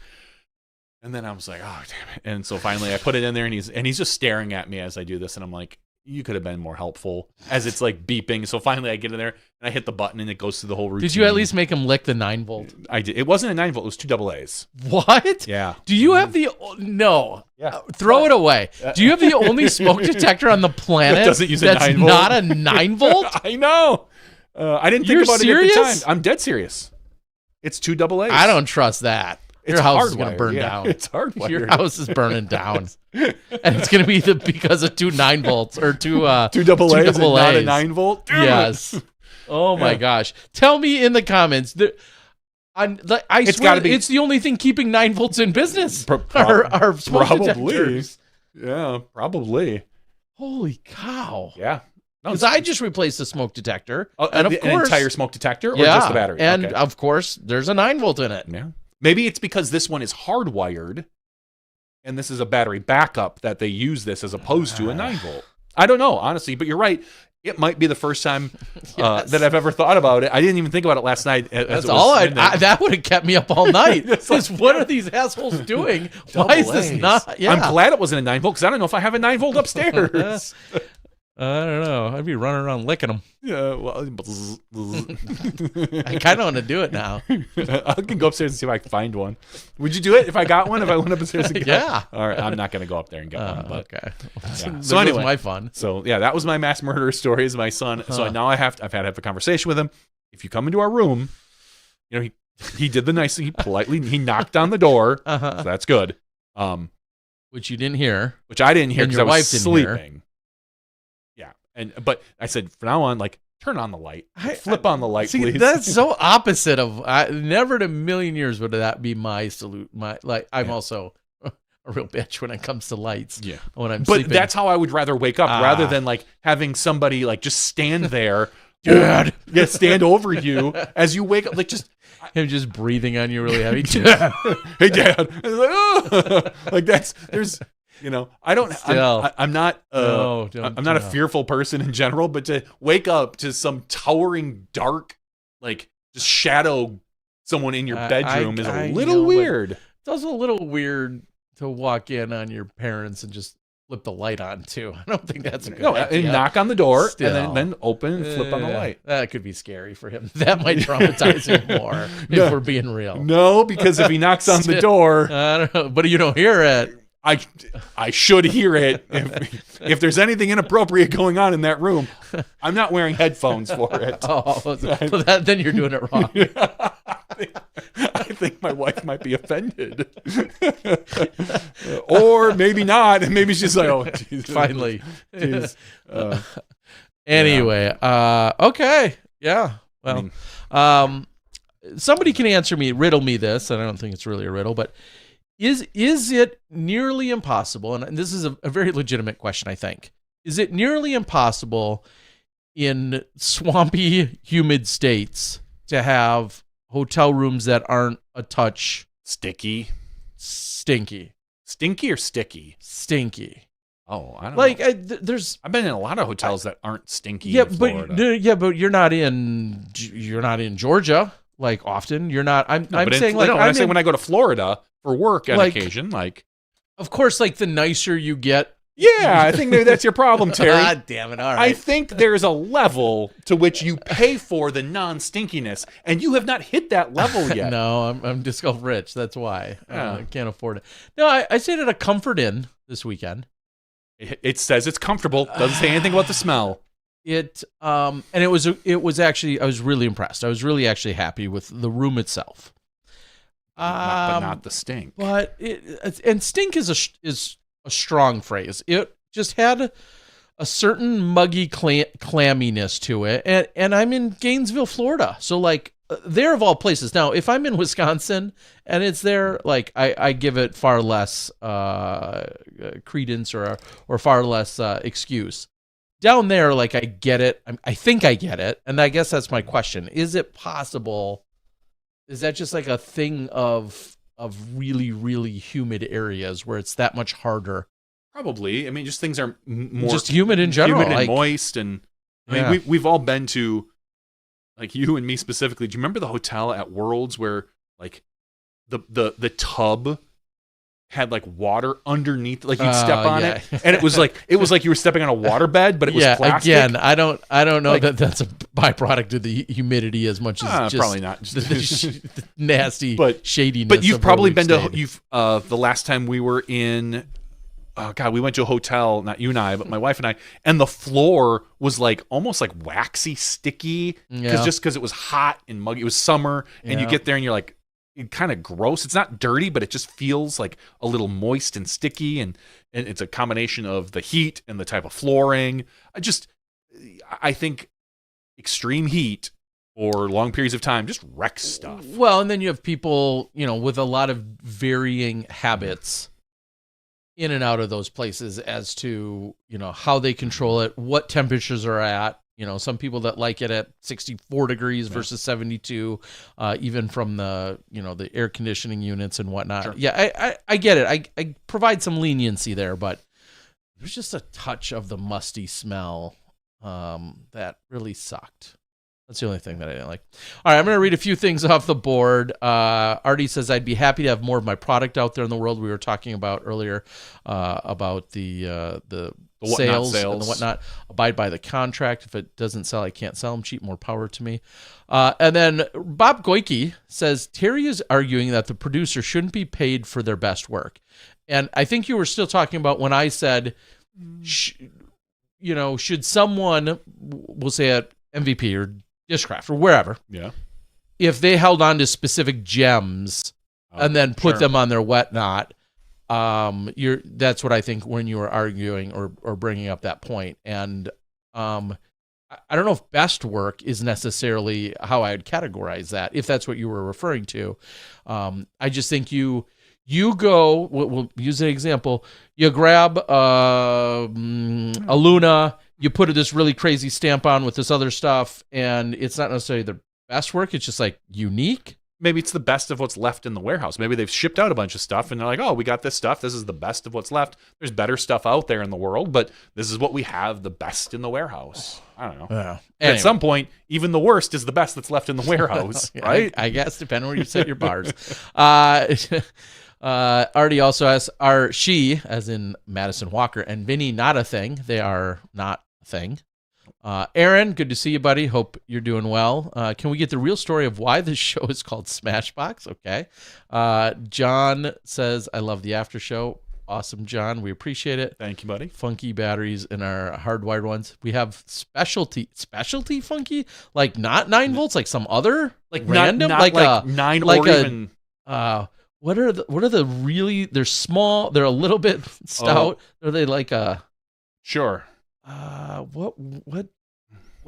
Speaker 2: And then I was like, oh, damn it. And so finally I put it in there, and he's just staring at me as I do this. And I'm like, you could have been more helpful, as it's like beeping. So finally I get in there, and I hit the button, and it goes through the whole routine.
Speaker 1: Did you at least make him lick the 9-volt?
Speaker 2: I did. It wasn't a 9-volt. It was 2 AA's.
Speaker 1: What?
Speaker 2: Yeah.
Speaker 1: Do you have the... No.
Speaker 2: Yeah.
Speaker 1: Throw it away. Do you have the only smoke detector on the planet
Speaker 2: that doesn't use a
Speaker 1: that's
Speaker 2: 9-volt?
Speaker 1: not a 9-volt?
Speaker 2: I know. I didn't think
Speaker 1: You're
Speaker 2: about
Speaker 1: serious?
Speaker 2: it at the time. I'm dead serious. It's 2 AA's.
Speaker 1: I don't trust that. Your house is going to burn down.
Speaker 2: It's hardwired.
Speaker 1: Your house is burning down. And it's going to be because of 2 9-volts or two
Speaker 2: double A's and not a 9-volt.
Speaker 1: Yes. Oh my gosh. Tell me in the comments. I swear it's the only thing keeping 9-volts in business. Our smoke detectors.
Speaker 2: Yeah, probably.
Speaker 1: Holy cow.
Speaker 2: Yeah.
Speaker 1: Because I just replaced the smoke detector. And of course,
Speaker 2: an entire smoke detector or just the battery?
Speaker 1: And of course, there's a 9-volt in it.
Speaker 2: Yeah. Maybe it's because this one is hardwired and this is a battery backup that they use this as opposed to a 9-volt. I don't know, honestly, but you're right. It might be the first time that I've ever thought about it. I didn't even think about it last night.
Speaker 1: That's all that would have kept me up all night. What are these assholes doing? Why is this not? Yeah.
Speaker 2: I'm glad it wasn't a 9-volt because I don't know if I have a 9-volt upstairs.
Speaker 1: I don't know. I'd be running around licking them.
Speaker 2: Yeah, well,
Speaker 1: I kind of want to do it now.
Speaker 2: I can go upstairs and see if I can find one. Would you do it if I got one? If I went upstairs and got
Speaker 1: Yeah.
Speaker 2: All right, I'm not going to go up there and get one. But,
Speaker 1: okay.
Speaker 2: Yeah.
Speaker 1: So anyway, my fun.
Speaker 2: So yeah, that was my mass murderer story. Is my son. So now I've had to have a conversation with him. If you come into our room, he did the nice thing. He knocked on the door. So that's good.
Speaker 1: Which you didn't hear.
Speaker 2: Which I didn't hear because I was sleeping.
Speaker 1: Hear.
Speaker 2: But I said from now on, turn on the light, flip on the light, please.
Speaker 1: That's so opposite of. Never in a million years would that be my salute. I'm also a real bitch when it comes to lights. Yeah, when I'm sleeping.
Speaker 2: But that's how I would rather wake up rather than having somebody just stand there,
Speaker 1: Dad.
Speaker 2: Stand over you as you wake up,
Speaker 1: him just breathing on you really heavy.
Speaker 2: Hey, Dad. There's. I don't. I'm not. I'm not a fearful person in general, but to wake up to some towering dark, just shadow someone in your bedroom is a little weird.
Speaker 1: It's also a little weird to walk in on your parents and just flip the light on too. I don't think that's a good idea.
Speaker 2: And knock on the door and then open and flip on the light.
Speaker 1: That could be scary for him. That might traumatize him more if we're being real.
Speaker 2: No, because if he knocks on the door,
Speaker 1: I don't know, but you don't hear it.
Speaker 2: I should hear it. If there's anything inappropriate going on in that room, I'm not wearing headphones for it.
Speaker 1: Then you're doing it wrong.
Speaker 2: I think my wife might be offended. Or maybe not. And maybe she's like, oh, geez,
Speaker 1: finally.
Speaker 2: Geez.
Speaker 1: Anyway, okay. Yeah. Well, somebody can riddle me this, and I don't think it's really a riddle, but is it nearly impossible, and this is a very legitimate question, I think, is it nearly impossible in swampy, humid states to have hotel rooms that aren't a touch
Speaker 2: stinky?
Speaker 1: Stinky
Speaker 2: or sticky?
Speaker 1: Stinky.
Speaker 2: Oh, I don't know.
Speaker 1: I've
Speaker 2: been in a lot of hotels that aren't stinky. In Florida.
Speaker 1: But you're not in Georgia often. You're not. When
Speaker 2: I go to Florida for work on occasion,
Speaker 1: of course, the nicer you get.
Speaker 2: Yeah, I think maybe that's your problem, Terry.
Speaker 1: God damn it! All right.
Speaker 2: I think there's a level to which you pay for the non-stinkiness, and you have not hit that level yet.
Speaker 1: No, I'm disc golf rich. That's why I can't afford it. No, I stayed at a Comfort Inn this weekend.
Speaker 2: It says it's comfortable. Doesn't say anything about the smell.
Speaker 1: And it was actually, I was really impressed. I was really actually happy with the room itself.
Speaker 2: But not the stink.
Speaker 1: But stink is a strong phrase. It just had a certain muggy clamminess to it, and I'm in Gainesville, Florida, so there of all places. Now, if I'm in Wisconsin and it's there, I give it far less credence or far less excuse. Down there, I get it. I think I get it, and I guess that's my question: is it possible? Is that just a thing of really, really humid areas where it's that much harder?
Speaker 2: Probably. I mean, just things are more
Speaker 1: just humid in general,
Speaker 2: humid and moist, and I mean, we've all been to, you and me specifically. Do you remember the hotel at Worlds where the tub had water underneath, you'd step on it, and it was like you were stepping on a water bed, but it was plastic.
Speaker 1: Again, I don't know that that's a byproduct of the humidity as much as just
Speaker 2: probably not
Speaker 1: the nasty shadiness.
Speaker 2: But you've probably been to the last time we were in. Oh God, we went to a hotel, not you and I, but my wife and I, and the floor was almost waxy, sticky, because it was hot and muggy. It was summer, and you get there and you're kind of gross. It's not dirty, but it just feels like a little moist and sticky, and it's a combination of the heat and the type of flooring. I think extreme heat or long periods of time just wrecks stuff.
Speaker 1: Well, and then you have people, with a lot of varying habits in and out of those places as to, how they control it, what temperatures are at. Some people that like it at 64 degrees versus 72, even from the air conditioning units and whatnot.
Speaker 2: Sure.
Speaker 1: Yeah, I get it. I provide some leniency there, but there's just a touch of the musty smell that really sucked. That's the only thing that I didn't like. All right, I'm going to read a few things off the board. Artie says, I'd be happy to have more of my product out there in the world. We were talking about earlier about the sales and the whatnot. Abide by the contract. If it doesn't sell, I can't sell them cheap. More power to me. And then Bob Goike says, Terry is arguing that the producer shouldn't be paid for their best work. And I think you were still talking about when I said, should someone, we'll say at MVP or Dishcraft or wherever, if they held on to specific gems and then put them on their whatnot, that's what I think when you were arguing or bringing up that point. And I don't know if best work is necessarily how I would categorize that, if that's what you were referring to. I just think you go, we'll use an example, you grab a Luna, you put this really crazy stamp on with this other stuff, and it's not necessarily the best work, it's just like unique.
Speaker 2: Maybe it's the best of what's left in the warehouse. Maybe they've shipped out a bunch of stuff and they're like, oh, we got this stuff. This is the best of what's left. There's better stuff out there in the world, but this is what we have, the best in the warehouse. I don't know.
Speaker 1: Yeah.
Speaker 2: Anyway. At some point, even the worst is the best that's left in the warehouse, right?
Speaker 1: I guess, depending where you set your bars. Artie also asks, are she, as in Madison Walker, and Vinny not a thing? They are not a thing. Aaron, good to see you, buddy. Hope you're doing well. Can we get the real story of why this show is called Smashbox? Okay. John says, I love the after show. Awesome, John. We appreciate it.
Speaker 2: Thank you, buddy.
Speaker 1: Funky batteries in our hardwired ones. We have specialty funky, like not 9 volts, like some other, like random,
Speaker 2: not
Speaker 1: like a
Speaker 2: 9
Speaker 1: like
Speaker 2: or even.
Speaker 1: What are the really? They're small. They're a little bit stout. Are they like a?
Speaker 2: Sure.
Speaker 1: What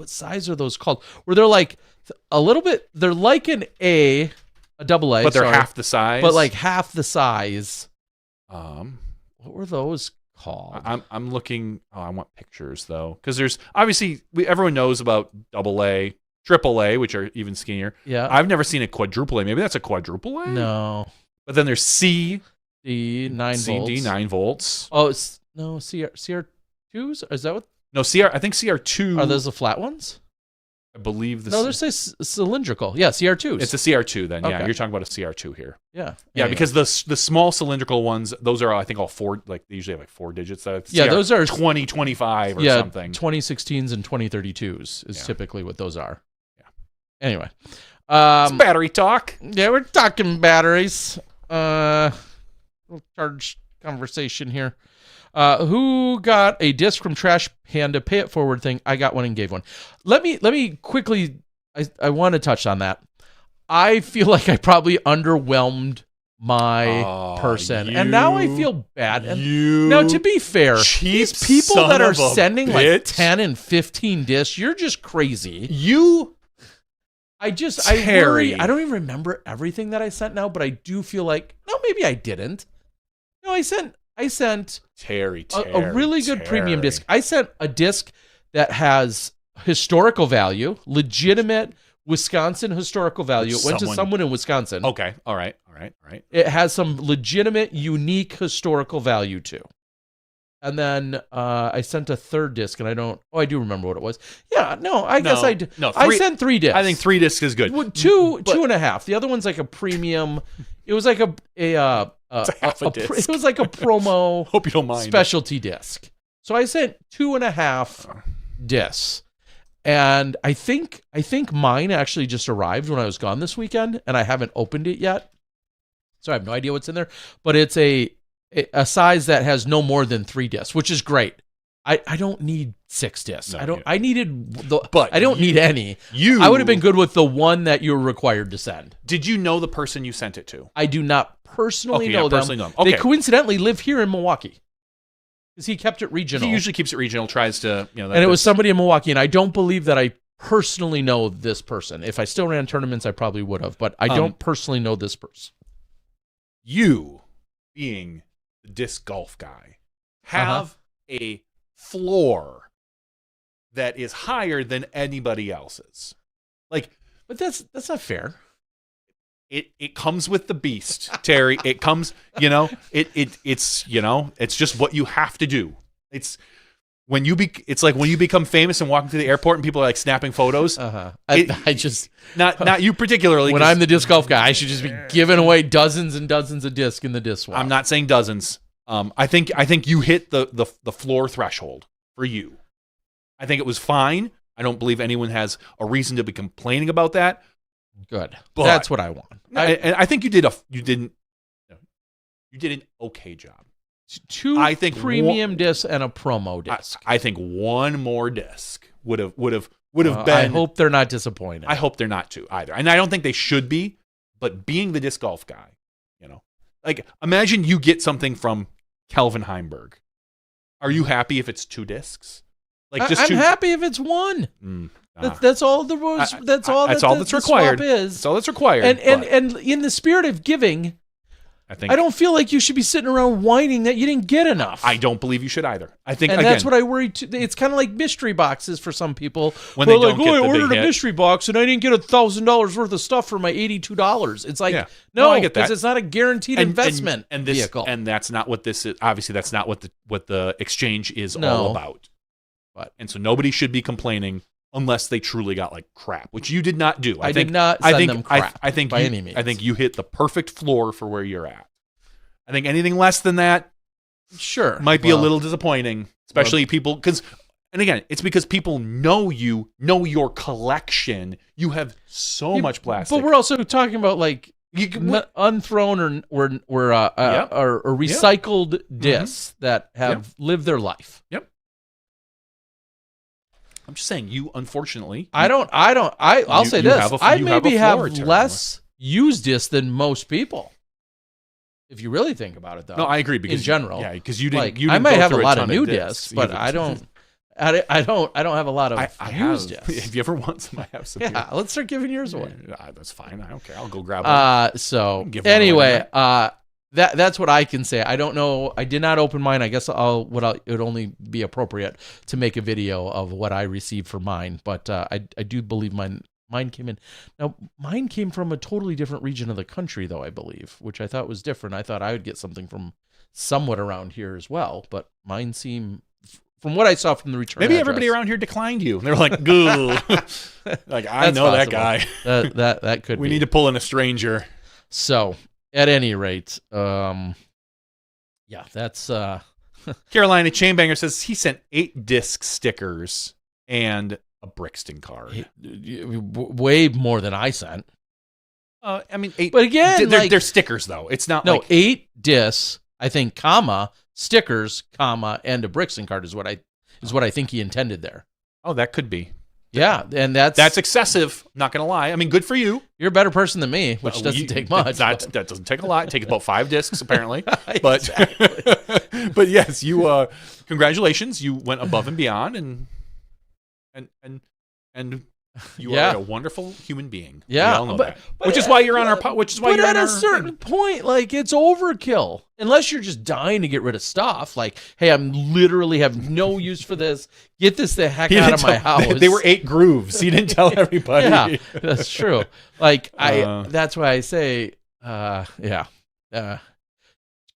Speaker 1: size are those called? Where they're like a little bit. They're like a double A,
Speaker 2: but they're half the size.
Speaker 1: But like half the size.
Speaker 2: What
Speaker 1: were those called?
Speaker 2: I'm looking. Oh, I want pictures though, because there's obviously everyone knows about double A, triple A, which are even skinnier.
Speaker 1: Yeah.
Speaker 2: I've never seen a quadruple A. Maybe that's a quadruple A.
Speaker 1: No.
Speaker 2: But then there's C,
Speaker 1: D 9 volts.
Speaker 2: D 9 volts.
Speaker 1: Oh, no, CR2s? Is that what?
Speaker 2: No, I think CR2.
Speaker 1: Are those the flat ones?
Speaker 2: I believe
Speaker 1: No, they're cylindrical. Yeah, CR2s.
Speaker 2: It's a CR2 then. Yeah,
Speaker 1: Okay.
Speaker 2: you're talking about a CR2 here.
Speaker 1: Yeah.
Speaker 2: Yeah, because the small cylindrical ones, those are I think all four. Like they usually have like 4 digits.
Speaker 1: Yeah, those are
Speaker 2: 2025 or something.
Speaker 1: 2016s and 2032s is typically what those are.
Speaker 2: Yeah.
Speaker 1: Anyway,
Speaker 2: it's battery talk.
Speaker 1: Yeah, we're talking batteries. Little charged conversation here. Who got a disc from Trash Panda Pay It Forward thing? I got one and gave one. Let me quickly. I want to touch on that. I feel like I probably underwhelmed my person, and now I feel bad. And now, to be fair, these people that are sending like 10 and 15 discs, you're just crazy. I don't even remember everything that I sent now, but I do feel like, no, maybe I didn't. No, I sent
Speaker 2: Terry,
Speaker 1: a really good premium disc. I sent a disc that has historical value, legitimate Wisconsin historical value. It went to someone in Wisconsin.
Speaker 2: Okay, all right.
Speaker 1: It has some legitimate, unique historical value too. And then I sent a third disc, and I do remember what it was. Yeah, I guess I did. I sent 3 discs.
Speaker 2: I think 3 discs is good.
Speaker 1: Two and a half. The other one's like a premium. It was like a
Speaker 2: half a disc.
Speaker 1: It was like a promo.
Speaker 2: Hope you don't mind.
Speaker 1: Specialty disc. So I sent 2.5 discs, and I think mine actually just arrived when I was gone this weekend, and I haven't opened it yet, so I have no idea what's in there. But it's a size that has no more than 3 discs, which is great. I don't need 6 discs.
Speaker 2: No,
Speaker 1: I don't.
Speaker 2: yeah.
Speaker 1: I needed the.
Speaker 2: But
Speaker 1: I don't need any.
Speaker 2: You.
Speaker 1: I would have been good with the one that you're required to send.
Speaker 2: Did you know the person you sent it to?
Speaker 1: I do not personally
Speaker 2: Okay,
Speaker 1: know
Speaker 2: yeah,
Speaker 1: them.
Speaker 2: personally know them. Okay.
Speaker 1: They coincidentally live here in Milwaukee because he kept it regional.
Speaker 2: He usually keeps it regional. Tries to
Speaker 1: and it was somebody in Milwaukee, and I don't believe that I personally know this person. If I still ran tournaments, I probably would have, but I don't personally know this person.
Speaker 2: You, being the disc golf guy, have a floor that is higher than anybody else's. Like,
Speaker 1: But that's not fair.
Speaker 2: it comes with the beast, Terry. It comes, it's it's just what you have to do. It's when it's like when you become famous and walking through the airport and people are like snapping photos.
Speaker 1: I just
Speaker 2: Not you particularly.
Speaker 1: when I'm the disc golf guy, I should just be giving away dozens and dozens of discs in the disc swap.
Speaker 2: I'm not saying dozens. I think you hit the floor threshold for you. I think it was fine. I don't believe anyone has a reason to be complaining about that.
Speaker 1: Good.
Speaker 2: But
Speaker 1: That's what I want.
Speaker 2: I think you did an okay job.
Speaker 1: 2
Speaker 2: I think
Speaker 1: premium discs and a promo disc.
Speaker 2: I think one more disc would have been.
Speaker 1: I hope they're not disappointed.
Speaker 2: I hope they're not too either, and I don't think they should be. But being the disc golf guy, like imagine you get something from Kelvin Heimberg. Are you happy if it's 2 discs? Like just
Speaker 1: I'm
Speaker 2: 2?
Speaker 1: happy if it's 1. That's all the rules. That's all
Speaker 2: that's
Speaker 1: the
Speaker 2: required.
Speaker 1: swap is.
Speaker 2: That's all that's required.
Speaker 1: And in the spirit of giving, I don't feel like you should be sitting around whining that you didn't get enough.
Speaker 2: I don't believe you should either. I think,
Speaker 1: and
Speaker 2: again,
Speaker 1: that's what I worry too. It's kind of like mystery boxes for some people.
Speaker 2: When they
Speaker 1: like,
Speaker 2: don't get
Speaker 1: I
Speaker 2: the big
Speaker 1: ordered a
Speaker 2: hit."
Speaker 1: mystery box and I didn't get $1,000 worth of stuff for my $82. It's like,
Speaker 2: Yeah.
Speaker 1: no,
Speaker 2: I get that.
Speaker 1: because it's not a guaranteed investment
Speaker 2: and this,
Speaker 1: vehicle.
Speaker 2: and that's not what this is. Obviously, that's not what the exchange is
Speaker 1: No.
Speaker 2: all about. And so nobody should be complaining unless they truly got like crap, which you did not do.
Speaker 1: I did not send them crap
Speaker 2: I think
Speaker 1: by
Speaker 2: you,
Speaker 1: any means.
Speaker 2: I think you hit the perfect floor for where you're at. I think anything less than that
Speaker 1: Sure.
Speaker 2: might be a little disappointing, especially people and again, it's because people know your collection. You have so much plastic.
Speaker 1: But we're also talking about like unthrown or recycled discs that have lived their life.
Speaker 2: Yep. I'm just saying, you unfortunately.
Speaker 1: I'll say this. I maybe have
Speaker 2: term.
Speaker 1: less used discs than most people. If you really think about it, though.
Speaker 2: No, I agree. Because
Speaker 1: in general,
Speaker 2: yeah, because you didn't.
Speaker 1: Like,
Speaker 2: you didn't
Speaker 1: I might
Speaker 2: go
Speaker 1: have a
Speaker 2: through
Speaker 1: lot
Speaker 2: ton
Speaker 1: of new
Speaker 2: discs,
Speaker 1: discs, but I don't have a lot of used discs.
Speaker 2: If you ever want some, I have some.
Speaker 1: Yeah, let's start giving yours away.
Speaker 2: That's fine. I don't care. I'll go grab one.
Speaker 1: So
Speaker 2: Give one
Speaker 1: anyway,
Speaker 2: away.
Speaker 1: that's what I can say. I don't know. I did not open mine. I guess it would only be appropriate to make a video of what I received for mine. But I do believe mine came in. Now mine came from a totally different region of the country, though, I believe, which I thought was different. I thought I would get something from somewhat around here as well, but mine seemed, from what I saw from the return
Speaker 2: Maybe
Speaker 1: address,
Speaker 2: everybody around here declined you. They're like, "Goo." Like, I know that guy.
Speaker 1: That could
Speaker 2: we
Speaker 1: be.
Speaker 2: need to pull in a stranger.
Speaker 1: So at any rate, yeah, that's
Speaker 2: Carolina Chainbanger says he sent 8 disc stickers and a Brixton card.
Speaker 1: way more than I sent.
Speaker 2: I mean, 8.
Speaker 1: But again,
Speaker 2: they're stickers though. It's not like
Speaker 1: 8 discs. I think, stickers, and a Brixton card is what I think he intended there.
Speaker 2: Oh, that could be.
Speaker 1: Yeah, and that's
Speaker 2: excessive. Not gonna lie. I mean, good for you.
Speaker 1: You're a better person than me, which doesn't take much.
Speaker 2: That doesn't take a lot. It takes about 5 discs apparently.
Speaker 1: Exactly.
Speaker 2: But yes, you. Congratulations. You went above and beyond, and you are a wonderful human being.
Speaker 1: Yeah,
Speaker 2: we all know that. Which is why you're on our. Which is why you're on our.
Speaker 1: But at a certain point, like, it's overkill. Unless you're just dying to get rid of stuff. Like, hey, I'm literally have no use for this. Get this the heck out of my house.
Speaker 2: They were 8 grooves. He didn't tell everybody.
Speaker 1: Yeah, that's true. Like, that's why I say, yeah.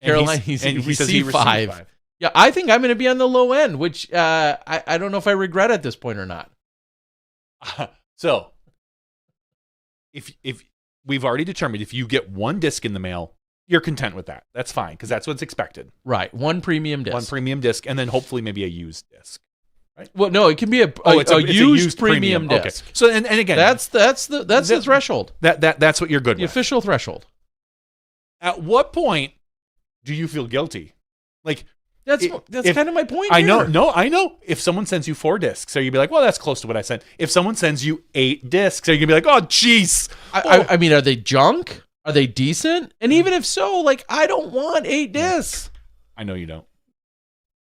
Speaker 1: Caroline, he received 5. Yeah, I think I'm going to be on the low end, which I don't know if I regret at this point or not.
Speaker 2: So, if we've already determined if you get 1 disc in the mail, you're content with that. That's fine because that's what's expected.
Speaker 1: Right, 1 premium disc.
Speaker 2: 1 premium disc, and then hopefully maybe a used disc. Right?
Speaker 1: Well, no, it can be it's a used premium disc.
Speaker 2: Okay. So and again,
Speaker 1: that's the threshold.
Speaker 2: That's what you're good
Speaker 1: with. The
Speaker 2: with.
Speaker 1: official threshold.
Speaker 2: At what point do you feel guilty? Like,
Speaker 1: That's kind of my point.
Speaker 2: I
Speaker 1: here.
Speaker 2: know. No, I know. If someone sends you 4 discs, are you be like, well, that's close to what I sent. If someone sends you 8 discs, are you gonna be like, oh, jeez.
Speaker 1: I mean, are they junk? Are they decent? And even if so, like, I don't want 8 discs.
Speaker 2: I know you don't.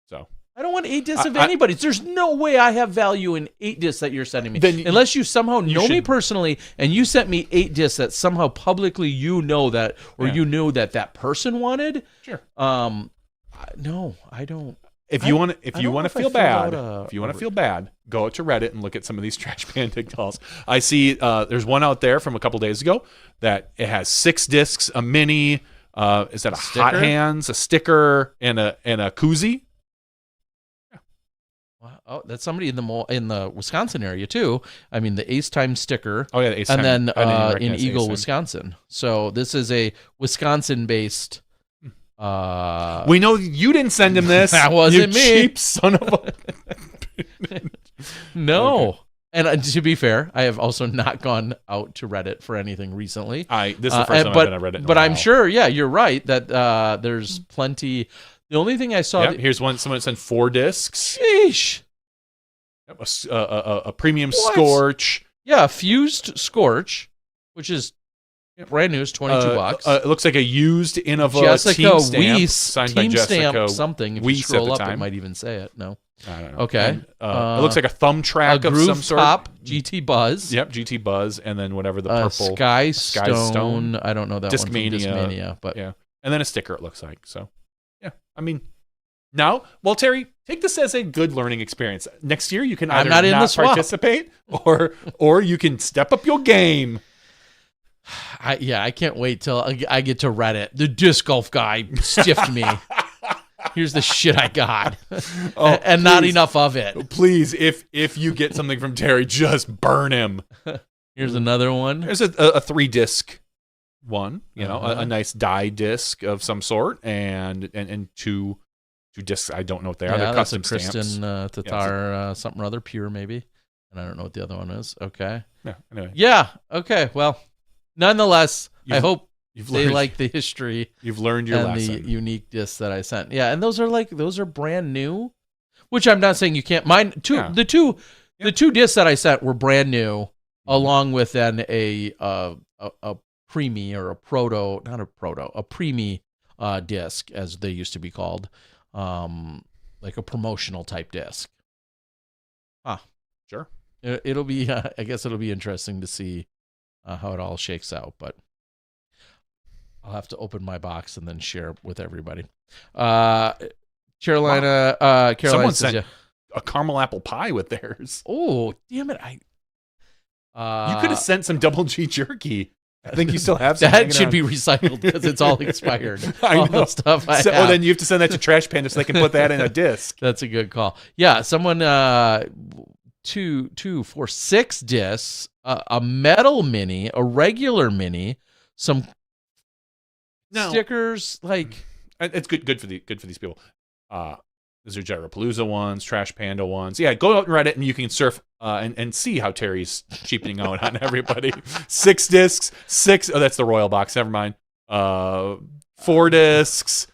Speaker 2: So
Speaker 1: I don't want 8 discs of anybody's. There's no way I have value in 8 discs that you're sending me. Unless you somehow know me personally and you sent me 8 discs that somehow publicly you know that, or you knew that person wanted.
Speaker 2: Sure.
Speaker 1: No, I don't.
Speaker 2: If you want to feel bad, go out to Reddit and look at some of these Trash Panda dolls. I see there's one out there from a couple days ago that it has 6 discs, a mini, is that a hot hands, a sticker, and a koozie. Yeah.
Speaker 1: Wow. Oh, that's somebody in the Wisconsin area too. I mean, the Ace Time sticker.
Speaker 2: Oh yeah, the Ace
Speaker 1: and
Speaker 2: Time.
Speaker 1: then in Eagle, Wisconsin. So this is a Wisconsin-based.
Speaker 2: We know you didn't send him this.
Speaker 1: That wasn't
Speaker 2: you
Speaker 1: me.
Speaker 2: Cheap son of a.
Speaker 1: No.
Speaker 2: Okay.
Speaker 1: And to be fair, I have also not gone out to Reddit for anything recently.
Speaker 2: This is the first time I've been on Reddit.
Speaker 1: But I'm sure, you're right that there's plenty. The only thing I saw.
Speaker 2: Yep, here's one. Someone sent 4 discs.
Speaker 1: Sheesh.
Speaker 2: Yep, a premium Scorch.
Speaker 1: Yeah, a fused Scorch, which is brand new. Is $22.
Speaker 2: It looks like a used Innova
Speaker 1: Jessica
Speaker 2: team stamp
Speaker 1: Weiss
Speaker 2: signed
Speaker 1: team
Speaker 2: by Jessica
Speaker 1: stamp something. If you
Speaker 2: Weiss
Speaker 1: scroll
Speaker 2: at the
Speaker 1: up,
Speaker 2: time.
Speaker 1: it might even say it. No.
Speaker 2: I don't know.
Speaker 1: Okay.
Speaker 2: And, it looks like a thumb track
Speaker 1: a
Speaker 2: of some sort.
Speaker 1: Top GT Buzz.
Speaker 2: Yep, GT Buzz, and then whatever the purple
Speaker 1: Sky Stone. I don't know that one.
Speaker 2: Discmania,
Speaker 1: but
Speaker 2: yeah, and then a sticker. It looks like so. Yeah, I mean, now, well, Terry, take this as a good learning experience. Next year, you can either not participate, or you can step up your game.
Speaker 1: I can't wait till I get to Reddit. The disc golf guy stiffed me. Here's the shit I got, and not enough of it.
Speaker 2: Please, if you get something from Terry, just burn him.
Speaker 1: Here's another one.
Speaker 2: There's a 3-disc one, a nice die disc of some sort, and two discs. I don't know what they are. They're
Speaker 1: that's
Speaker 2: custom
Speaker 1: a Kristen
Speaker 2: stamps.
Speaker 1: Tatar something or other, pure maybe, and I don't know what the other one is. Okay.
Speaker 2: Yeah. Anyway.
Speaker 1: Yeah. Okay. Well, nonetheless, I hope.
Speaker 2: They
Speaker 1: like the history.
Speaker 2: You've learned your lesson.
Speaker 1: And the unique discs that I sent. Yeah, and those are brand new, which I'm not saying you can't. The two discs that I sent were brand new, along with then a preemie or a preemie disc, as they used to be called, like a promotional type disc.
Speaker 2: Sure.
Speaker 1: It'll be. I guess it'll be interesting to see how it all shakes out, but. I'll have to open my box and then share with everybody. Carolina
Speaker 2: Someone
Speaker 1: says,
Speaker 2: sent a caramel apple pie with theirs.
Speaker 1: Oh, damn it.
Speaker 2: You could have sent some double G jerky. I think you still have some.
Speaker 1: That should be recycled because it's all expired.
Speaker 2: I know.
Speaker 1: The stuff have.
Speaker 2: Then you have to send that to Trash Panda so they can put that in a disc.
Speaker 1: That's a good call. Yeah, someone 2, 4, 6 discs, a metal mini, a regular mini, some stickers, like
Speaker 2: it's good for these people. These are Gyropalooza ones, Trash Panda ones. Yeah, go out and Reddit and you can surf and see how Terry's cheapening out on everybody. 6 discs, 6. Oh, that's the Royal Box. Never mind. 4 discs.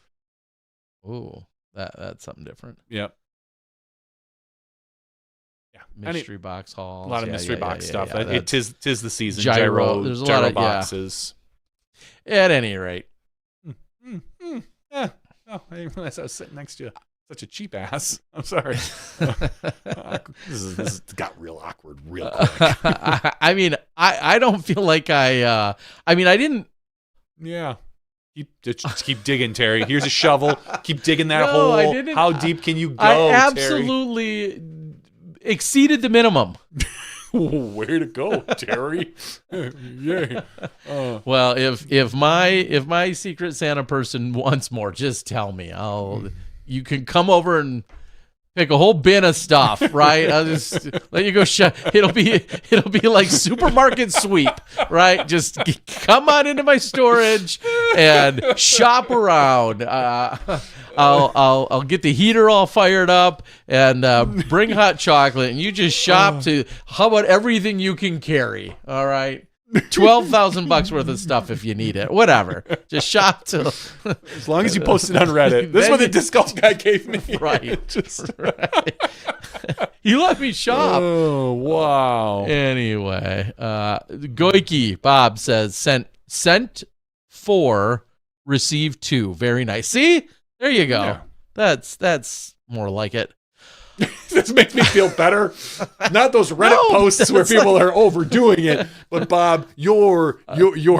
Speaker 1: Ooh, that's something different.
Speaker 2: Yep. Yeah.
Speaker 1: Mystery box haul.
Speaker 2: A lot of mystery box stuff.
Speaker 1: Yeah,
Speaker 2: tis the season.
Speaker 1: Gyro. There's a lot of
Speaker 2: boxes.
Speaker 1: At any rate.
Speaker 2: Yeah. Oh, I didn't realize I was sitting next to such a cheap ass. I'm sorry. This got real awkward real quick.
Speaker 1: I mean, I don't feel like I didn't.
Speaker 2: Yeah. Keep digging, Terry. Here's a shovel. Keep digging that hole.
Speaker 1: I didn't.
Speaker 2: How deep can you go,
Speaker 1: I absolutely exceeded the minimum.
Speaker 2: Way to go, Terry. Yay.
Speaker 1: Well, if my Secret Santa person wants more, just tell me. You can come over and pick a whole bin of stuff, right? I'll just let you go. It'll be like supermarket sweep, right? Just come on into my storage and shop around. I'll get the heater all fired up and bring hot chocolate, and you just shop to how about everything you can carry. All right. $12,000 worth of stuff if you need it. Whatever. Just shop till
Speaker 2: As long as you post it on Reddit. This is what the disc golf guy gave me.
Speaker 1: right. Right. You let me shop.
Speaker 2: Oh, wow.
Speaker 1: Anyway, Goiki Bob says sent 4, received 2. Very nice. See? There you go.
Speaker 2: Yeah.
Speaker 1: That's more like it.
Speaker 2: This makes me feel better. Not those Reddit posts where people are overdoing it, but Bob, your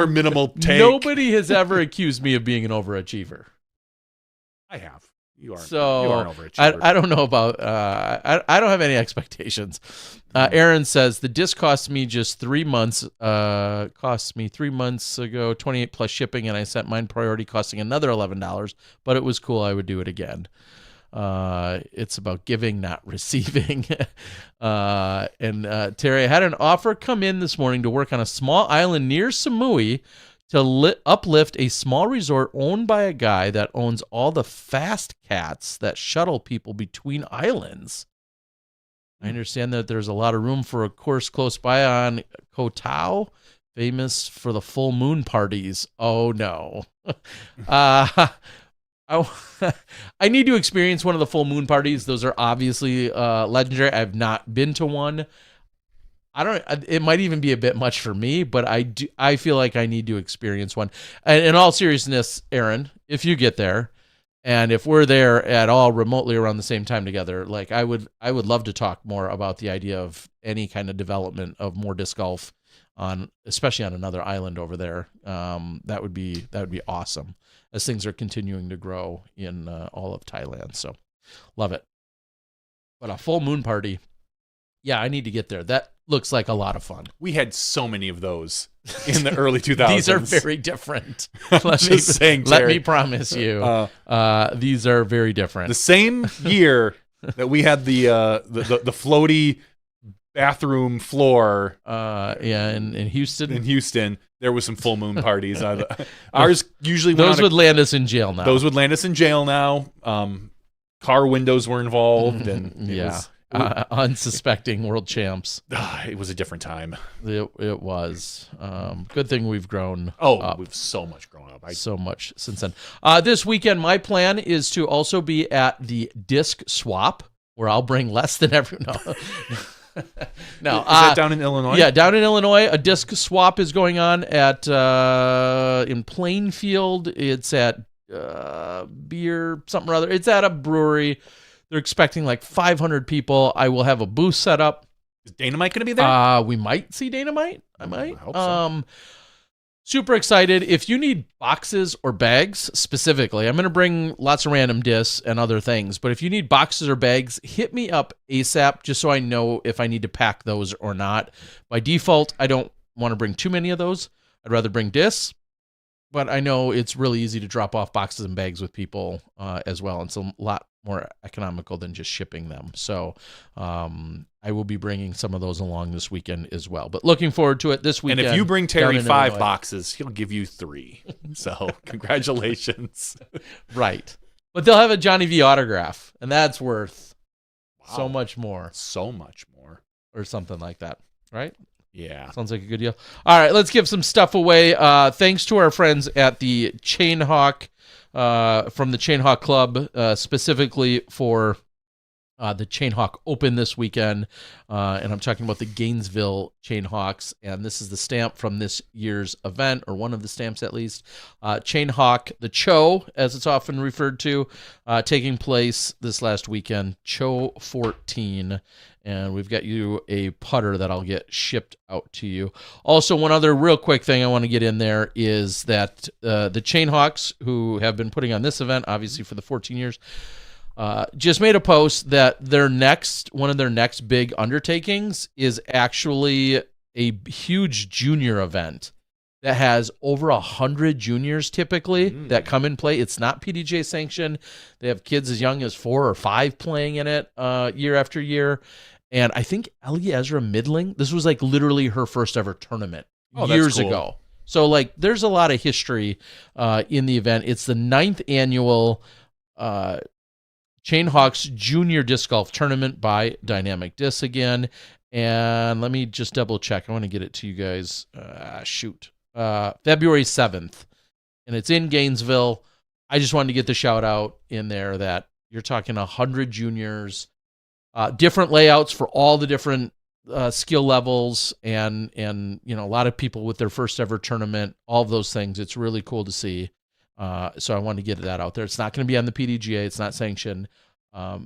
Speaker 2: minimal take.
Speaker 1: Nobody has ever accused me of being an overachiever.
Speaker 2: I have. You are an
Speaker 1: So
Speaker 2: overachiever.
Speaker 1: I don't know about. I don't have any expectations. Aaron says the disc cost me just 3 months. Cost me 3 months ago, 28 plus shipping, and I sent mine priority, costing another $11. But it was cool. I would do it again. It's about giving, not receiving. And Terry, I had an offer come in this morning to work on a small island near Samui to uplift a small resort owned by a guy that owns all the fast cats that shuttle people between islands. I understand that there's a lot of room for a course close by on Koh Tao, famous for the full moon parties. Oh, no. I need to experience one of the full moon parties. Those are obviously legendary. I've not been to one. It might even be a bit much for me, but I feel like I need to experience one. And in all seriousness, Aaron, if you get there and if we're there at all remotely around the same time together, like I would love to talk more about the idea of any kind of development of more disc golf especially on another island over there. That would be awesome as things are continuing to grow in all of Thailand. So love it. But a full moon party. Yeah, I need to get there. That looks like a lot of fun.
Speaker 2: We had so many of those in the early 2000s.
Speaker 1: These are very different.
Speaker 2: Let
Speaker 1: me promise you. These are very different.
Speaker 2: The same year that we had the floaty bathroom floor
Speaker 1: in
Speaker 2: Houston, there was some full moon parties. Ours usually
Speaker 1: would land us in jail now.
Speaker 2: Those would land us in jail now. Car windows were involved, and
Speaker 1: unsuspecting world champs.
Speaker 2: It was a different time.
Speaker 1: It was. Good thing we've grown.
Speaker 2: We've so much grown up.
Speaker 1: So much since then. This weekend, my plan is to also be at the disc swap, where I'll bring less than everyone. No,
Speaker 2: is that down in Illinois?
Speaker 1: Yeah, down in Illinois. A disc swap is going on at in Plainfield. It's at beer something or other. It's at a brewery. They're expecting like 500 people. I will have a booth set up.
Speaker 2: Is Dynamite going to be there?
Speaker 1: We might see Dynamite. I might.
Speaker 2: I hope so.
Speaker 1: Super excited. If you need boxes or bags specifically, I'm going to bring lots of random discs and other things. But if you need boxes or bags, hit me up ASAP just so I know if I need to pack those or not. By default, I don't want to bring too many of those. I'd rather bring discs. But I know it's really easy to drop off boxes and bags with people as well. And it's a lot more economical than just shipping them. So I will be bringing some of those along this weekend as well. But looking forward to it this weekend.
Speaker 2: And if you bring Terry 5 boxes, he'll give you 3. So congratulations.
Speaker 1: Right. But they'll have a Johnny V autograph, and that's worth so much more.
Speaker 2: So much more.
Speaker 1: Or something like that, right?
Speaker 2: Yeah.
Speaker 1: Sounds like a good deal. All right, let's give some stuff away. Thanks to our friends at the Chain Hawk, from the Chain Hawk Club, specifically for the Chain Hawk Open this weekend. And I'm talking about the Gainesville Chain Hawks. And this is the stamp from this year's event, or one of the stamps at least. Chain Hawk, the Cho, as it's often referred to, taking place this last weekend, Cho 14. And we've got you a putter that I'll get shipped out to you. Also, one other real quick thing I want to get in there is that the Chain Hawks, who have been putting on this event, obviously for the 14 years, just made a post that one of their next big undertakings is actually a huge junior event that has over 100 juniors typically that come and play. It's not PDJ sanctioned. They have kids as young as 4 or 5 playing in it year after year. And I think Ezra Midling, this was like literally her first ever tournament years ago. So like there's a lot of history in the event. It's the 9th annual Chain Hawks Junior Disc Golf Tournament by Dynamic Disc again. And let me just double check. I want to get it to you guys. February 7th. And it's in Gainesville. I just wanted to get the shout out in there that you're talking 100 juniors, different layouts for all the different skill levels, and a lot of people with their first ever tournament, all of those things. It's really cool to see. So I wanted to get that out there. It's not going to be on the PDGA. It's not sanctioned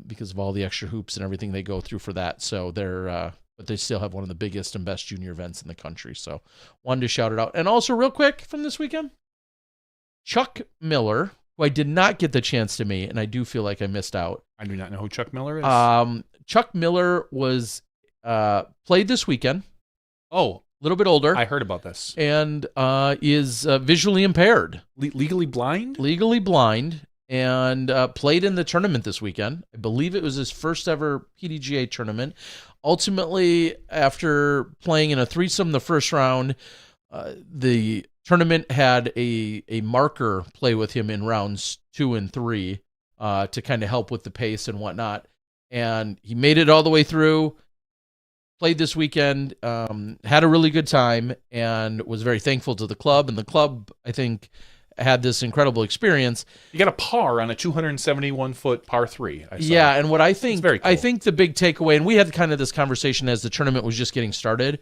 Speaker 1: because of all the extra hoops and everything they go through for that. So but they still have one of the biggest and best junior events in the country. So wanted to shout it out. And also real quick from this weekend, Chuck Miller, who I did not get the chance to meet, and I do feel like I missed out.
Speaker 2: I do not know who Chuck Miller is.
Speaker 1: Chuck Miller was played this weekend.
Speaker 2: Oh,
Speaker 1: a little bit older.
Speaker 2: I heard about this.
Speaker 1: And is visually impaired.
Speaker 2: Legally blind?
Speaker 1: Legally blind, and played in the tournament this weekend. I believe it was his first ever PDGA tournament. Ultimately, after playing in a threesome the first round, the tournament had a marker play with him in rounds 2 and 3 to kind of help with the pace and whatnot. And he made it all the way through, played this weekend, had a really good time, and was very thankful to the club. And the club, I think, had this incredible experience.
Speaker 2: You got a par on a 271-foot par 3. I saw.
Speaker 1: Yeah, and what I think,
Speaker 2: very cool.
Speaker 1: I think the big takeaway, and we had kind of this conversation as the tournament was just getting started,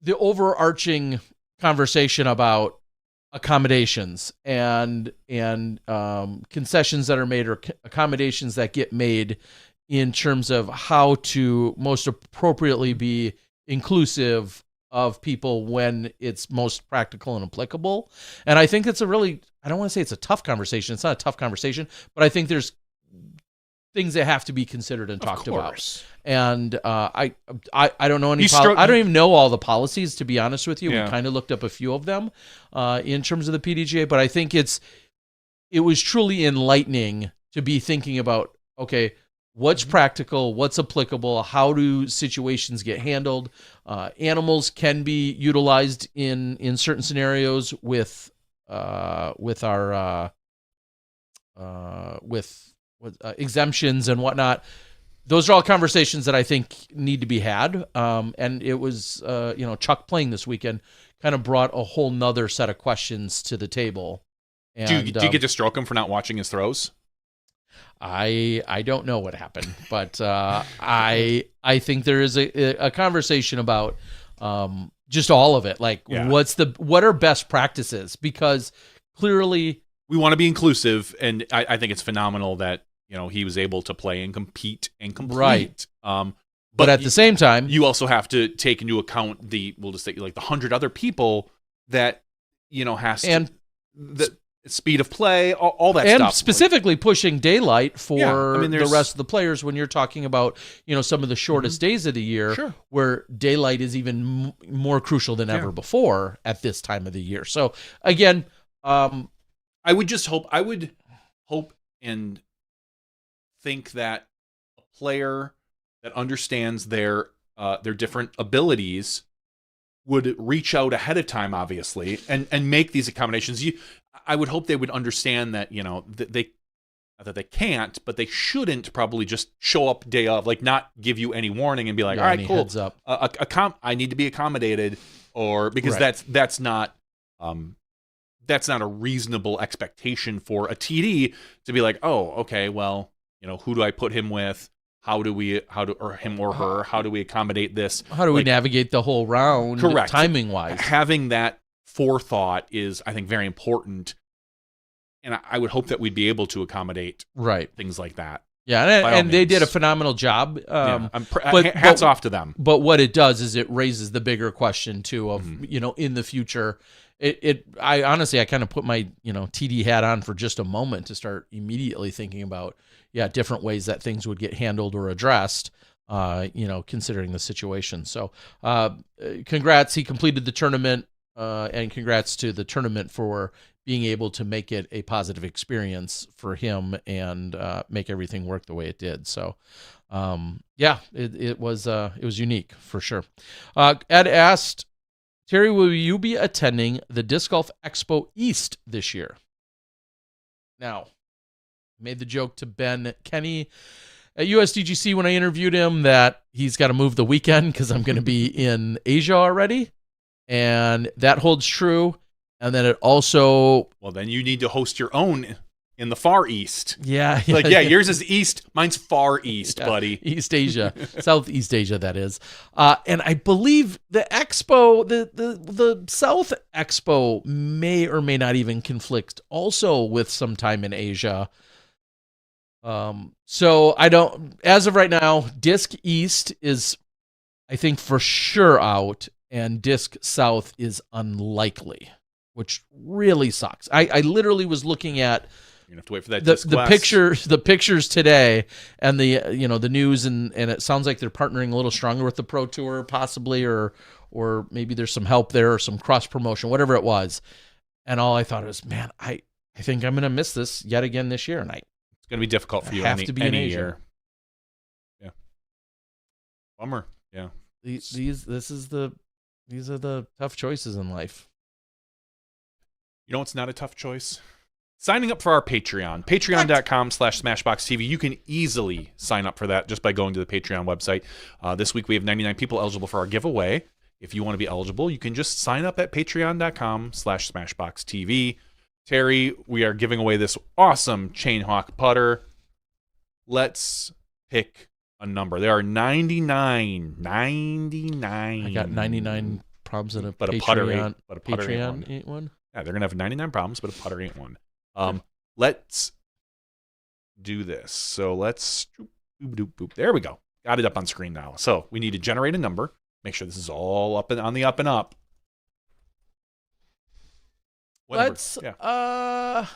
Speaker 1: the overarching conversation about accommodations and concessions that are made, or accommodations that get made in terms of how to most appropriately be inclusive of people when it's most practical and applicable. And I think it's I don't want to say it's a tough conversation. It's not a tough conversation, but I think there's things that have to be considered and talked about. And I don't know any. I don't even know all the policies, to be honest with you.
Speaker 2: Yeah.
Speaker 1: We kind of looked up a few of them in terms of the PDGA, but I think it was truly enlightening to be thinking about, okay, what's practical, what's applicable, how do situations get handled? Animals can be utilized in certain scenarios with exemptions and whatnot. Those are all conversations that I think need to be had. And it was, Chuck playing this weekend kind of brought a whole nother set of questions to the table. And,
Speaker 2: do you get to stroke him for not watching his throws?
Speaker 1: I don't know what happened, but I think there is a conversation about just all of it. Like, what are best practices? Because clearly
Speaker 2: we want to be inclusive, and I think it's phenomenal that he was able to play and compete and complete.
Speaker 1: Right.
Speaker 2: But
Speaker 1: at the same time,
Speaker 2: you also have to take into account we'll just say the 100 other people that the speed of play, all that stuff.
Speaker 1: And specifically pushing daylight for the rest of the players when you're talking about, some of the shortest days of the year, where daylight is even more crucial than ever before at this time of the year. So again,
Speaker 2: I would hope and think that a player that understands their different abilities would reach out ahead of time, obviously, and make these accommodations. I would hope they would understand that, that they can't, but they shouldn't probably just show up day of, like not give you any warning and be like, all right, cool.
Speaker 1: Heads up.
Speaker 2: I need to be accommodated, or because that's not a reasonable expectation for a TD to be like, oh, okay, well, who do I put him with? Or him or her, how do we accommodate this?
Speaker 1: How do we navigate the whole round?
Speaker 2: Correct.
Speaker 1: Timing wise.
Speaker 2: Having that forethought is, I think, very important. And I would hope that we'd be able to accommodate things like that.
Speaker 1: Yeah, and they did a phenomenal job.
Speaker 2: Hats off to them.
Speaker 1: But what it does is it raises the bigger question too of in the future. I honestly kind of put my TD hat on for just a moment to start immediately thinking about different ways that things would get handled or addressed. Considering the situation. So, congrats, he completed the tournament, and congrats to the tournament for being able to make it a positive experience for him and make everything work the way it did. So, it was unique for sure. Ed asked, Terry, will you be attending the Disc Golf Expo East this year? Now, made the joke to Ben Kenny at USDGC when I interviewed him that he's got to move the weekend because I'm going to be in Asia already. And that holds true. And then it also...
Speaker 2: Well, then you need to host your own in the Far East.
Speaker 1: Yeah.
Speaker 2: Yours is East. Mine's Far East, buddy.
Speaker 1: East Asia. Southeast Asia, that is. And I believe the Expo, the South Expo may or may not even conflict also with some time in Asia. So I don't... As of right now, Disc East is, I think, for sure out. And Disc South is unlikely, which really sucks. I literally was looking at
Speaker 2: you're gonna have to wait for that
Speaker 1: the pictures today, and the news, and it sounds like they're partnering a little stronger with the Pro Tour, possibly, or maybe there's some help there, or some cross promotion, whatever it was. And all I thought was, man, I think I'm gonna miss this yet again this year, and it's
Speaker 2: gonna be difficult for you
Speaker 1: to be
Speaker 2: any
Speaker 1: in Asia.
Speaker 2: year. Yeah, bummer. Yeah,
Speaker 1: These are the tough choices in life.
Speaker 2: You know what's not a tough choice? Signing up for our Patreon. Patreon.com/SmashBoxxTV. You can easily sign up for that just by going to the Patreon website. This week we have 99 people eligible for our giveaway. If you want to be eligible, you can just sign up at Patreon.com/SmashBoxxTV. Terry, we are giving away this awesome Chainhawk putter. Let's pick a number. There are 99.
Speaker 1: I got 99 problems in a
Speaker 2: but
Speaker 1: Patreon.
Speaker 2: A putter ain't
Speaker 1: Ain't one.
Speaker 2: Yeah, they're gonna have 99 problems, but a putter ain't one. Let's do this. So let's boop. There we go. Got it up on screen now. So we need to generate a number. Make sure this is all up and on the up and up. What
Speaker 1: Let's
Speaker 2: number?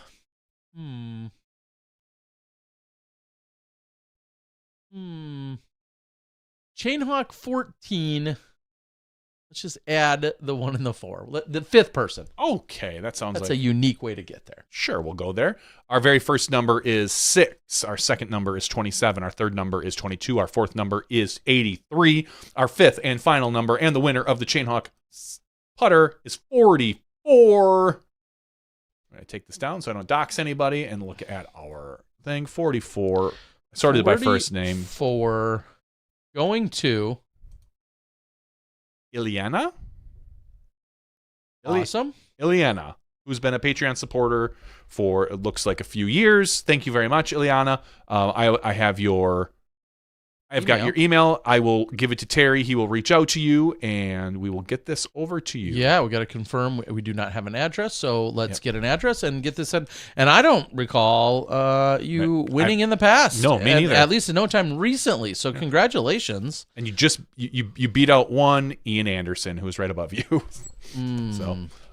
Speaker 1: Chainhawk 14. Let's just add the 1 and the 4. The fifth person.
Speaker 2: Okay, that's
Speaker 1: a unique way to get there.
Speaker 2: Sure, we'll go there. Our very first number is 6. Our second number is 27. Our third number is 22. Our fourth number is 83. Our fifth and final number, and the winner of the Chainhawk putter, is 44. I'm going to take this down so I don't dox anybody and look at our thing. 44. Sorted by first name.
Speaker 1: 4. Going to...
Speaker 2: Ileana?
Speaker 1: Awesome.
Speaker 2: Ileana, who's been a Patreon supporter for, it looks like, a few years. Thank you very much, Ileana. I've got your email. I will give it to Terry. He will reach out to you, and we will get this over to you.
Speaker 1: Yeah, we got to confirm we do not have an address, so let's get an address and get this in. And I don't recall you winning in the past.
Speaker 2: No, me neither.
Speaker 1: At least in no time recently. So congratulations.
Speaker 2: And you beat out one Ian Anderson, who was right above you.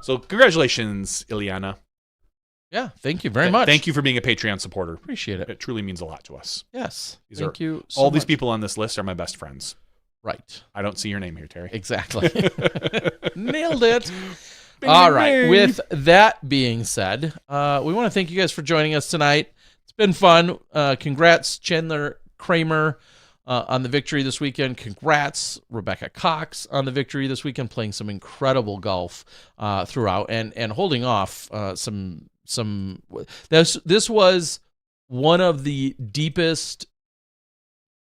Speaker 2: So congratulations, Ileana.
Speaker 1: Yeah, thank you very much.
Speaker 2: Thank you for being a Patreon supporter.
Speaker 1: Appreciate it.
Speaker 2: It truly means a lot to us.
Speaker 1: Yes.
Speaker 2: Thank
Speaker 1: you so
Speaker 2: all
Speaker 1: much.
Speaker 2: these people on this list are my best friends.
Speaker 1: Right.
Speaker 2: I don't see your name here, Terry.
Speaker 1: Exactly. Nailed it. All right. With that being said, we want to thank you guys for joining us tonight. It's been fun. Congrats, Chandler Kramer, on the victory this weekend. Congrats, Rebecca Cox, on the victory this weekend, playing some incredible golf throughout and holding off some. This was one of the deepest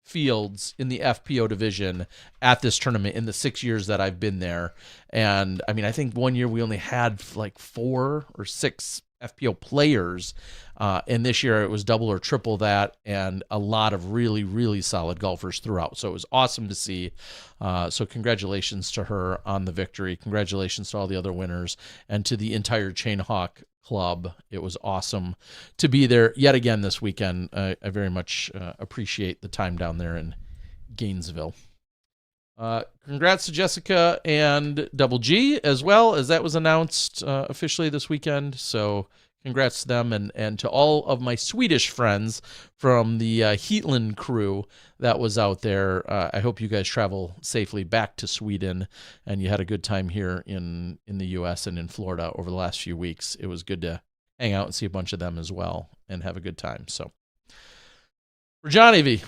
Speaker 1: fields in the FPO division at this tournament in the 6 years that I've been there. And I mean, I think one year we only had like 4 or 6 FPO players, and this year it was double or triple that, and a lot of really, really solid golfers throughout. So it was awesome to see. So congratulations to her on the victory. Congratulations to all the other winners and to the entire Chainhawk club. It was awesome to be there yet again this weekend. I very much appreciate the time down there in Gainesville. Congrats to Jessica and Double G as well, as that was announced officially this weekend. So congrats to them and to all of my Swedish friends from the Heatland crew that was out there. I hope you guys travel safely back to Sweden and you had a good time here in the U.S. and in Florida over the last few weeks. It was good to hang out and see a bunch of them as well and have a good time. So for Johnny V,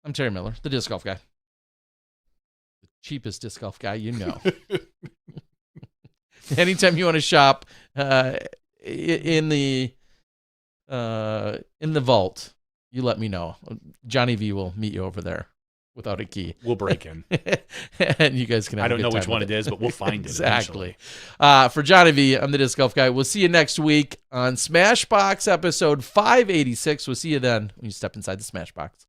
Speaker 1: I'm Terry Miller, the disc golf guy. The cheapest disc golf guy you know. Anytime you want to shop in the vault, you let me know. Johnny V will meet you over there without a key.
Speaker 2: We'll break in.
Speaker 1: And you guys can have
Speaker 2: I don't
Speaker 1: a good
Speaker 2: know which
Speaker 1: time
Speaker 2: one
Speaker 1: with
Speaker 2: it is, but we'll find it.
Speaker 1: Exactly. For Johnny V, I'm the Disc Golf Guy. We'll see you next week on Smashbox episode 586. We'll see you then when you step inside the Smashbox.